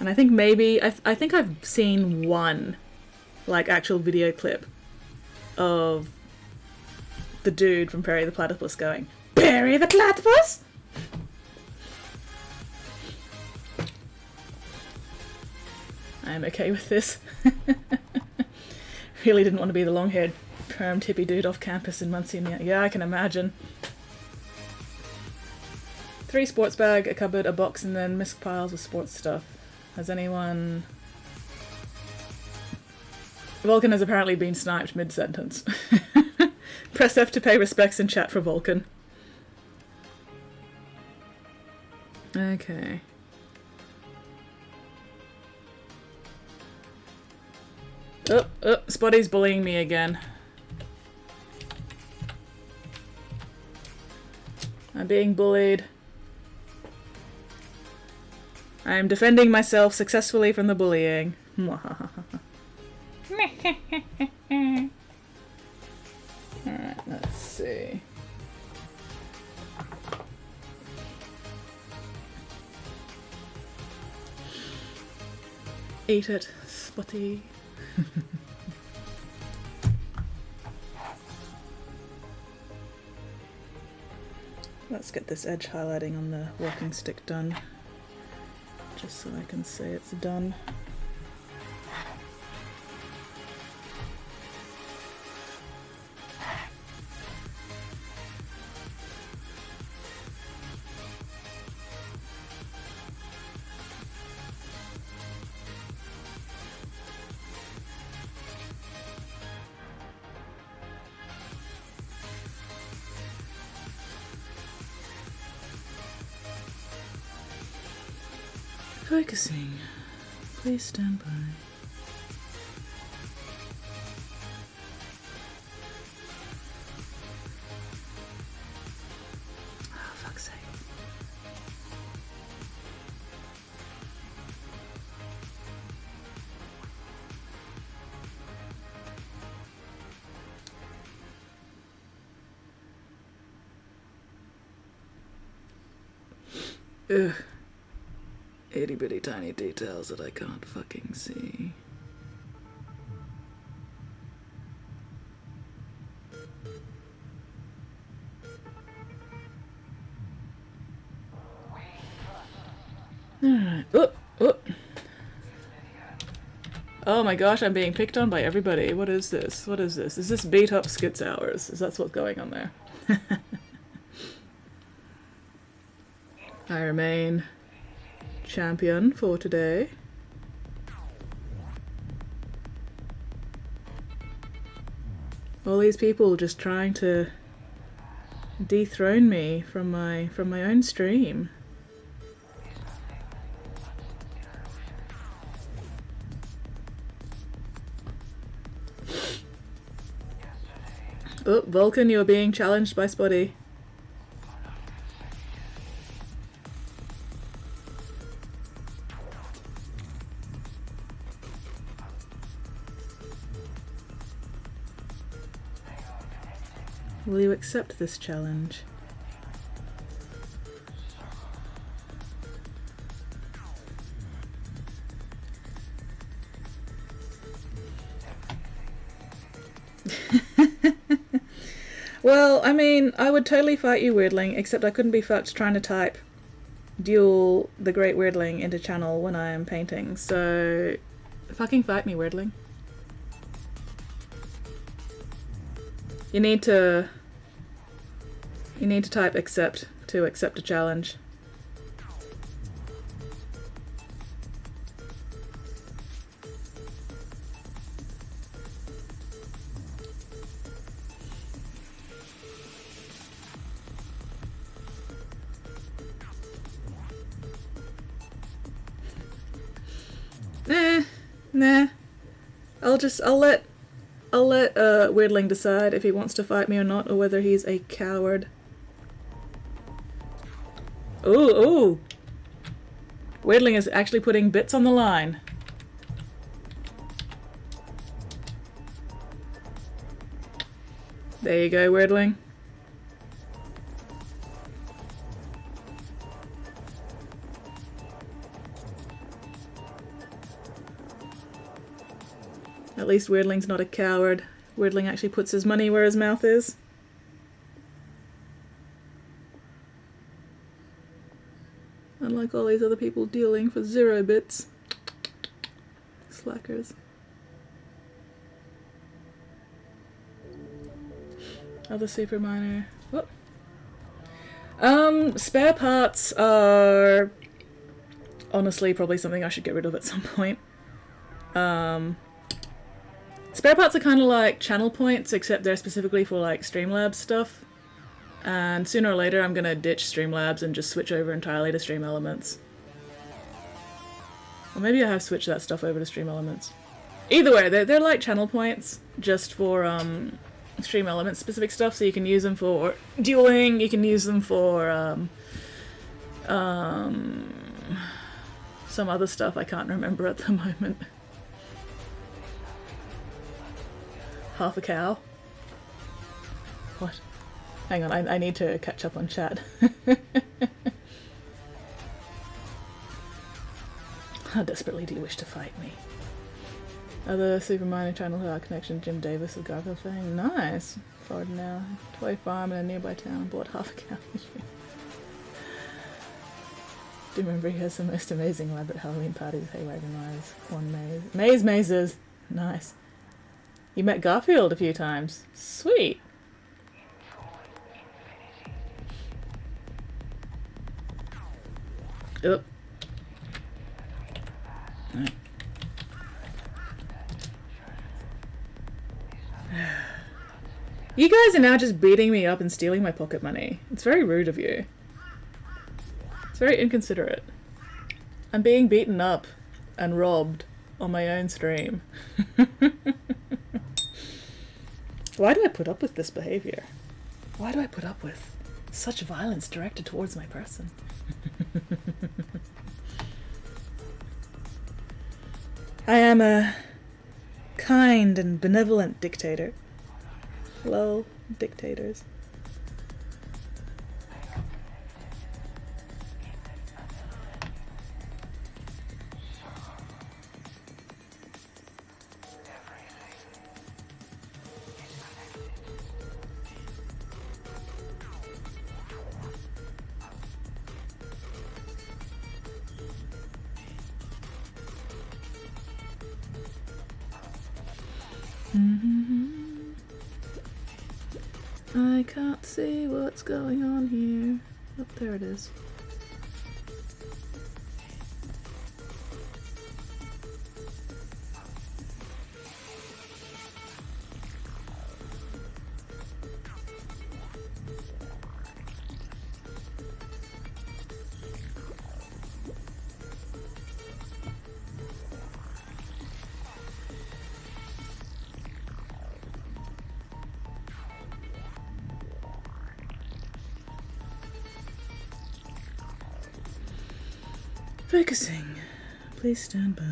And I think maybe, I think I've seen one, like, actual video clip of the dude from Perry the Platypus going, Perry the Platypus? I'm okay with this. Really didn't want to be the long-haired, permed hippie dude off campus in Muncie. Yeah, I can imagine. 3 sports bag, a cupboard, a box, and then misc piles of sports stuff. Has anyone... Vulcan has apparently been sniped mid-sentence. Press F to pay respects and chat for Vulcan. Okay. Oh, Spotty's bullying me again. I'm being bullied. I am defending myself successfully from the bullying. Alright, let's see. Eat it, Spotty. Let's get this edge highlighting on the walking stick done, just so I can say it's done. Focusing. Please stand by. Oh, fuck's sake. Ugh. Itty bitty tiny details that I can't fucking see. Alright. Oh my gosh, I'm being picked on by everybody. What is this? What is this? Is this beat up skits hours? Is that what's going on there? I remain champion for today. All these people just trying to dethrone me from my own stream. Oh, Vulcan, you're being challenged by Spotty. Will you accept this challenge? Well, I mean, I would totally fight you, Weirdling, except I couldn't be fucked trying to type duel the Great Weirdling into channel when I am painting, so fucking fight me, Weirdling. You need to type accept to accept a challenge. Nah. I'll let Weirdling decide if he wants to fight me or not, or whether he's a coward. Ooh. Weirdling is actually putting bits on the line. There you go, Weirdling. At least Weirdling's not a coward. Weirdling actually puts his money where his mouth is. Unlike all these other people dealing for 0 bits. Slackers. Other super minor. Whoop. Spare parts are honestly probably something I should get rid of at some point. Spare parts are kind of like channel points, except they're specifically for like Streamlabs stuff. And sooner or later I'm gonna ditch Streamlabs and just switch over entirely to Stream Elements. Or maybe I have switched that stuff over to Stream Elements. Either way, they're like channel points, just for Stream Elements specific stuff, so you can use them for dueling, you can use them for some other stuff I can't remember at the moment. Half a cow? What? Hang on, I need to catch up on chat. How desperately do you wish to fight me? Other Super Minor channel who are connection, Jim Davis of Garfield Fang. Nice! Forward now. Toy farm in a nearby town, bought half a cow. Do you remember he has the most amazing elaborate Halloween parties, hay wagon rides, corn mazes. Nice. You met Garfield a few times. Sweet. Oop. Right. You guys are now just beating me up and stealing my pocket money. It's very rude of you. It's very inconsiderate. I'm being beaten up and robbed on my own stream. Why do I put up with this behavior? Why do I put up with such violence directed towards my person? I am a kind and benevolent dictator. Lol, dictators. I can't see what's going on here. Oh, there it is. Focusing. Please stand by.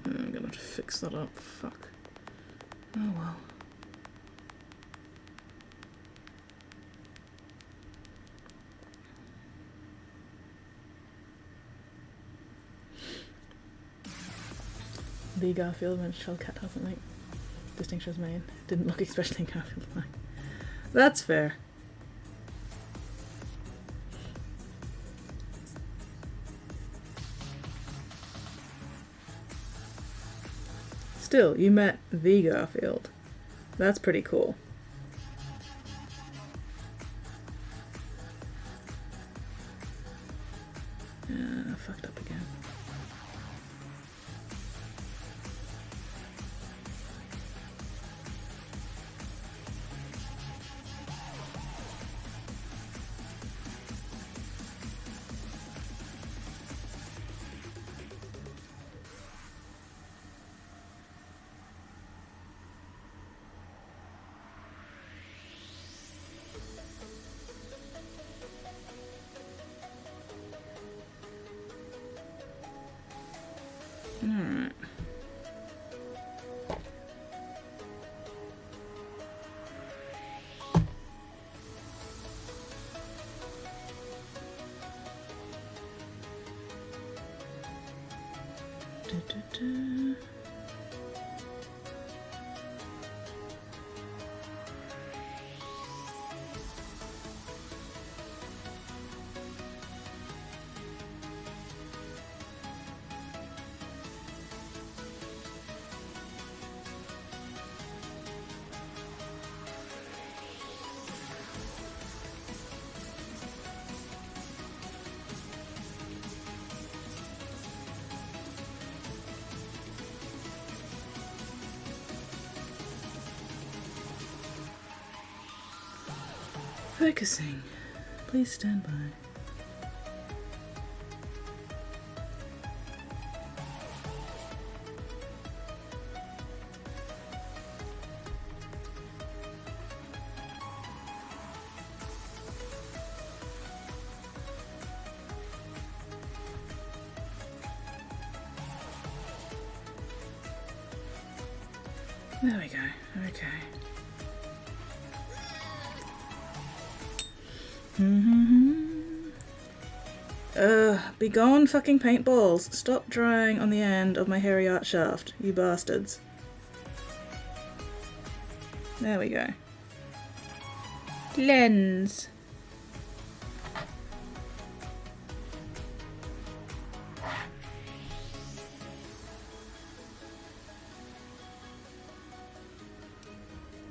I'm gonna have to fix that up. Fuck. Oh well. The Garfield when Shellcat hasn't like distinctions made. Didn't look especially Garfield-like. That's fair. Still, you met the Garfield. That's pretty cool. Fucked up again. Alright. Focusing. Please stand by. There we go. Okay. Be gone, fucking paintballs. Stop drying on the end of my hairy art shaft, you bastards. There we go. Lens.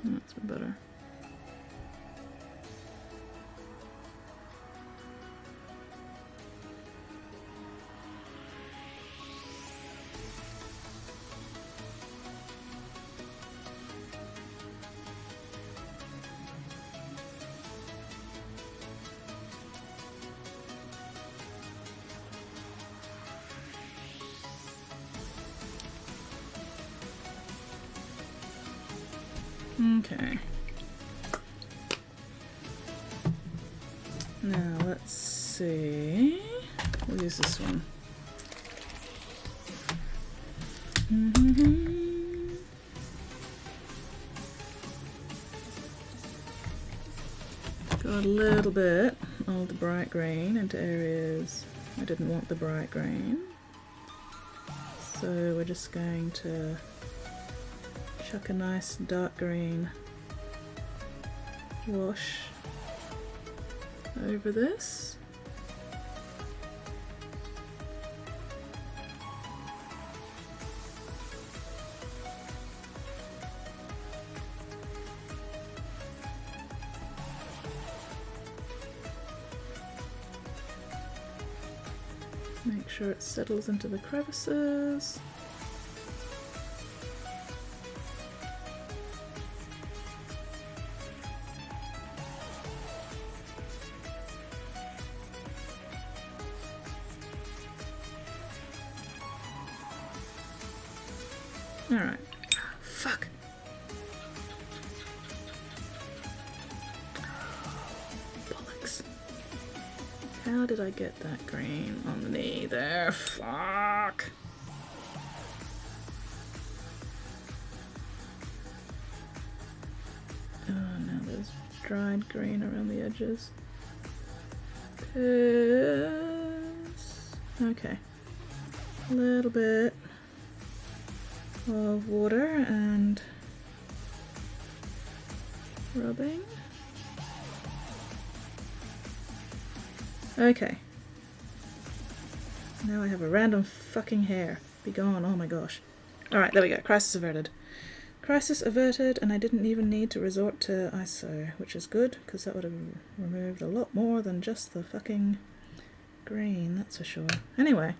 That's better. Okay. Now let's see. We'll use this one. Got a little bit of the bright green into areas I didn't want the bright green. So we're just going to chuck a nice dark green wash over this. Make sure it settles into the crevices. Alright. Fuck. Bollocks. How did I get that green on the knee there? Fuck. dried green around the edges. Okay. A little bit of water and rubbing. Okay. Now I have a random fucking hair. Be gone, oh my gosh. Alright, there we go. Crisis averted. Crisis averted, and I didn't even need to resort to ISO, which is good, because that would have removed a lot more than just the fucking green, that's for sure. Anyway,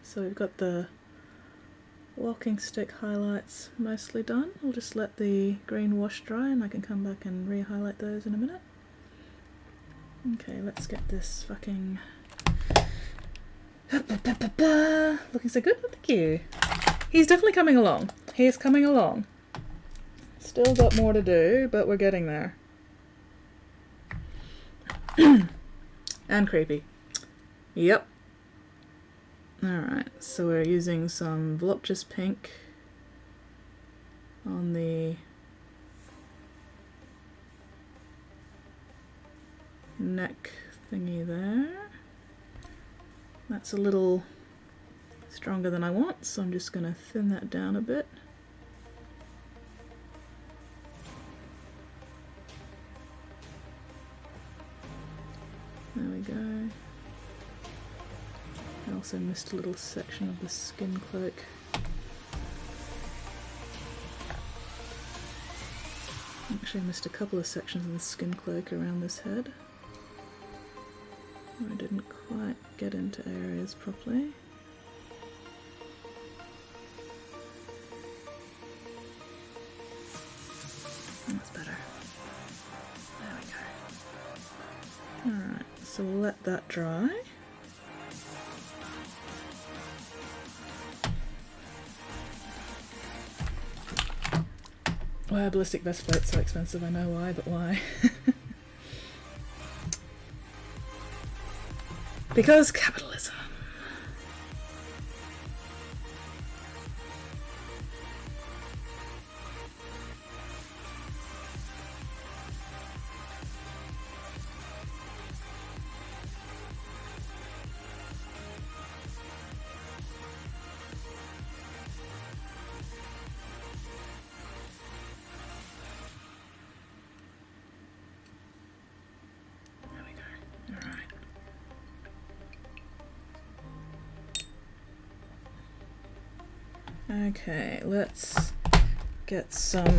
so we've got the walking stick highlights mostly done. I'll just let the green wash dry and I can come back and re-highlight those in a minute. Okay, let's get this fucking... looking so good, thank you. He's definitely coming along. He is coming along. Still got more to do, but we're getting there. And creepy. Yep. Alright, so we're using some voluptuous pink on the neck thingy there. That's a little stronger than I want, so I'm just going to thin that down a bit. There we go. I also missed a little section of the skin cloak. Actually, I missed a couple of sections of the skin cloak around this head. I didn't quite get into areas properly. That's better. There we go. Alright, so we'll let that dry. Why are ballistic vest plates so expensive? I know why, but why? Because capitalism. There we go. All right. Okay, let's get some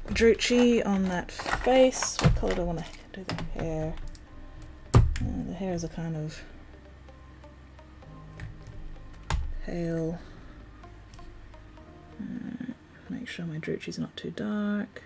Drucci on that face. What colour do I want to do the hair? The hair is a kind of pale. Make sure my Drucci's not too dark.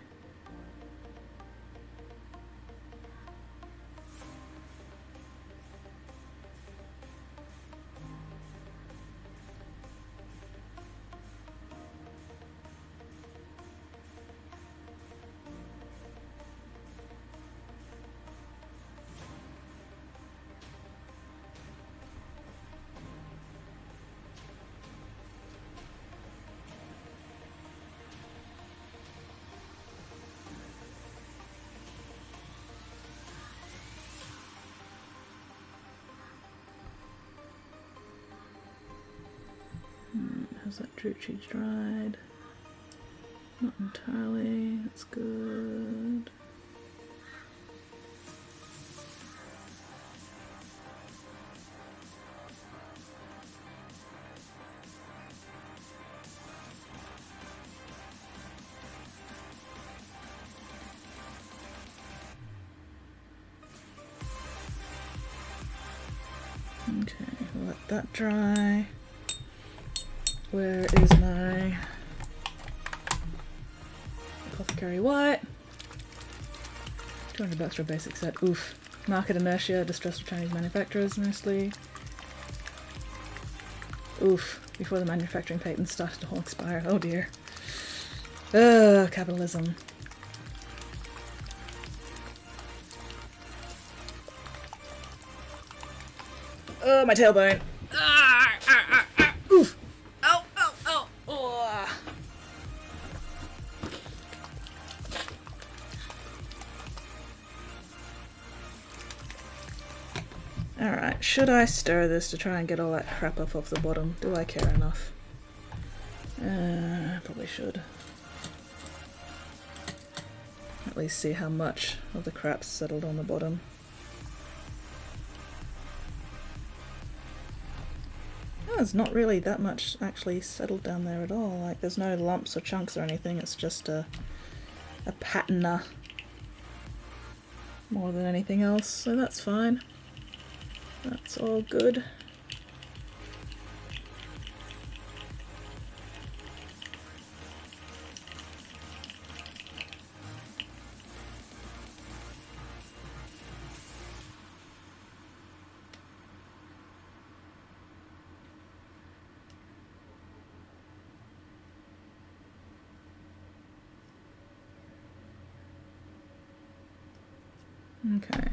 How's that Drucci dried? Not entirely, that's good. Okay, we'll let that dry. Where is my Apothecary White? 200 bucks for a basic set. Oof. Market inertia, distrust of Chinese manufacturers mostly. Oof. Before the manufacturing patents started to all expire. Oh dear. Ugh, capitalism. Oh, my tailbone. Oof. Ow, ow, ow. Oh. Should I stir this to try and get all that crap off the bottom? Do I care enough? Probably should. At least see how much of the crap's settled on the bottom. Oh, there's not really that much actually settled down there at all. Like, there's no lumps or chunks or anything. It's just a patina more than anything else, so that's fine. That's all good. Okay.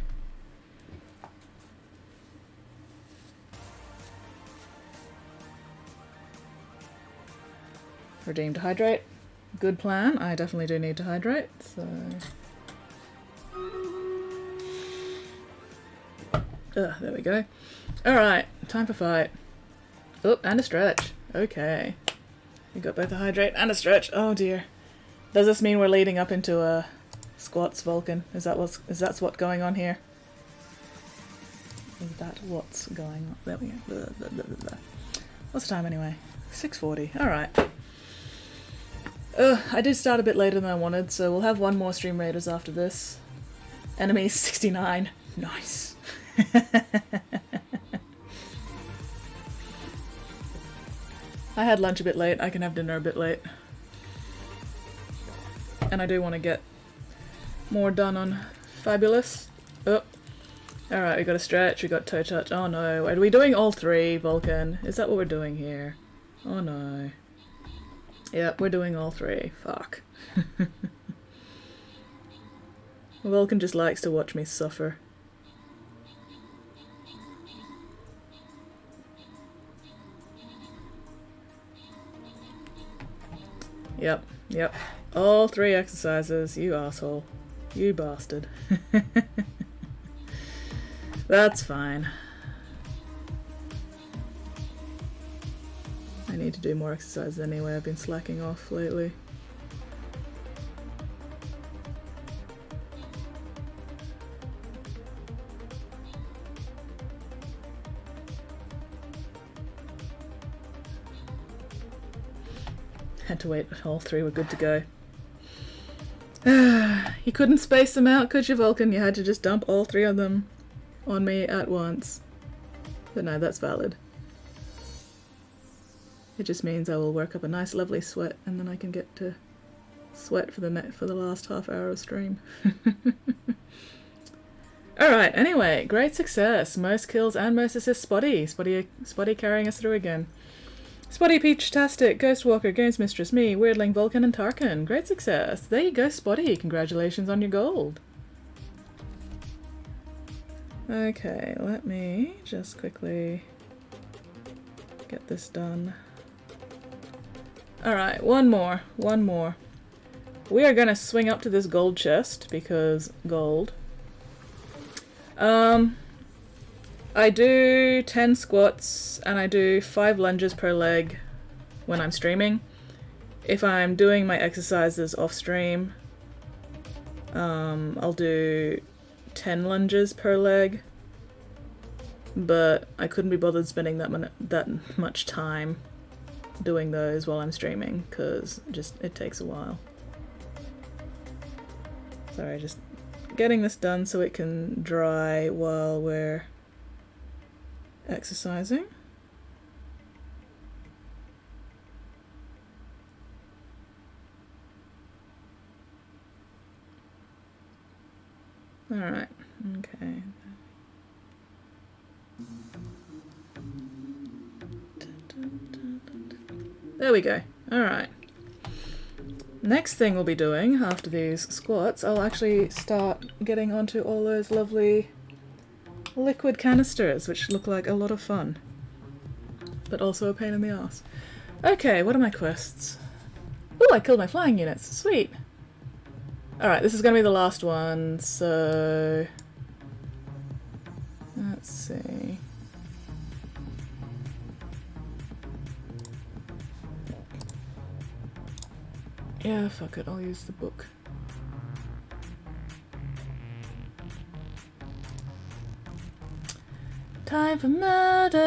Redeem to hydrate. Good plan. I definitely do need to hydrate, so... there we go. Alright, time for fight. Oh, and a stretch. Okay. We got both a hydrate and a stretch. Oh dear. Does this mean we're leading up into a squats, Vulcan? Is that what's going on here? Is that what's going on? There we go. Blah, blah, blah, blah, blah. What's the time anyway? 6:40. Alright. I did start a bit later than I wanted, so we'll have one more Stream Raiders after this. Enemy 69. Nice. I had lunch a bit late. I can have dinner a bit late. And I do want to get more done on Fabulous. Oh. Alright, we got a stretch, we got toe touch. Oh no, are we doing all three, Vulcan? Is that what we're doing here? Oh no. Yep, we're doing all three. Fuck. Vulcan just likes to watch me suffer. Yep. All three exercises, you asshole. You bastard. That's fine. I need to do more exercises anyway, I've been slacking off lately. Had to wait, all three were good to go. You couldn't space them out, could you, Vulcan? You had to just dump all three of them on me at once. But no, that's valid. It just means I will work up a nice lovely sweat and then I can get to sweat for the last half hour of stream. Alright, anyway, great success. Most kills and most assists Spotty. Spotty carrying us through again. Spotty, Peach-tastic, Ghostwalker, Games Mistress, me, Weirdling, Vulcan and Tarkin. Great success. There you go, Spotty. Congratulations on your gold. Okay, let me just quickly get this done. Alright, one more. We are gonna swing up to this gold chest, because gold. I do 10 squats, and I do 5 lunges per leg when I'm streaming. If I'm doing my exercises off stream, I'll do 10 lunges per leg, but I couldn't be bothered spending that much time doing those while I'm streaming, because it takes a while. Sorry, just getting this done so it can dry while we're exercising. Alright, okay. There we go. Alright. Next thing we'll be doing after these squats, I'll actually start getting onto all those lovely liquid canisters, which look like a lot of fun. But also a pain in the ass. Okay, what are my quests? Oh, I killed my flying units. Sweet. Alright, this is going to be the last one, so... Let's see... Yeah, fuck it, I'll use the book. Time for murder!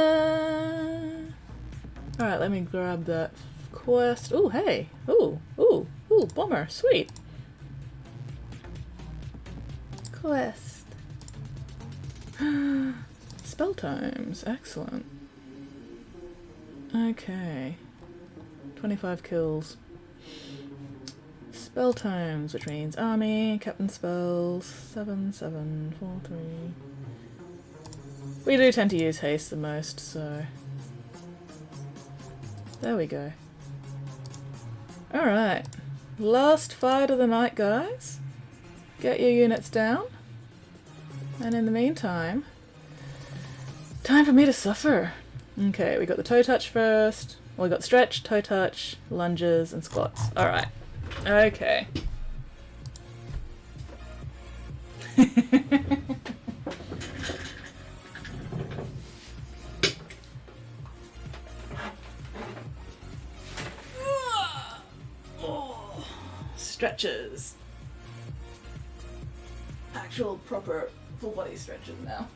Alright, let me grab that quest. Ooh, hey! Ooh, bomber, sweet! Quest. Spell times, excellent. Okay. 25 kills. Spell times, which means army, captain spells, 7, 7, 4, 3. We do tend to use haste the most, so... There we go. Alright. Last fight of the night, guys. Get your units down. And in the meantime... Time for me to suffer. Okay, we got the toe touch first. Well, we got stretch, toe touch, lunges, and squats. Alright. Okay. Oh, stretches. Actual proper full body stretches now.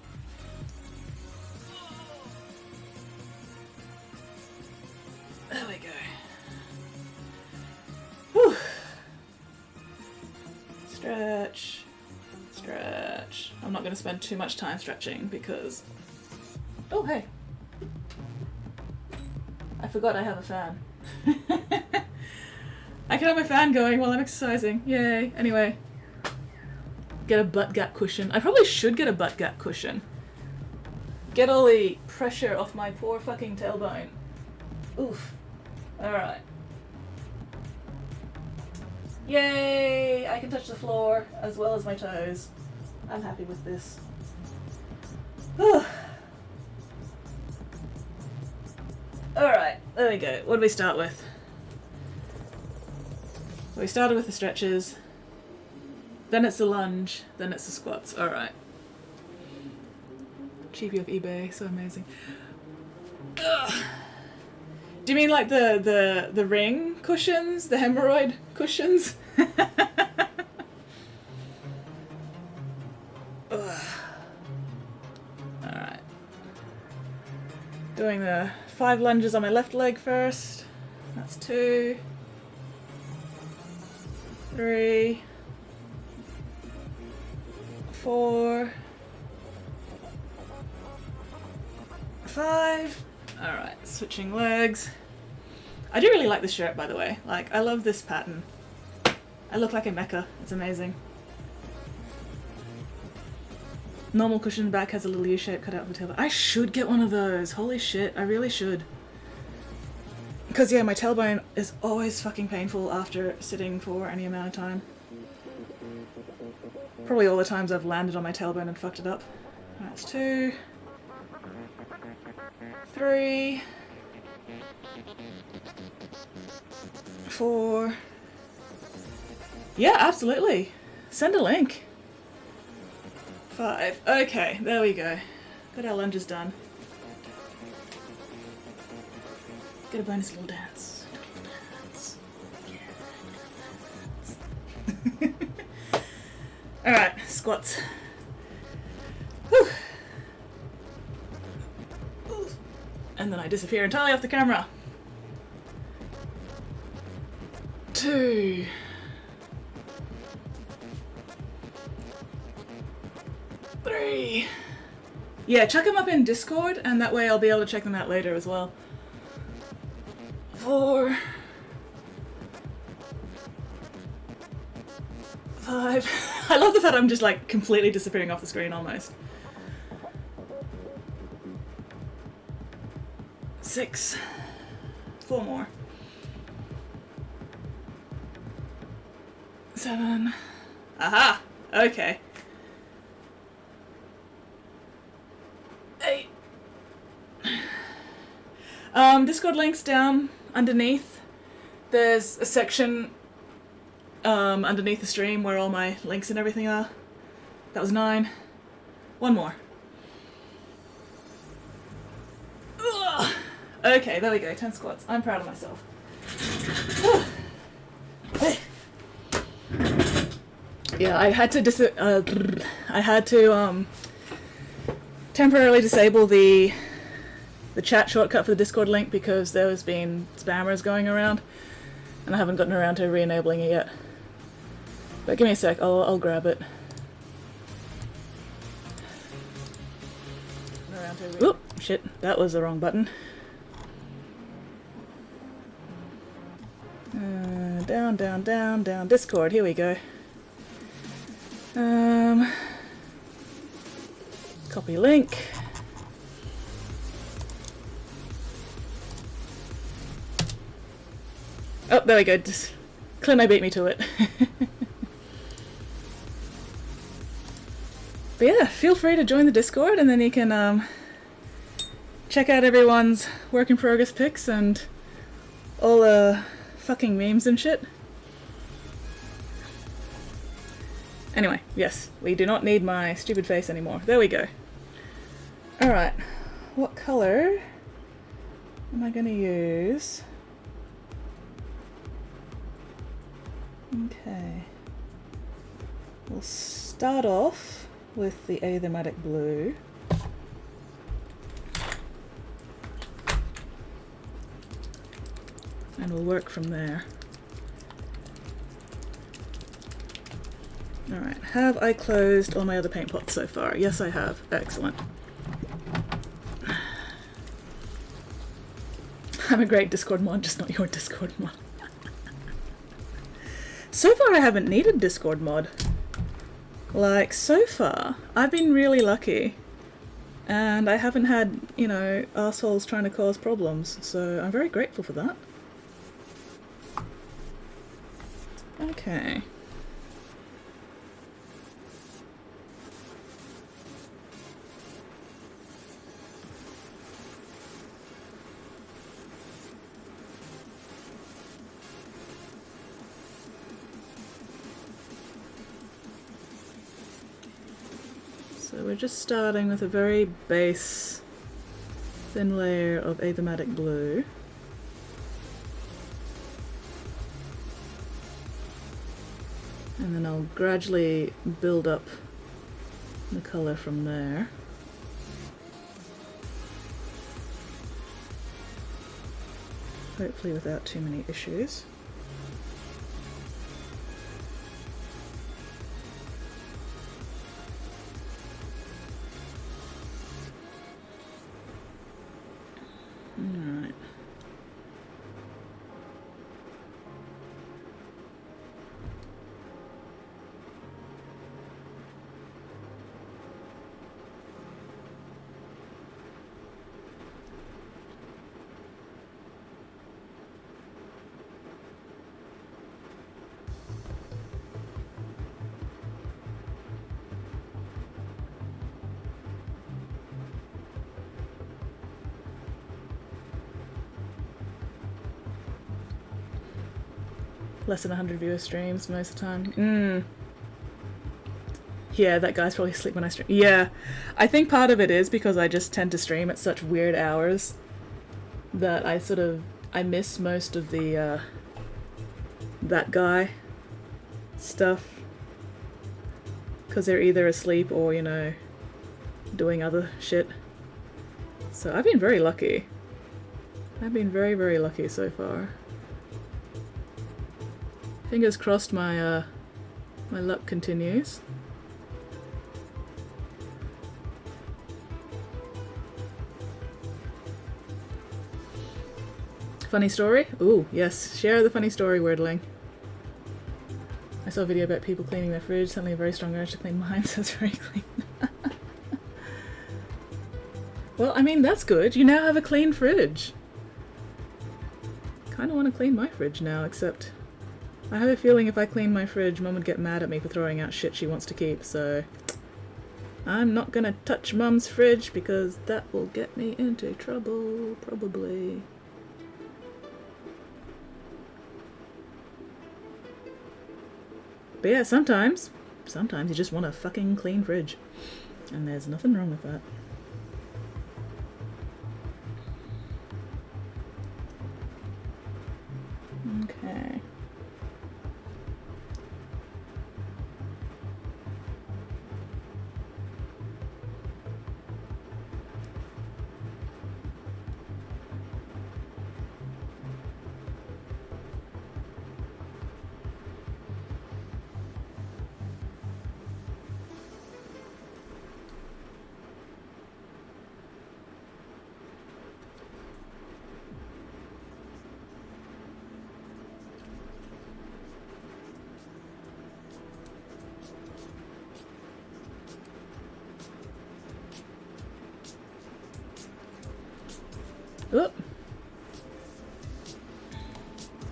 There we go. Whew. Stretch. Stretch. I'm not going to spend too much time stretching because... Oh, hey. I forgot I have a fan. I can have my fan going while I'm exercising. Yay. Anyway. Get a butt gap cushion. I probably should get a butt gap cushion. Get all the pressure off my poor fucking tailbone. Oof. Alright. Yay! I can touch the floor as well as my toes. I'm happy with this. Alright, there we go. What do we start with? We started with the stretches, then it's the lunge, then it's the squats. Alright. Cheapie of eBay, so amazing. Ugh. Do you mean like the ring cushions? The hemorrhoid cushions? Alright. Doing the 5 lunges on my left leg first. That's 2. 3. 4. 5. Alright, switching legs. I do really like this shirt, by the way. Like, I love this pattern. I look like a mecha. It's amazing. Normal cushion back has a little U-shape cut out of the tailbone. I should get one of those. Holy shit, I really should. Because, yeah, my tailbone is always fucking painful after sitting for any amount of time. Probably all the times I've landed on my tailbone and fucked it up. That's 2. 3. 4. Yeah, absolutely. Send a link. 5. Okay, there we go. Got our lunges done. Get a bonus little dance. Alright, squats. Whew. And then I disappear entirely off the camera. 2. 3. Yeah, chuck them up in Discord, and that way I'll be able to check them out later as well. 4. 5. I love the fact I'm just like completely disappearing off the screen almost. 6. 4 more. 7. Aha! Okay. 8. Discord links down underneath. There's a section underneath the stream where all my links and everything are. That was 9. 1 more. Ugh. Okay, there we go. 10 squats. I'm proud of myself. Yeah, I had to temporarily disable the chat shortcut for the Discord link because there has been spammers going around, and I haven't gotten around to re-enabling it yet. But give me a sec, I'll grab it. Oop, shit, that was the wrong button. Down, down, down, down. Discord, here we go. Copy link. Oh, there we go. Just Clino beat me to it. But yeah, feel free to join the Discord, and then you can check out everyone's work in progress pics and all the fucking memes and shit. Anyway, yes, we do not need my stupid face anymore. There we go. Alright, what colour am I going to use? Okay. We'll start off with the Athematic Blue. And we'll work from there. Alright, have I closed all my other paint pots so far? Yes, I have. Excellent. I'm a great Discord mod, just not your Discord mod. So far I haven't needed Discord mod. Like, so far, I've been really lucky. And I haven't had, you know, assholes trying to cause problems, so I'm very grateful for that. Okay. So we're just starting with a very base thin layer of Athematic Blue. And then I'll gradually build up the colour from there. Hopefully without too many issues. Alright. Less than 100 viewer streams most of the time. Yeah, that guy's probably asleep when I stream. Yeah, I think part of it is because I just tend to stream at such weird hours that I miss most of the that guy stuff because they're either asleep or, you know, doing other shit. So I've been very lucky. I've been very, very lucky so far. Fingers crossed my my luck continues. Funny story? Ooh, yes. Share the funny story, Wordling. I saw a video about people cleaning their fridge. Suddenly a very strong urge to clean mine, so it's very clean. Well, I mean, that's good. You now have a clean fridge. Kinda want to clean my fridge now, except I have a feeling if I clean my fridge, Mum would get mad at me for throwing out shit she wants to keep, so I'm not gonna touch Mum's fridge because that will get me into trouble, probably. But yeah, sometimes you just want a fucking clean fridge, and there's nothing wrong with that. Okay.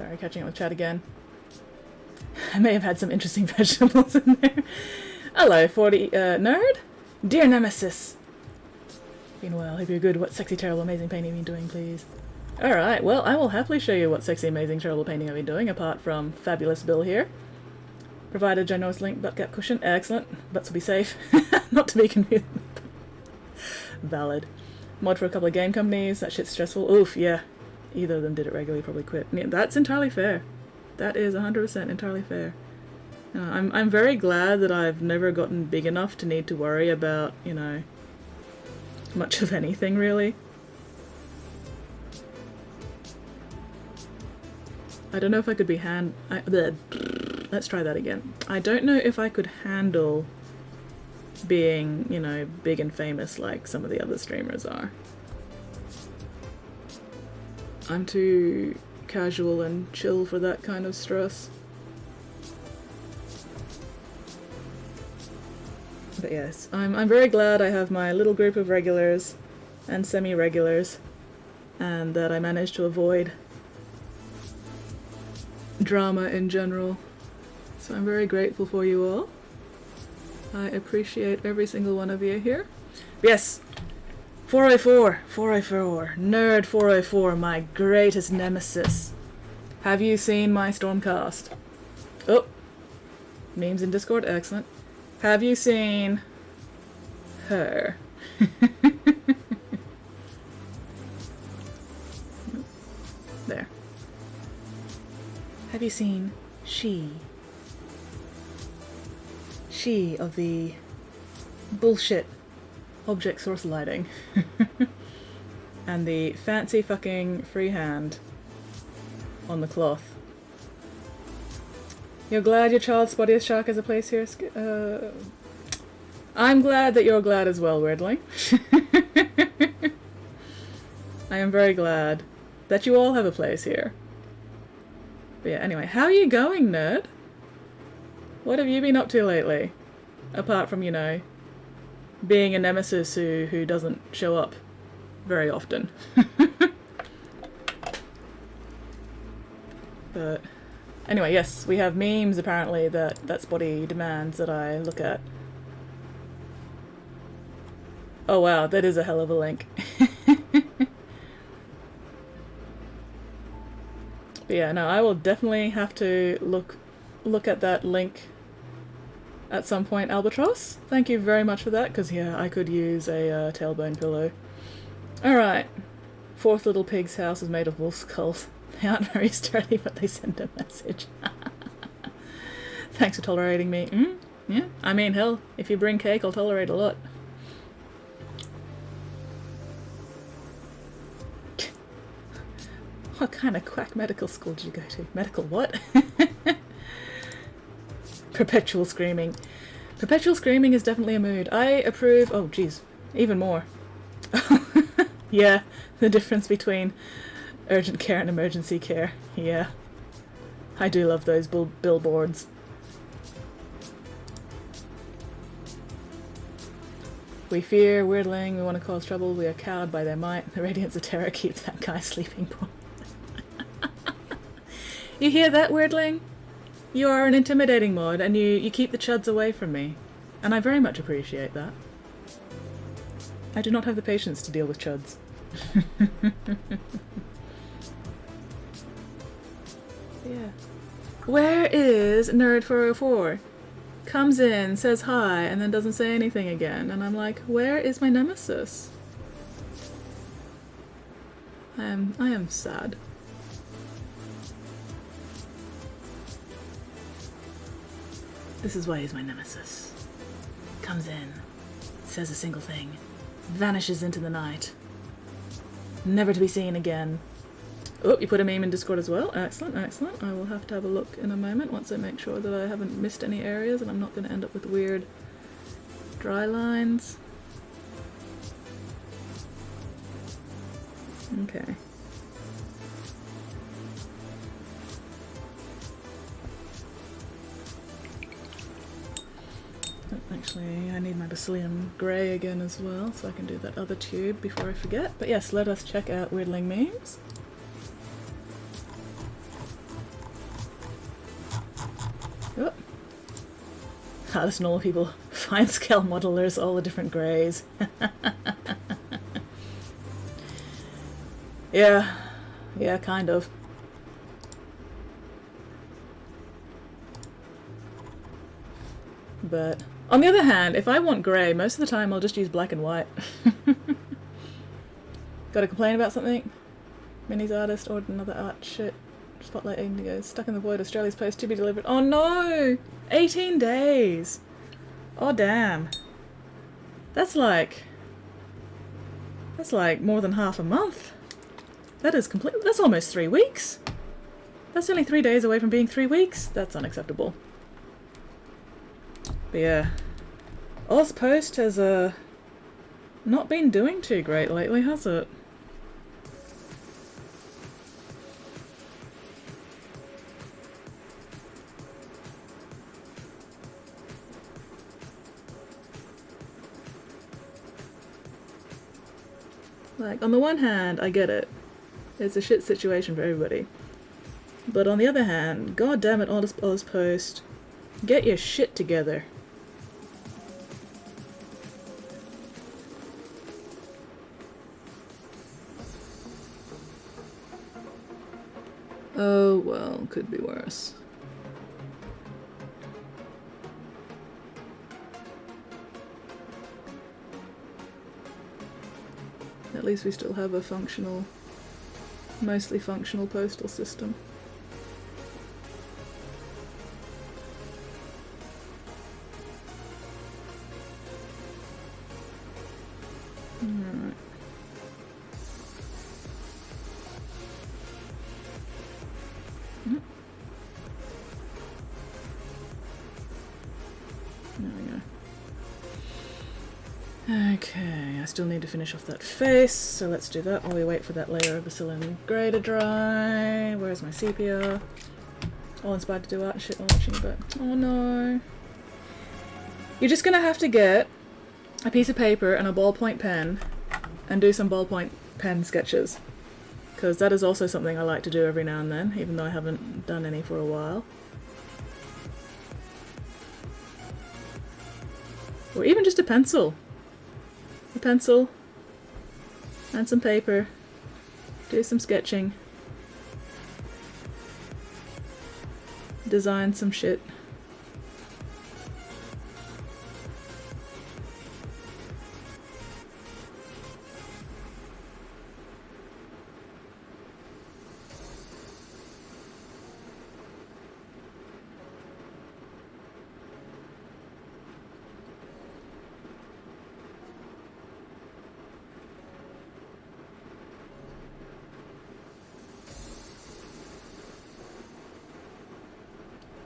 Sorry, catching up with chat again. I may have had some interesting vegetables in there. Hello, 40 nerd. Dear Nemesis. Been well. Hope you're good. What sexy, terrible, amazing painting have you been doing, please? Alright, well, I will happily show you what sexy, amazing, terrible painting I've been doing, apart from Fabulous Bill here. Provided ginormous link, butt gap cushion. Excellent. Butts will be safe. Not to be confused. Valid. Mod for a couple of game companies. That shit's stressful. Oof, yeah. Either of them did it regularly, probably quit. Yeah, that's entirely fair. That is 100% entirely fair. I'm very glad that I've never gotten big enough to need to worry about, you know, much of anything, really. I don't know if I could be let's try that again. I don't know if I could handle being, you know, big and famous like some of the other streamers are. I'm too casual and chill for that kind of stress. But yes, I'm very glad I have my little group of regulars and semi-regulars, and that I managed to avoid drama in general. So I'm very grateful for you all. I appreciate every single one of you here. Yes! 404, Nerd 404, my greatest nemesis. Have you seen my Stormcast? Oh, memes in Discord, excellent. Have you seen her? There. Have you seen she? She of the bullshit object source lighting. And the fancy fucking freehand on the cloth. You're glad your child's spottiest shark has a place here? I'm glad that you're glad as well, Weirdling. I am very glad that you all have a place here. But yeah, anyway, how are you going, nerd? What have you been up to lately? Apart from, you know, being a nemesis who doesn't show up very often. But anyway, yes, we have memes apparently that Spotty demands that I look at. Oh wow, that is a hell of a link. But yeah, no, I will definitely have to look at that link at some point, Albatross. Thank you very much for that, because yeah, I could use a tailbone pillow. Alright. Fourth little pig's house is made of wolf skulls. They aren't very sturdy, but they send a message. Thanks for tolerating me. Yeah, I mean, hell, if you bring cake, I'll tolerate a lot. What kind of quack medical school did you go to? Medical what? Perpetual screaming. Perpetual screaming is definitely a mood. I approve... Oh, geez. Even more. Yeah, the difference between urgent care and emergency care. Yeah. I do love those billboards. We fear, weirdling, we want to cause trouble, we are cowed by their might. The radiance of terror keeps that guy sleeping. You hear that, weirdling? You are an intimidating mod, and you keep the chuds away from me. And I very much appreciate that. I do not have the patience to deal with chuds. Yeah. Where is Nerd404? Comes in, says hi, and then doesn't say anything again. And I'm like, where is my nemesis? I am sad. This is why he's my nemesis. Comes in, says a single thing, vanishes into the night, never to be seen again. Oh, you put a meme in Discord as well. Excellent, excellent. I will have to have a look in a moment once I make sure that I haven't missed any areas and I'm not going to end up with weird dry lines. Okay. Actually, I need my Basilium Grey again as well, so I can do that other tube before I forget. But yes, let us check out Weirdling memes. Oh. Ah, this normal people. Fine scale modelers, all the different greys. Yeah. Yeah, kind of. But on the other hand, if I want grey, most of the time I'll just use black and white. Gotta complain about something? Minis artist ordered another art shit. Spotlight Indigo. Stuck in the void. Australia's post to be delivered. Oh no! 18 days! Oh damn. That's like more than half a month. That is that's almost 3 weeks. That's only 3 days away from being 3 weeks. That's unacceptable. But yeah. Oz Post has not been doing too great lately, has it? Like, on the one hand, I get it. It's a shit situation for everybody. But on the other hand, god damn it, Oz Post. Get your shit together. Oh well, could be worse. At least we still have a functional, mostly functional postal system. Alright. There we go. Okay, I still need to finish off that face, so let's do that while we wait for that layer of Bacillin Grey to dry. Where's my sepia? All inspired to do art and shit while watching, but oh no. You're just gonna have to get a piece of paper and a ballpoint pen and do some ballpoint pen sketches. Because that is also something I like to do every now and then, even though I haven't done any for a while. Or even just a pencil. A pencil and some paper. Do some sketching. Design some shit.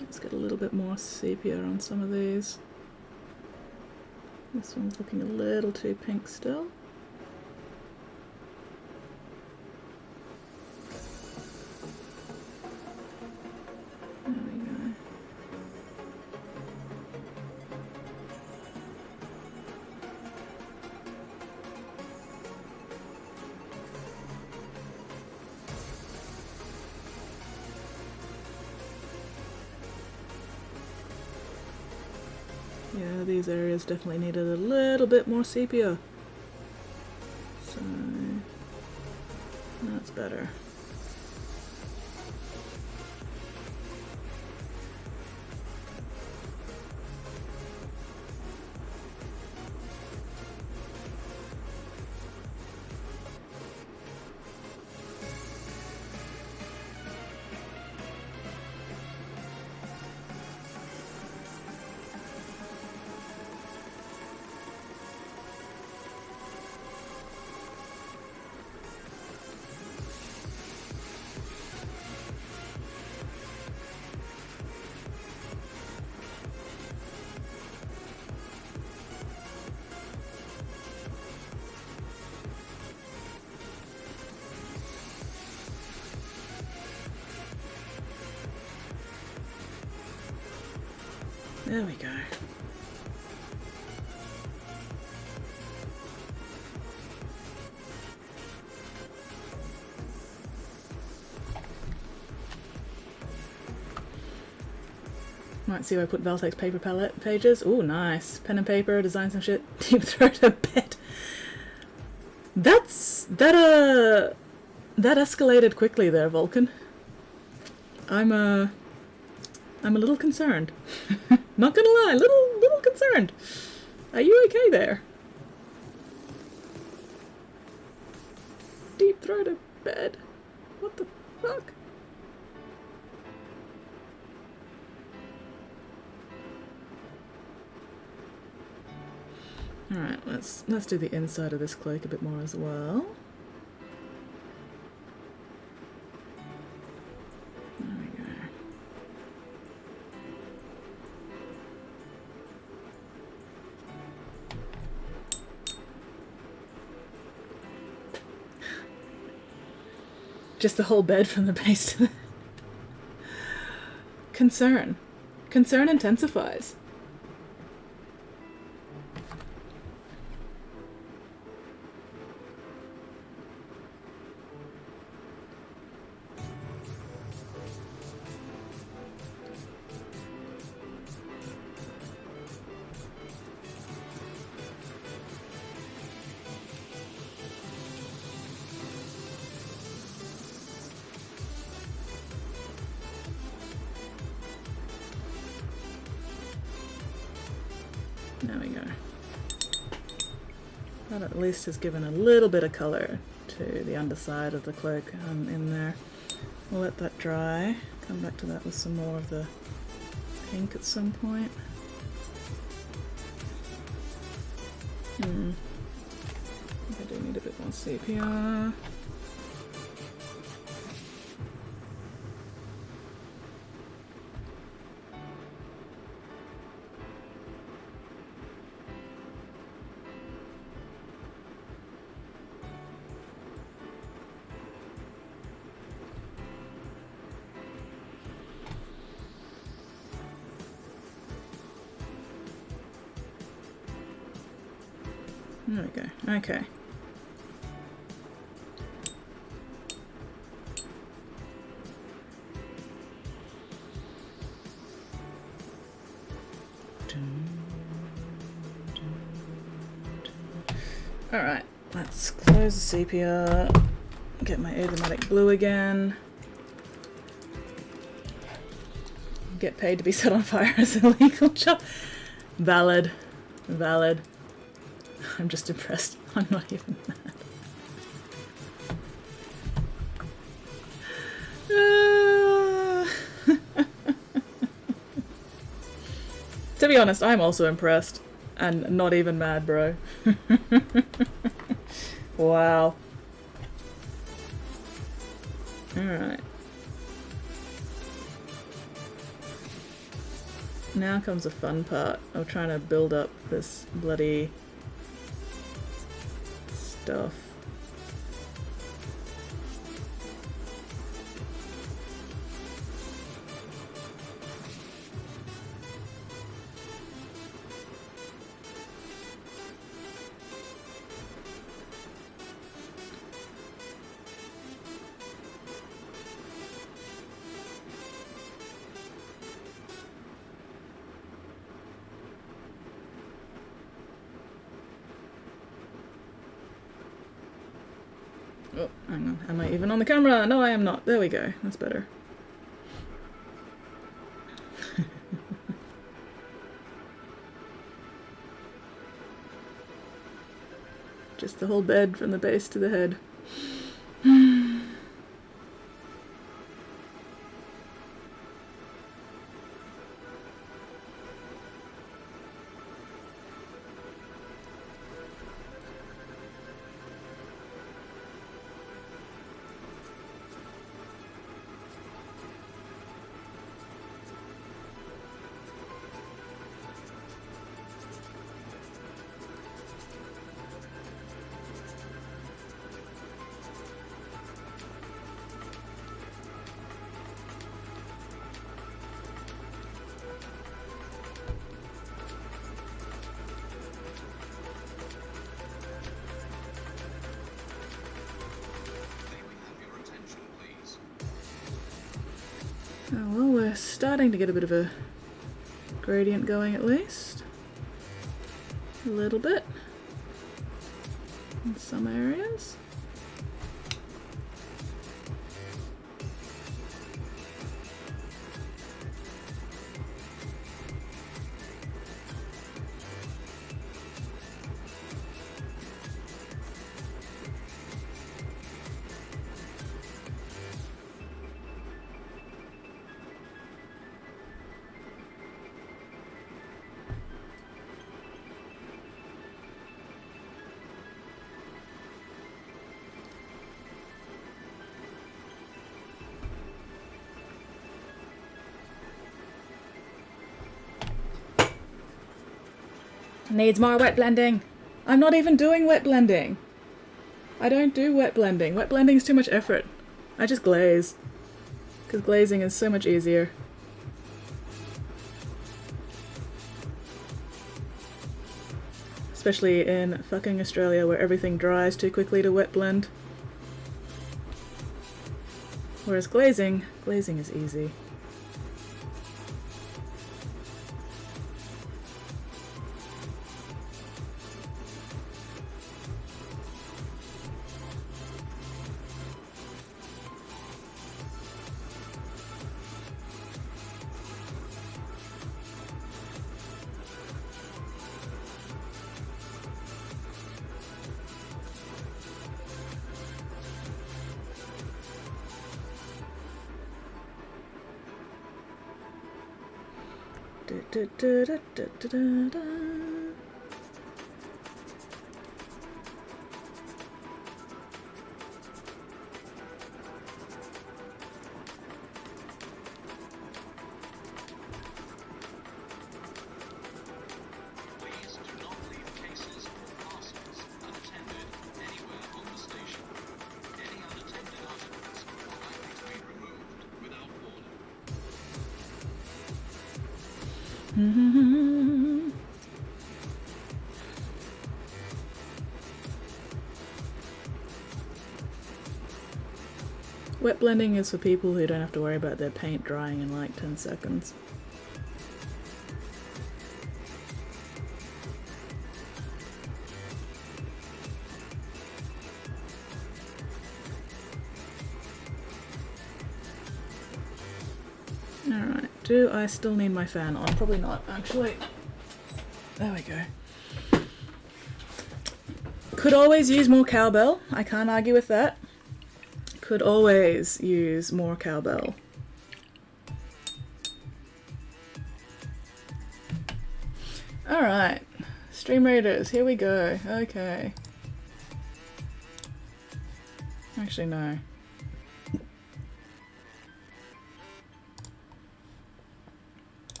Let's get a little bit more sepia on some of these. This one's looking a little too pink still. There we go. Yeah, these areas definitely needed a little bit more sepia. So that's better. There we go. Might see where I put Valtex paper palette pages. Ooh, nice. Pen and paper, design some shit. Deep throat a bed. That escalated quickly there, Vulcan. I'm a little concerned. Not gonna lie, little concerned. Are you okay there? Deep throat a bed. What the fuck? Alright, let's do the inside of this cloak a bit more as well. There we go. Just the whole bed from the base to the... Concern. Concern intensifies. There we go. That at least has given a little bit of colour to the underside of the cloak in there. We'll let that dry. Come back to that with some more of the pink at some point. I think I do need a bit more sepia. There we go. Okay. Alright, let's close the sepia, get my aromatic blue again. Get paid to be set on fire as an illegal job. Valid. Valid. I'm just impressed. I'm not even mad. To be honest, I'm also impressed. And not even mad, bro. Wow. Alright. Now comes the fun part of trying to build up this bloody stuff. Oh, hang on. Am I even on the camera? No, I am not. There we go. That's better. Just the whole bed from the base to the head. Oh, well, we're starting to get a bit of a gradient going at least. A little bit. In some areas. Needs more wet blending. I'm not even doing wet blending. I don't do wet blending. Wet blending is too much effort. I just glaze. Because glazing is so much easier. Especially in fucking Australia where everything dries too quickly to wet blend. Whereas glazing is easy. Please do not leave cases or parcels unattended anywhere on the station. Any unattended articles are likely to be removed without warning. Wet blending is for people who don't have to worry about their paint drying in like 10 seconds. Alright, do I still need my fan on? Probably not, actually. There we go. Could always use more cowbell. I can't argue with that. Could always use more cowbell. Alright, Stream Raiders, here we go. Okay. Actually, no.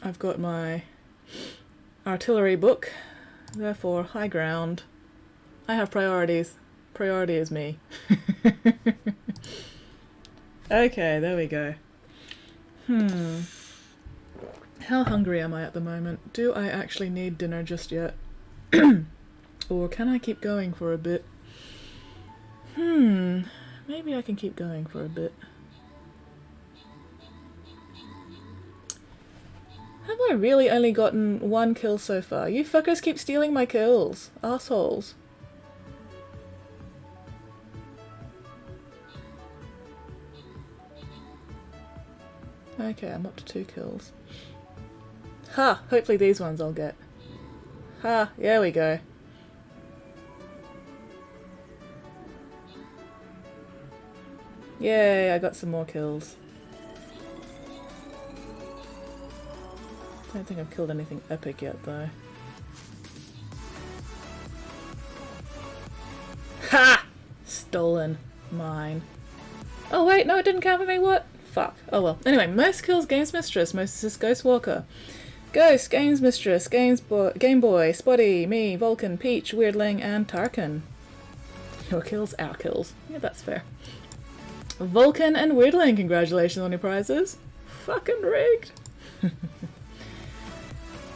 I've got my artillery book, therefore high ground. I have priorities. Priority is me. Okay, there we go. How hungry am I at the moment? Do I actually need dinner just yet? Or can I keep going for a bit? Maybe I can keep going for a bit. Have I really only gotten one kill so far? You fuckers keep stealing my kills. Assholes. Okay, I'm up to 2 kills. Ha! Hopefully these ones I'll get. Ha! There we go. Yay, I got some more kills. I don't think I've killed anything epic yet, though. Ha! Stolen. Mine. Oh wait, no, it didn't count for me, what? Fuck. Oh well. Anyway, most kills Games Mistress, most is Ghost Walker. Ghost, Games Mistress, Game Boy, Spotty, me, Vulcan, Peach, Weirdling, and Tarkin. Your kills, our kills. Yeah, that's fair. Vulcan and Weirdling, congratulations on your prizes. Fucking rigged.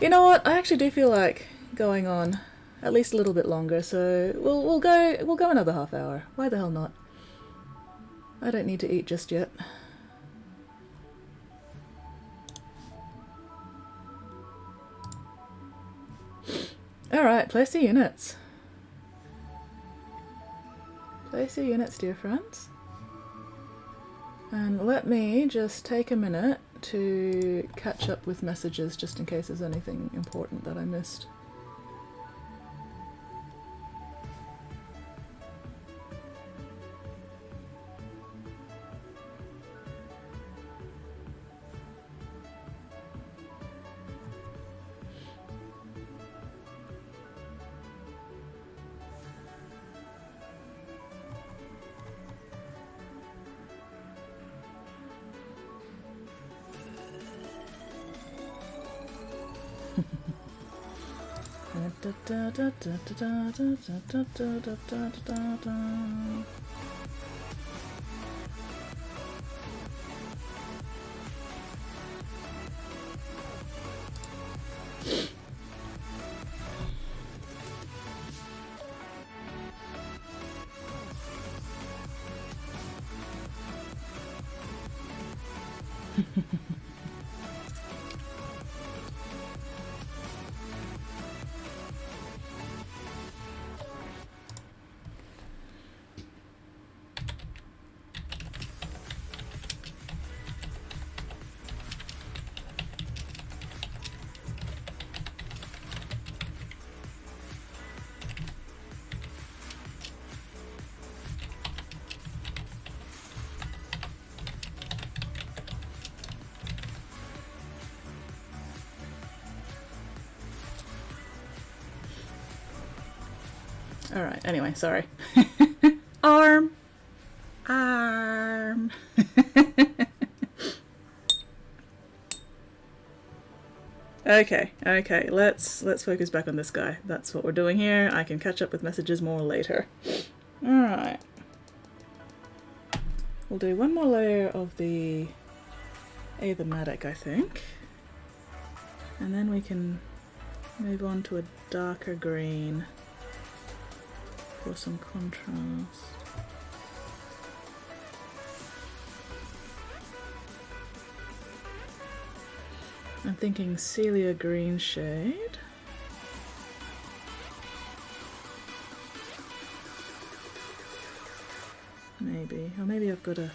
You know what? I actually do feel like going on at least a little bit longer, so we'll go another half hour. Why the hell not? I don't need to eat just yet. Alright, place the units. Place your units, dear friends. And let me just take a minute to catch up with messages just in case there's anything important that I missed. Alright, anyway, sorry. Arm! Arm! Okay, let's focus back on this guy. That's what we're doing here. I can catch up with messages more later. Alright. We'll do one more layer of the Athematic, I think. And then we can move on to a darker green for some contrast. I'm thinking Celia green shade. Maybe. Or maybe I've got a...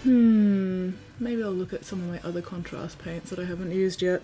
Maybe I'll look at some of my other contrast paints that I haven't used yet.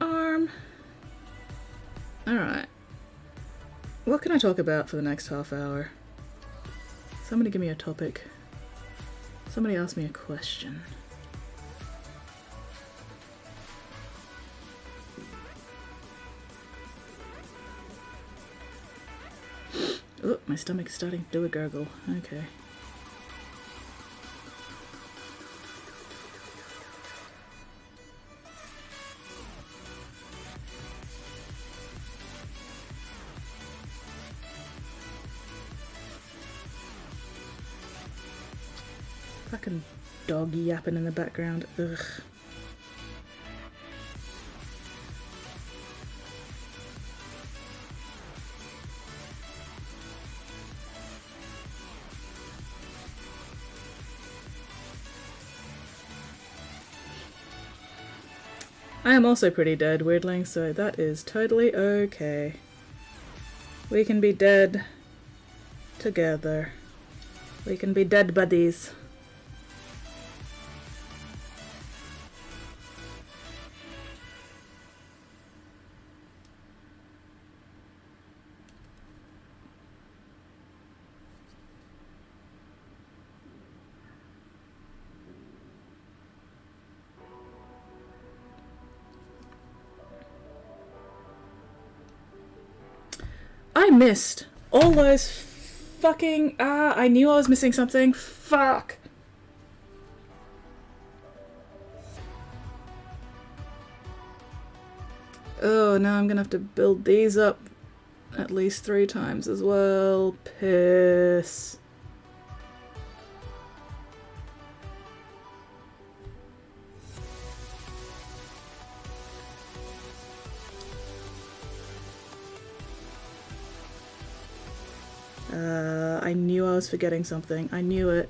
Arm. Alright. What can I talk about for the next half hour? Somebody give me a topic. Somebody ask me a question. Oh, my stomach's starting to do a gurgle. Okay. Fucking dog yapping in the background. Ugh. I am also pretty dead, weirdling, so that is totally okay. We can be dead together. We can be dead buddies. I missed all those fucking... I knew I was missing something. Fuck. Oh, now I'm gonna have to build these up at least 3 times as well. Piss. I knew I was forgetting something. I knew it.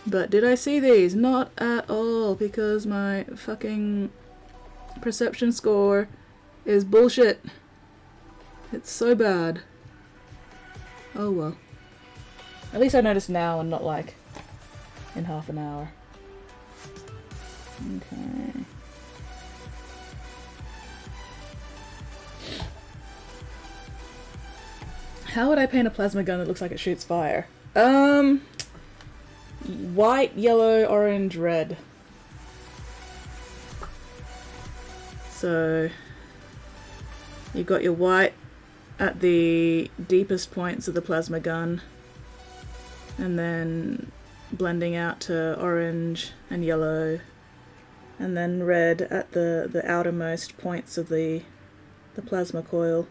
But did I see these? Not at all, because my fucking perception score is bullshit. It's so bad. Oh well. At least I noticed now and not like in half an hour. Okay. How would I paint a plasma gun that looks like it shoots fire? White, yellow, orange, red. So you've got your white at the deepest points of the plasma gun, and then blending out to orange and yellow, and then red at the outermost points of the plasma coil.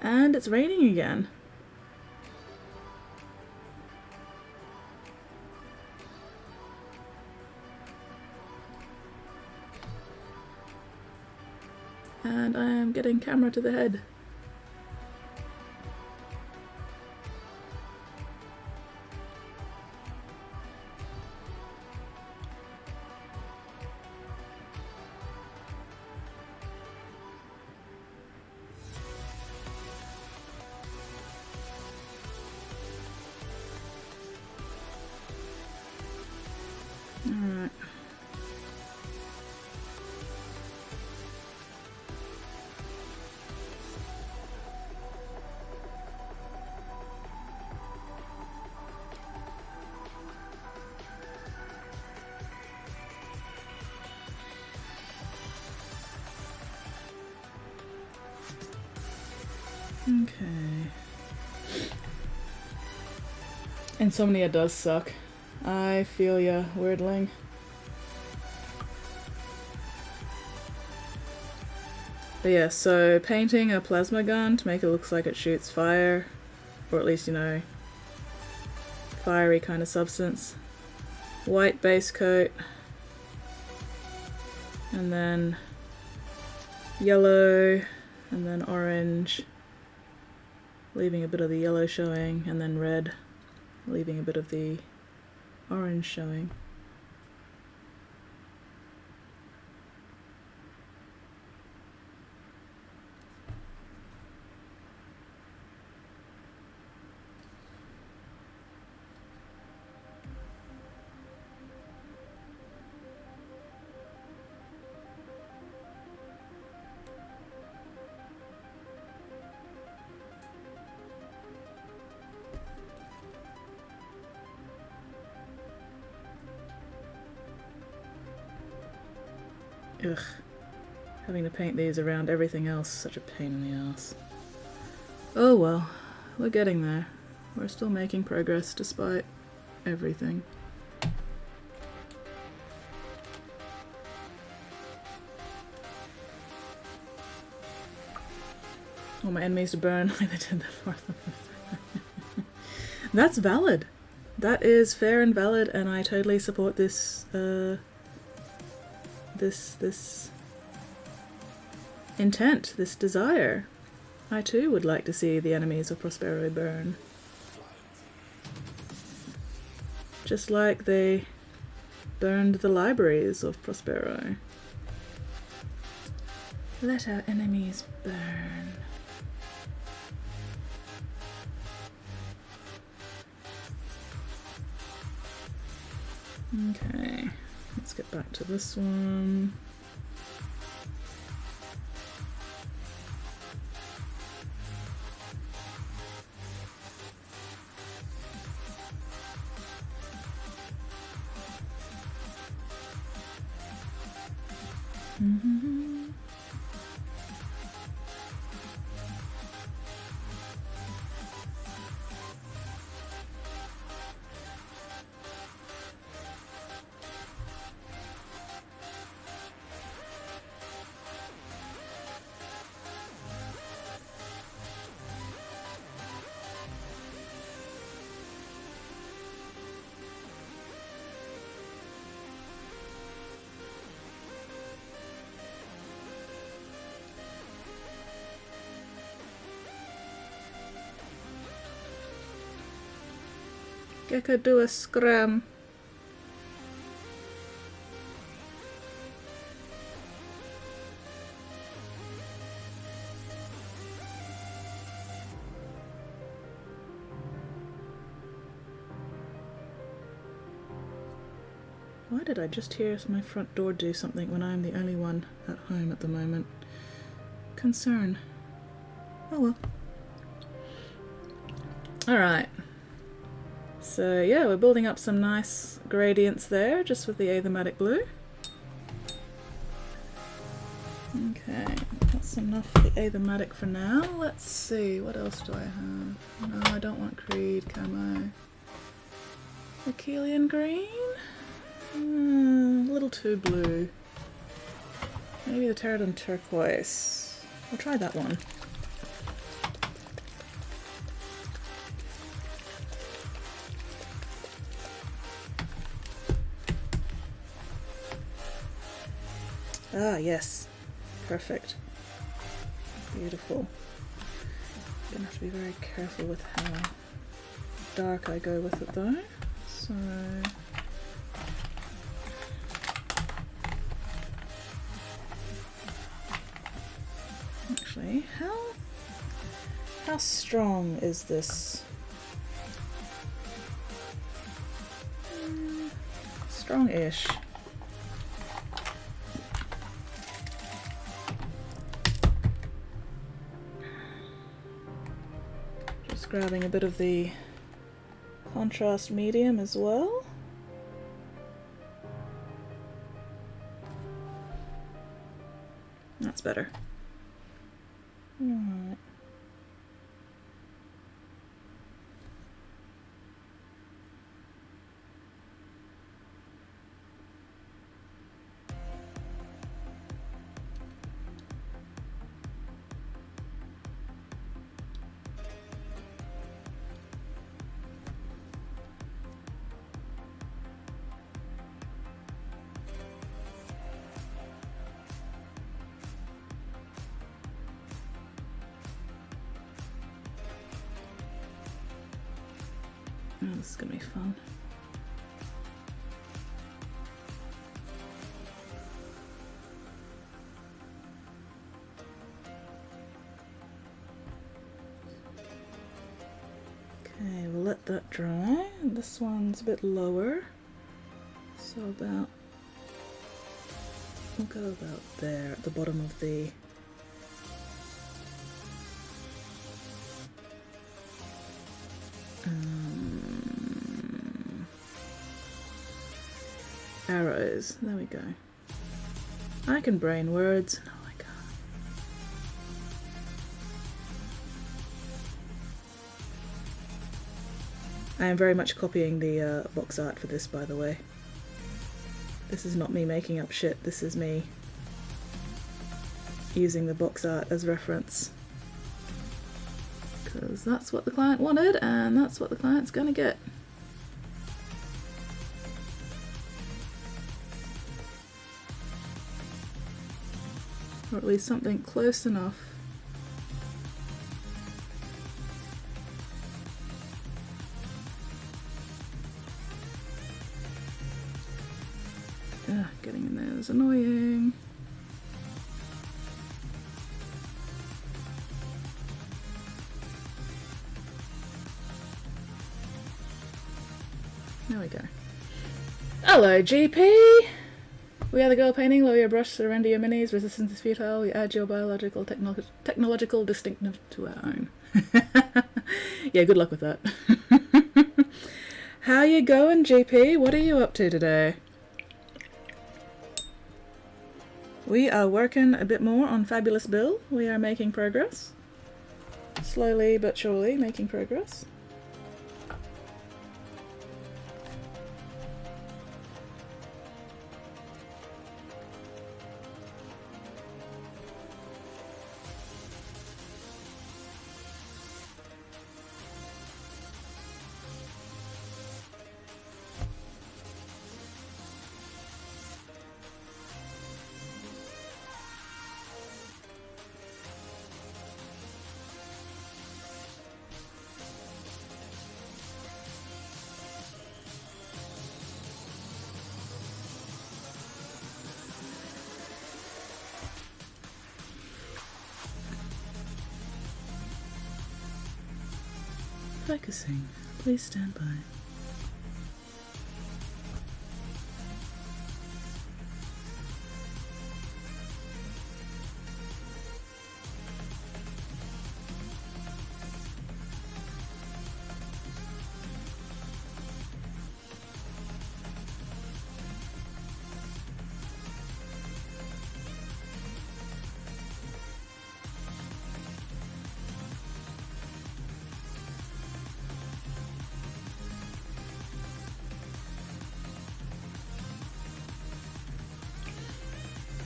And it's raining again. And I am getting camera to the head. Alright. Okay. Insomnia does suck. I feel ya, weirdling. But yeah, so painting a plasma gun to make it look like it shoots fire, or at least, you know, fiery kind of substance. White base coat, and then yellow, and then orange, leaving a bit of the yellow showing, and then red, leaving a bit of the orange showing. Ugh. Having to paint these around everything else, such a pain in the ass. Oh well, we're getting there. We're still making progress despite everything. All my enemies to burn like they did the fourth one. That's valid. That is fair and valid, and I totally support this this intent, this desire. I too would like to see the enemies of Prospero burn. Just like they burned the libraries of Prospero. Let our enemies burn. Okay, let's get back to this one. Gecko do a scram. Why did I just hear my front door do something when I'm the only one at home at the moment? Concern. Oh well. Alright. So yeah, we're building up some nice gradients there, just with the Aethermatic blue. Okay, that's enough for the Aethermatic for now. Let's see, what else do I have? No, I don't want Creed camo. Achillean green? A little too blue. Maybe the Pterodon turquoise. I'll try that one. Ah, yes. Perfect. Beautiful. Gonna have to be very careful with how dark I go with it though. So actually, how strong is this? Strong-ish. Just grabbing a bit of the contrast medium as well. That's better. Alright. Oh, this is gonna be fun. Okay, we'll let that dry. This one's a bit lower, so we'll go about there at the bottom of the arrows. There we go. I can brain words. No, I can't. I am very much copying the box art for this, by the way. This is not me making up shit. This is me using the box art as reference. Because that's what the client wanted, and that's what the client's gonna get. Or at least something close enough. Ugh, getting in there is annoying. There we go. Hello, GP! We are the girl painting. Lower your brush, surrender your minis. Resistance is futile. We add your biological, technological distinctive to our own. Yeah, good luck with that. How you going, GP? What are you up to today? We are working a bit more on Fabulous Bill. We are making progress. Slowly but surely making progress. Focusing. Please stand by.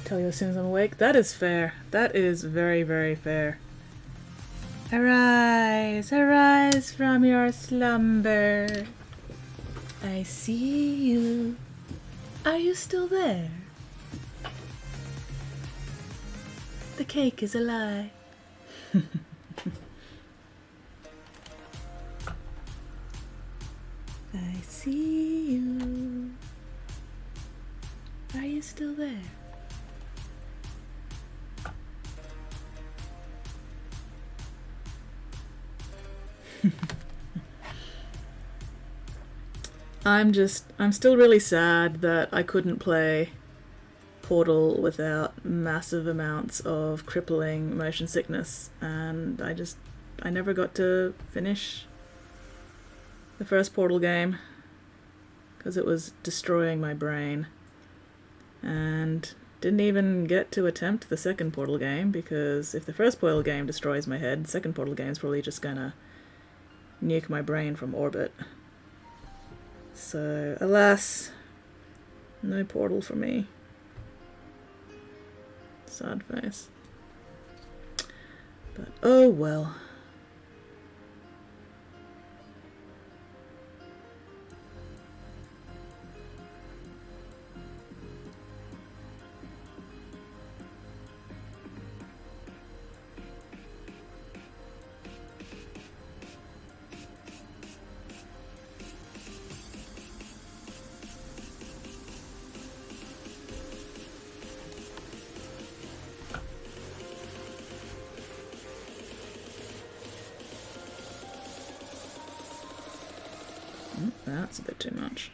Tell you as soon as I'm awake. That is fair. That is very, very fair. Arise, arise from your slumber. I see you. Are you still there? The cake is a lie. I see you. Are you still there? I'm still really sad that I couldn't play Portal without massive amounts of crippling motion sickness, and I never got to finish the first Portal game because it was destroying my brain, and didn't even get to attempt the second Portal game because if the first Portal game destroys my head, the second Portal game is probably just gonna nuke my brain from orbit. So, alas, no Portal for me. Sad face. But oh well. That's a bit too much.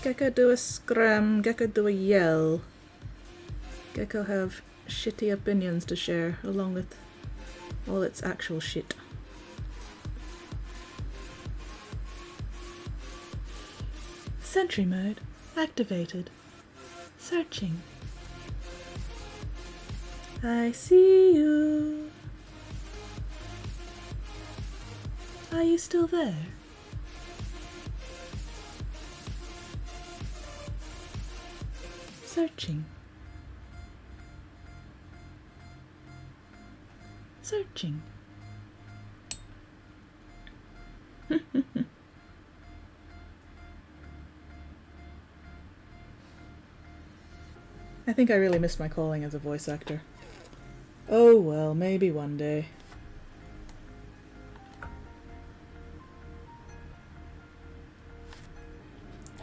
Gecko do a scram, Gecko do a yell. Gecko have shitty opinions to share along with all its actual shit. Sentry mode activated. Searching. I see you. Are you still there? Searching. Searching. I think I really missed my calling as a voice actor. Oh well, maybe one day.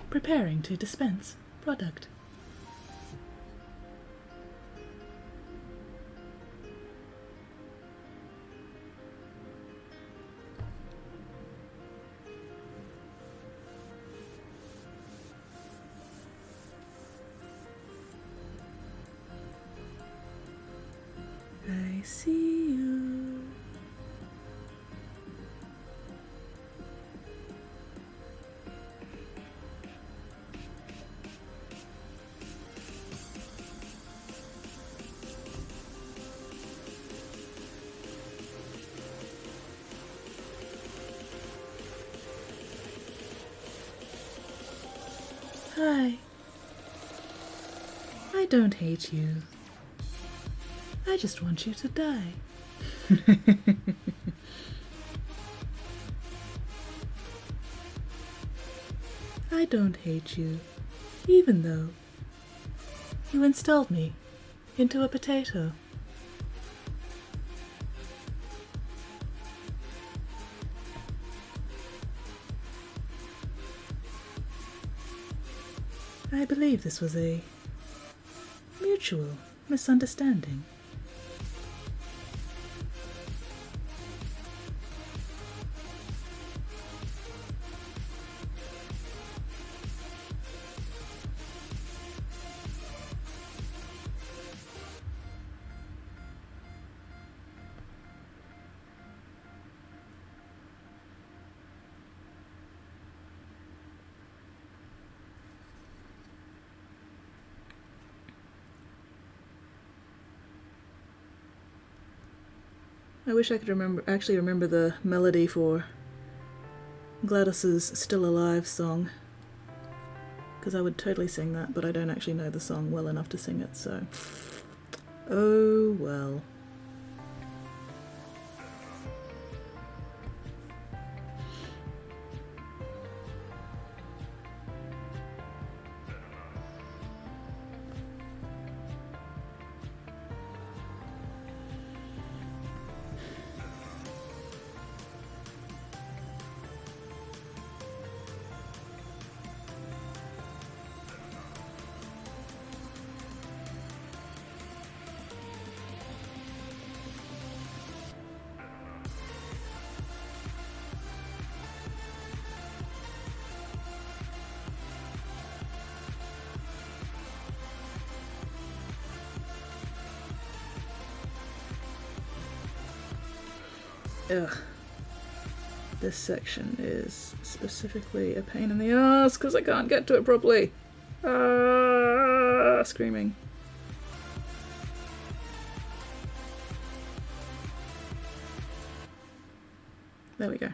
Preparing to dispense product. I see you. Hi. I don't hate you. I just want you to die. I don't hate you, even though you installed me into a potato. I believe this was a mutual misunderstanding. I wish I could remember the melody for Gladys's Still Alive song, because I would totally sing that, but I don't actually know the song well enough to sing it, so oh well. Ugh. This section is specifically a pain in the ass because I can't get to it properly. Screaming. There we go.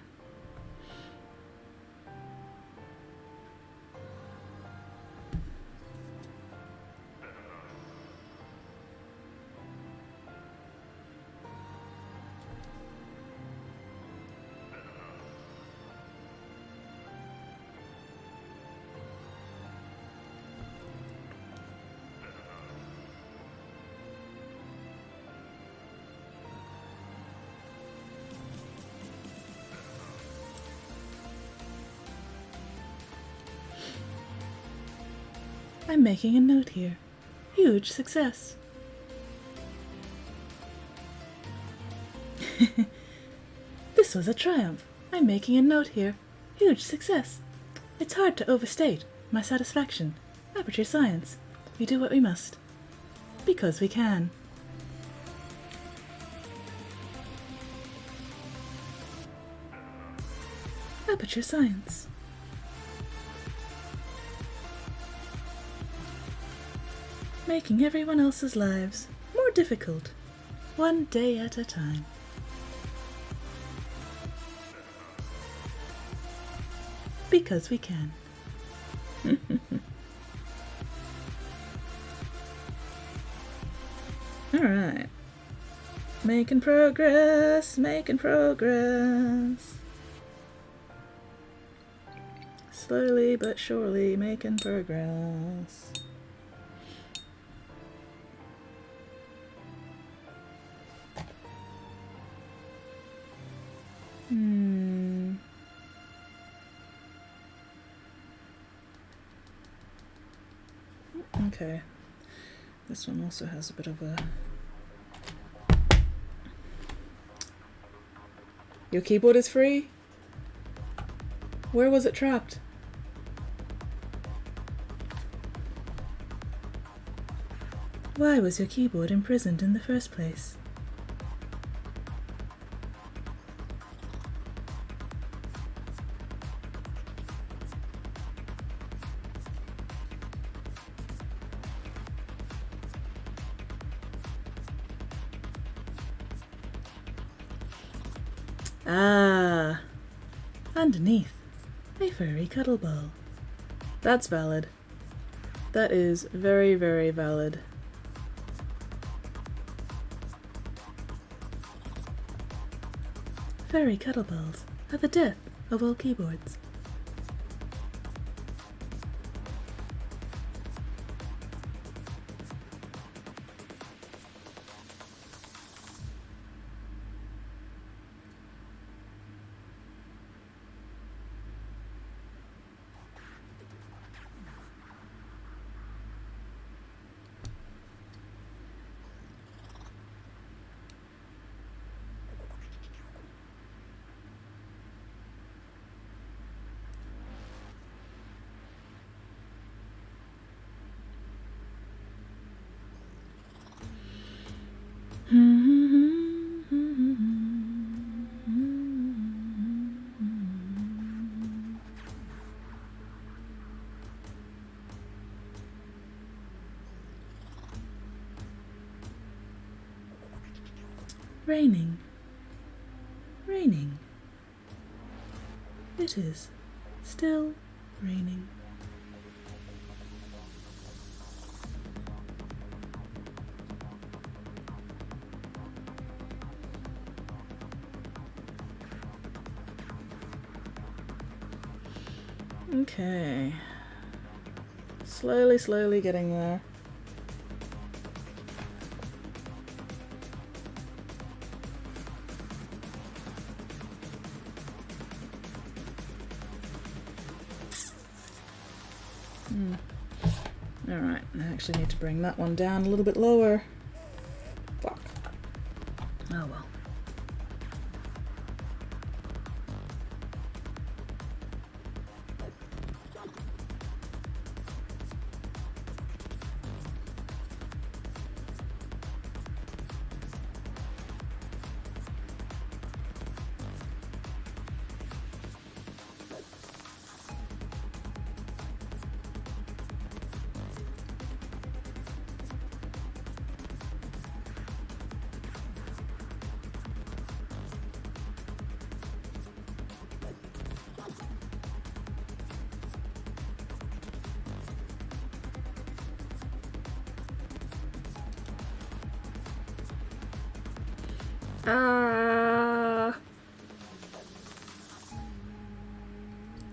I'm making a note here. Huge success. This was a triumph. I'm making a note here. Huge success. It's hard to overstate my satisfaction. Aperture science. We do what we must. Because we can. Aperture science. Making everyone else's lives more difficult, one day at a time. Because we can. Alright. Making progress, making progress. Slowly but surely making progress. Okay. This one also has a bit of a... Your keyboard is free? Where was it trapped? Why was your keyboard imprisoned in the first place? Ah, underneath, a furry cuddle ball. That's valid. That is very, very valid. Furry cuddle balls are the death of all keyboards. Raining. Raining. It is still raining. Okay. Slowly getting there. Alright, I actually need to bring that one down a little bit lower. Fuck. Oh well.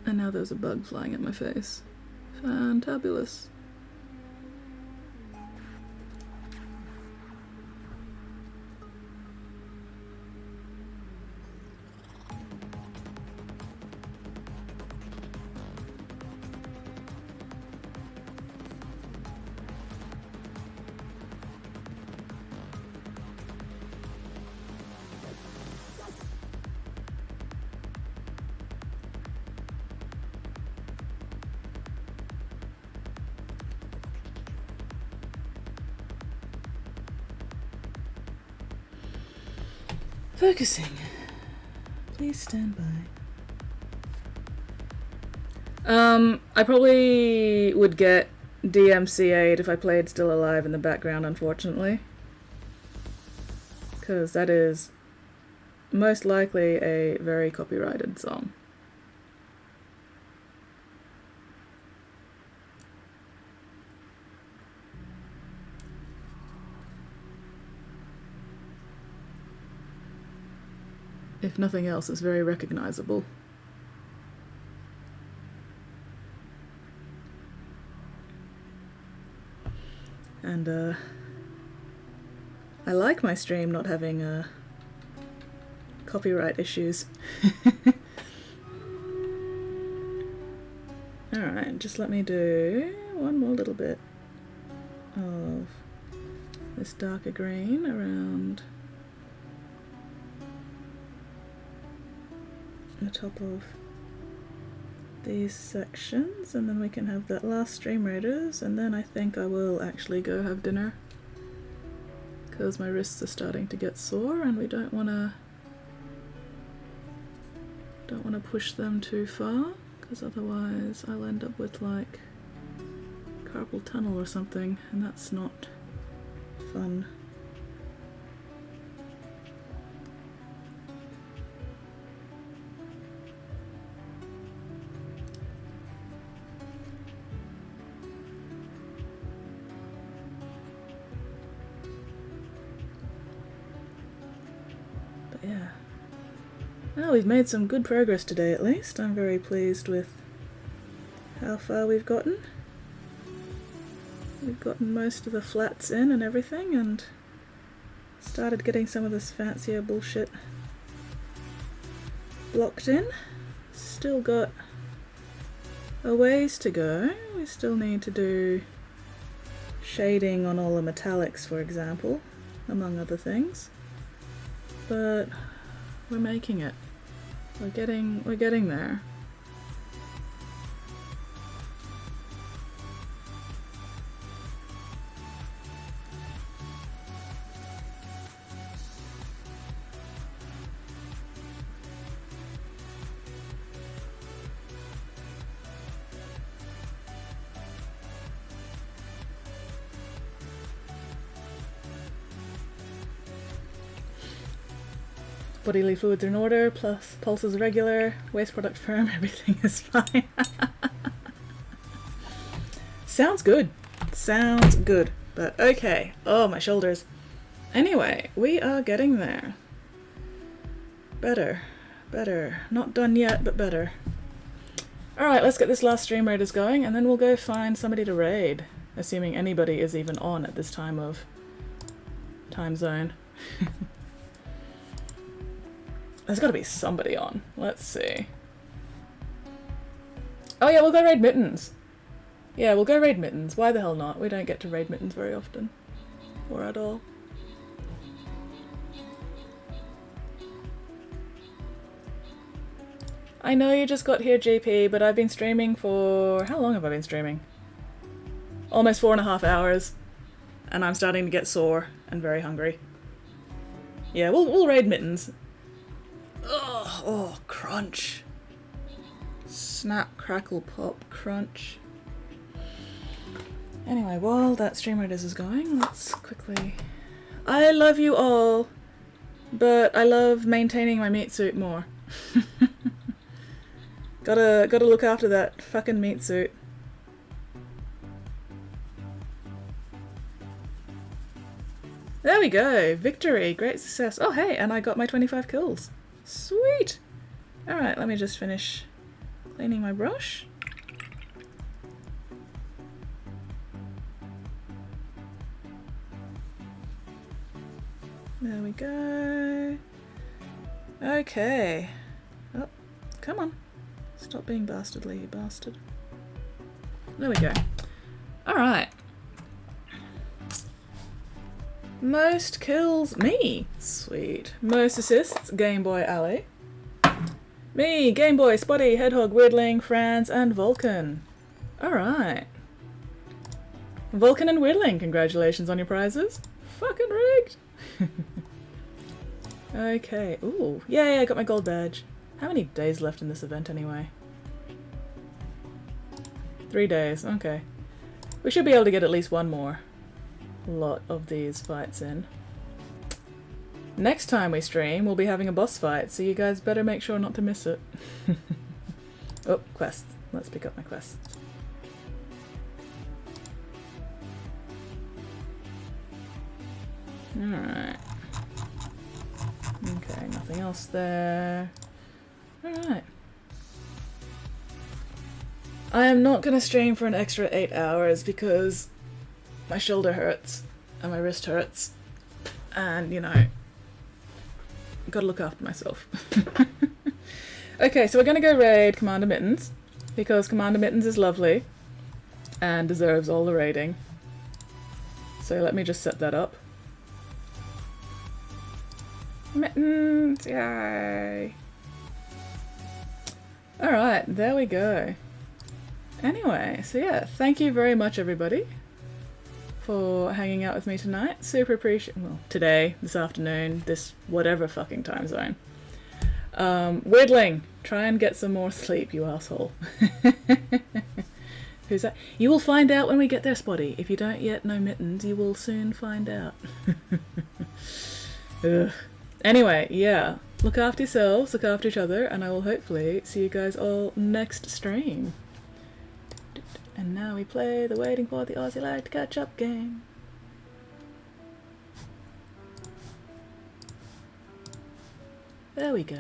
And now there's a bug flying at my face. Fantabulous. Focusing. Please stand by. I probably would get DMCA'd if I played Still Alive in the background, unfortunately. Because that is most likely a very copyrighted song. If nothing else, it's very recognizable. And I like my stream not having copyright issues. Alright, just let me do one more little bit of this darker green around the top of these sections, and then we can have that last Stream Raiders, and then I think I will actually go have dinner because my wrists are starting to get sore and we don't want to push them too far, because otherwise I'll end up with like carpal tunnel or something, and that's not fun. But yeah. Well, we've made some good progress today at least. I'm very pleased with how far we've gotten. We've gotten most of the flats in and everything, and started getting some of this fancier bullshit blocked in. Still got a ways to go. We still need to do shading on all the metallics, for example, among other things. But we're making it. We're getting there. Bodily fluids are in order, plus pulses are regular, waste product firm, everything is fine. Sounds good. Sounds good. But okay. Oh, my shoulders. Anyway, we are getting there. Better. Better. Not done yet, but better. Alright, let's get this last stream raiders going, and then we'll go find somebody to raid. Assuming anybody is even on at this time zone. There's gotta be somebody on. Let's see. Oh yeah, we'll go raid Mittens. Yeah, we'll go raid Mittens. Why the hell not? We don't get to raid Mittens very often. Or at all. I know you just got here, JP, but I've been streaming for... How long have I been streaming? Almost 4.5 hours. And I'm starting to get sore and very hungry. Yeah, we'll raid Mittens. Oh, crunch. Snap, crackle, pop, crunch. Anyway, while that stream raiders is going, let's quickly... I love you all, but I love maintaining my meat suit more. Gotta look after that fucking meat suit. There we go! Victory! Great success! Oh hey, and I got my 25 kills. Sweet! Alright, let me just finish cleaning my brush. There we go. Okay. Oh, come on. Stop being bastardly, you bastard. There we go. Alright. Most kills, me. Sweet. Most assists, Game Boy Ali. Me, Game Boy, Spotty, Hedgehog, Weirdling, Franz, and Vulcan. Alright. Vulcan and Weirdling, congratulations on your prizes. Fucking rigged. Okay. Ooh. Yay, I got my gold badge. How many days left in this event anyway? 3 days. Okay. We should be able to get at least one more lot of these fights in. Next time we stream, we'll be having a boss fight, so you guys better make sure not to miss it. Oh, quests. Let's pick up my quests. Alright. Okay, nothing else there. Alright. I am not gonna stream for an extra 8 hours because my shoulder hurts and my wrist hurts, and you know, gotta look after myself. Okay, so we're gonna go raid Commander Mittens because Commander Mittens is lovely and deserves all the raiding. So let me just set that up. Mittens, yay! Alright, there we go. Anyway, so yeah, thank you very much everybody for hanging out with me tonight. Super appreciate, well, today, this afternoon, this whatever fucking time zone. Weirdling, try and get some more sleep, you asshole. Who's that? You will find out when we get there, Spotty. If you don't yet know Mittens, you will soon find out. Ugh. Anyway, yeah, look after yourselves, look after each other, and I will hopefully see you guys all next stream. And now we play the waiting for the Aussie like to catch up game. There we go.